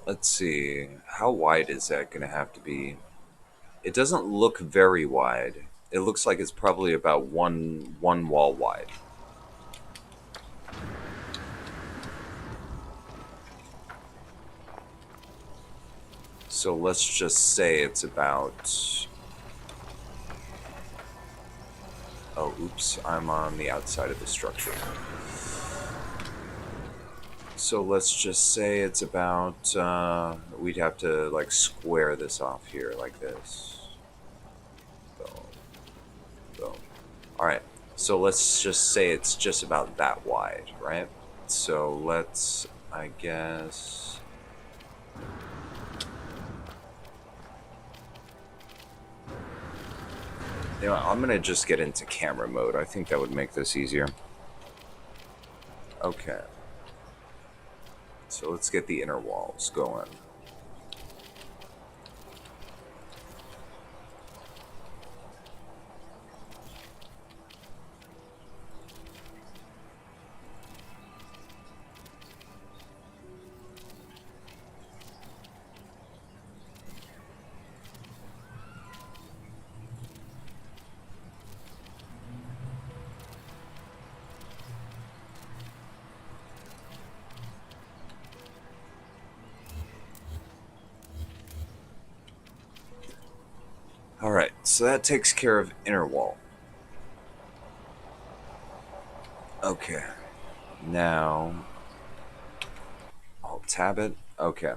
let's see. How wide is that going to have to be? It doesn't look very wide. It looks like it's probably about one wall wide. So let's just say it's about... Oh, oops, I'm on the outside of the structure. So let's just say it's about... we'd have to, like, square this off here, like this. Boom. Boom. Alright, so let's just say it's just about that wide, right? So let's, I guess... I'm going to just get into camera mode. I think that would make this easier. Okay. So let's get the inner walls going. Alright, so that takes care of inner wall. Okay. Now, I'll tab it. Okay.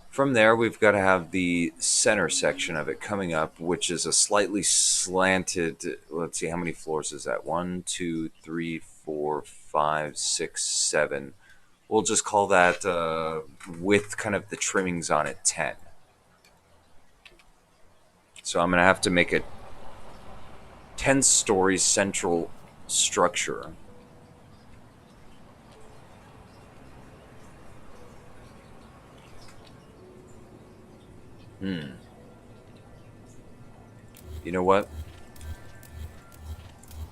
From there, we've got to have the center section of it coming up, which is a slightly slanted. Let's see, how many floors is that? 1, 2, 3, 4, 5, 6, 7. We'll just call that, with kind of the trimmings on it, 10. So I'm going to have to make a 10-story central structure. You know what?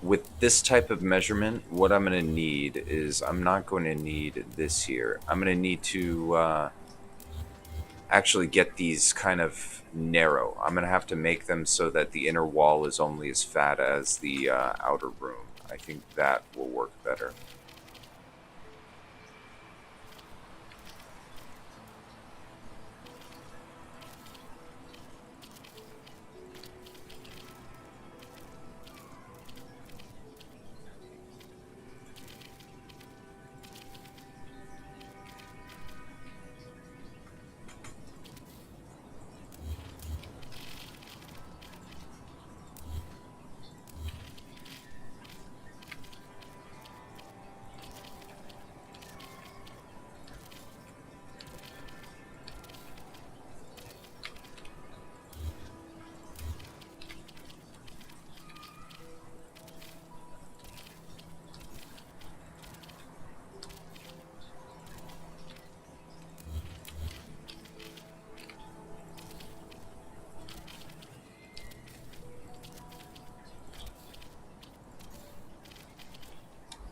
With this type of measurement, what I'm going to need is, I'm not going to need this here. I'm going to need to actually get these kind of narrow. I'm going to have to make them so that the inner wall is only as fat as the outer room. I think that will work better.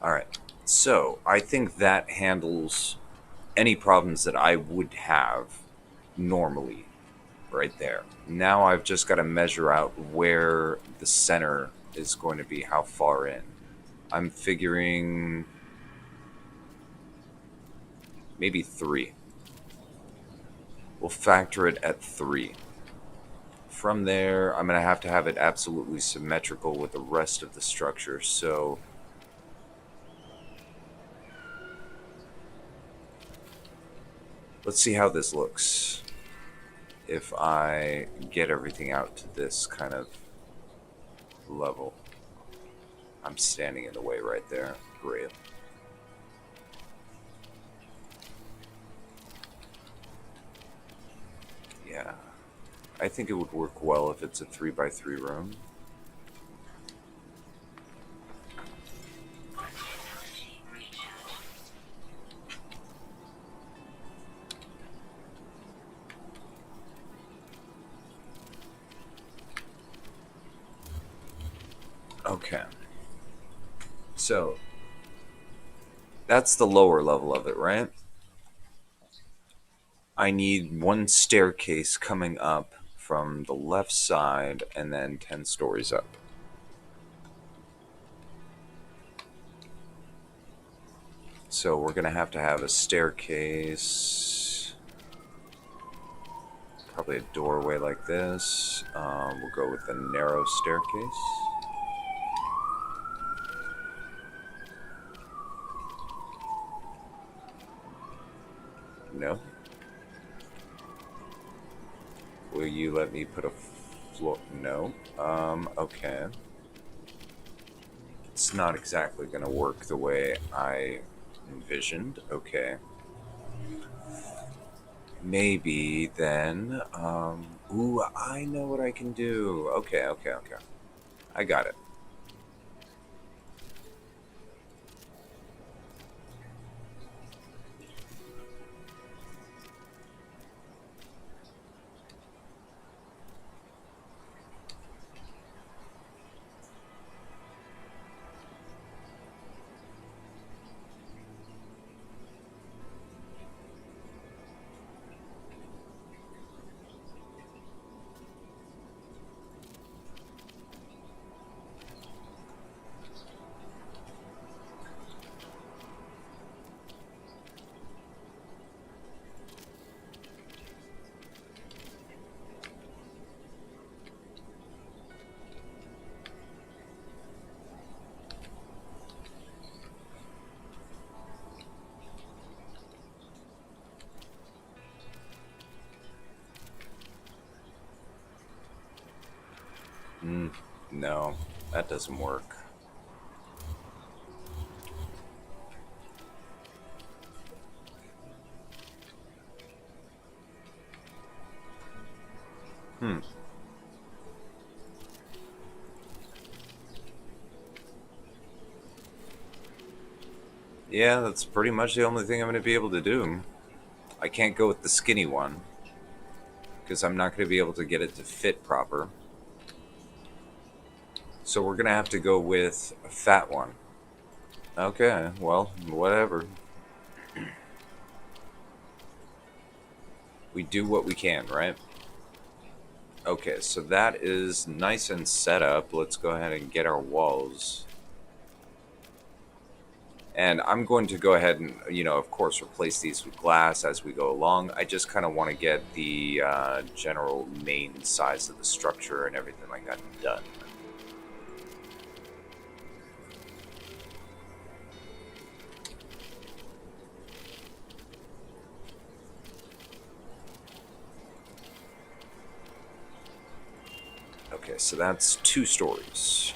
All right. So I think that handles any problems that I would have normally right there. Now I've just got to measure out where the center is going to be, how far in. I'm figuring maybe 3. We'll factor it at 3. From there, I'm going to have it absolutely symmetrical with the rest of the structure. So let's see how this looks if I get everything out to this kind of level. I'm standing in the way right there. Great. Yeah. I think it would work well if it's a 3x3 room. Okay. So, that's the lower level of it, right? I need one staircase coming up from the left side and then 10 stories up. So we're going to have a staircase, probably a doorway like this. We'll go with a narrow staircase. No. Will you let me put a floor? No. Okay. It's not exactly going to work the way I envisioned. Okay. Maybe then, ooh, I know what I can do. Okay. I got it. No, that doesn't work. Hmm. Yeah, that's pretty much the only thing I'm going to be able to do. I can't go with the skinny one because I'm not going to be able to get it to fit proper. So we're going to have to go with a fat one. Okay, well, whatever. We do what we can, right? Okay, so that is nice and set up. Let's go ahead and get our walls. And I'm going to go ahead and, of course, replace these with glass as we go along. I just kind of want to get the general main size of the structure and everything like that done. Okay, so that's 2 stories.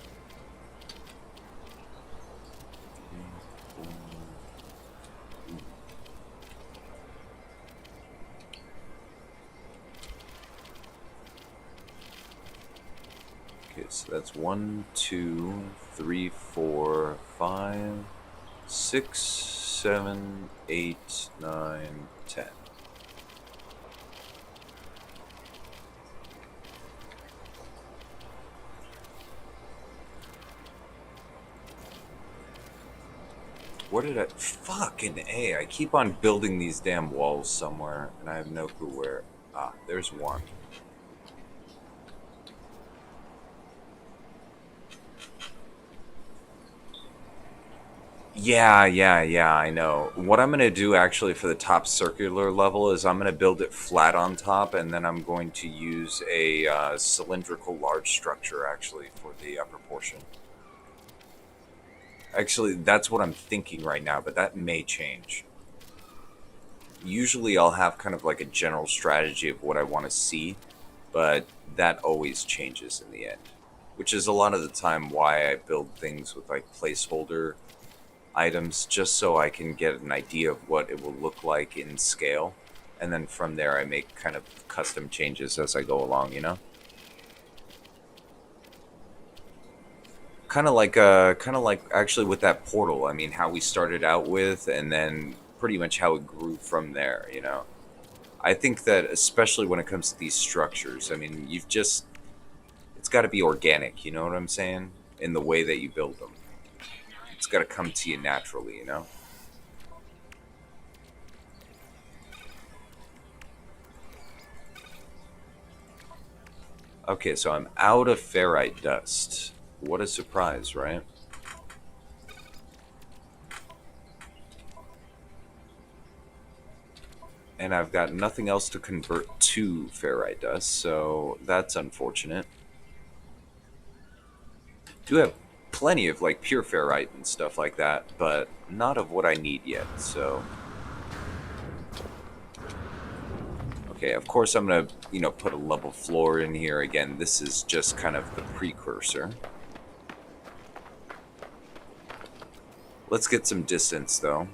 Okay, so that's 1, 2, 3, 4, 5, 6, 7, 8, 9, 10. Where did I... Fucking A. I keep on building these damn walls somewhere, and I have no clue where. Ah, there's one. Yeah, I know. What I'm going to do actually for the top circular level is I'm going to build it flat on top, and then I'm going to use a cylindrical large structure actually for the upper portion. Actually, that's what I'm thinking right now, but that may change. Usually I'll have kind of like a general strategy of what I want to see, but that always changes in the end. Which is a lot of the time why I build things with like placeholder items, just so I can get an idea of what it will look like in scale. And then from there I make kind of custom changes as I go along, kind of like actually with that portal. I mean, how we started out with, and then pretty much how it grew from there. I think that especially when it comes to these structures, I mean, it's got to be organic, you know what I'm saying? In the way that you build them. It's got to come to you naturally. Okay, so I'm out of ferrite dust. What a surprise, right? And I've got nothing else to convert to ferrite dust, so that's unfortunate. Do have plenty of like pure ferrite and stuff like that, but not of what I need yet. So, okay, of course I'm gonna put a level floor in here again. This is just kind of the precursor. Let's get some distance though.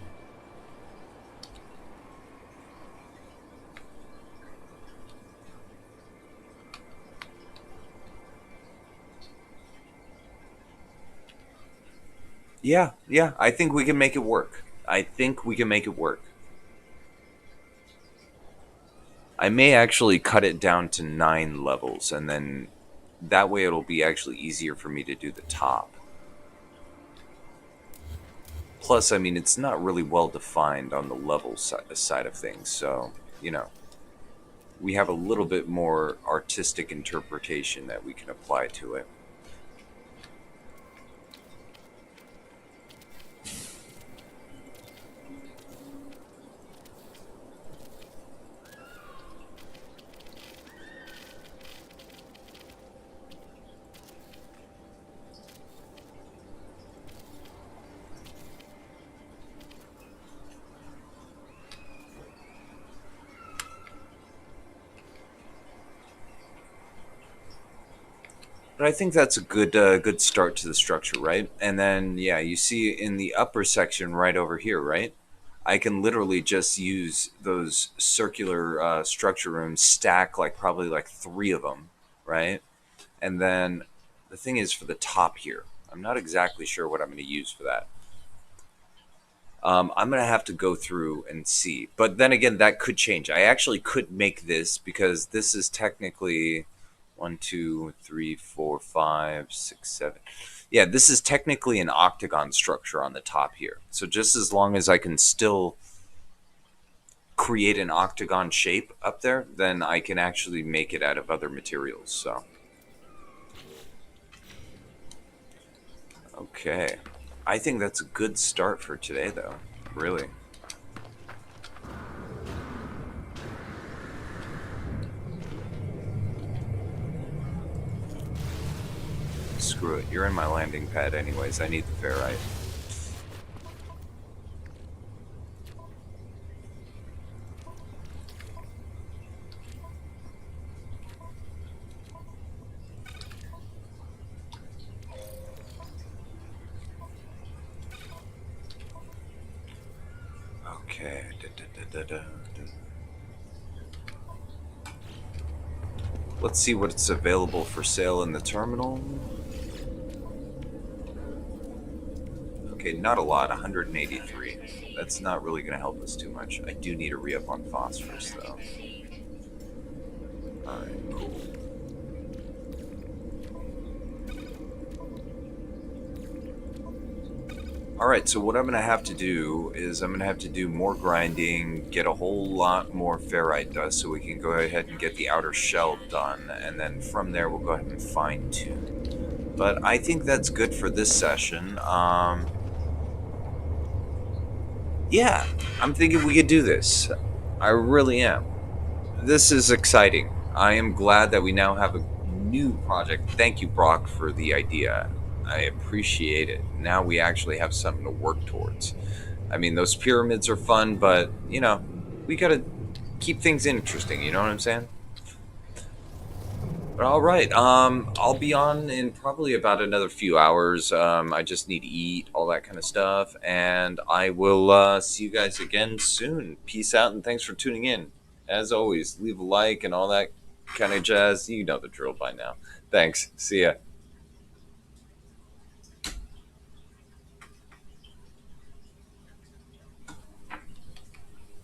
Yeah, I think we can make it work. I think we can make it work. I may actually cut it down to 9 levels, and then that way it'll be actually easier for me to do the top. Plus, I mean, it's not really well defined on the level side of things, so, we have a little bit more artistic interpretation that we can apply to it. But I think that's a good start to the structure, right? And then yeah, you see in the upper section right over here, right? I can literally just use those circular structure rooms, stack like probably like three of them, right? And then the thing is for the top here, I'm not exactly sure what I'm going to use for that. I'm going to have to go through and see. But then again, that could change. I actually could make this because this is technically 1, 2, 3, 4, 5, 6, 7. Yeah, this is technically an octagon structure on the top here. So just as long as I can still create an octagon shape up there, then I can actually make it out of other materials. So, okay. I think that's a good start for today, though. Really. Screw it. You're in my landing pad anyways. I need the ferrite. Okay. Let's see what's available for sale in the terminal. Okay, not a lot. 183. That's not really going to help us too much. I do need to re-up on phosphorus, though. Alright, cool. Alright, so what I'm going to have to do is I'm going to have to do more grinding, get a whole lot more ferrite dust so we can go ahead and get the outer shell done, and then from there we'll go ahead and fine tune. But I think that's good for this session. Yeah, I'm thinking we could do this. I really am. This is exciting. I am glad that we now have a new project. Thank you, Brock, for the idea. I appreciate it. Now we actually have something to work towards. I mean, those pyramids are fun, but, we gotta keep things interesting, you know what I'm saying? But all right, I'll be on in probably about another few hours. I just need to eat, all that kind of stuff, and I will see you guys again soon. Peace out, and thanks for tuning in. As always, leave a like and all that kind of jazz. You know the drill by now. Thanks. See ya.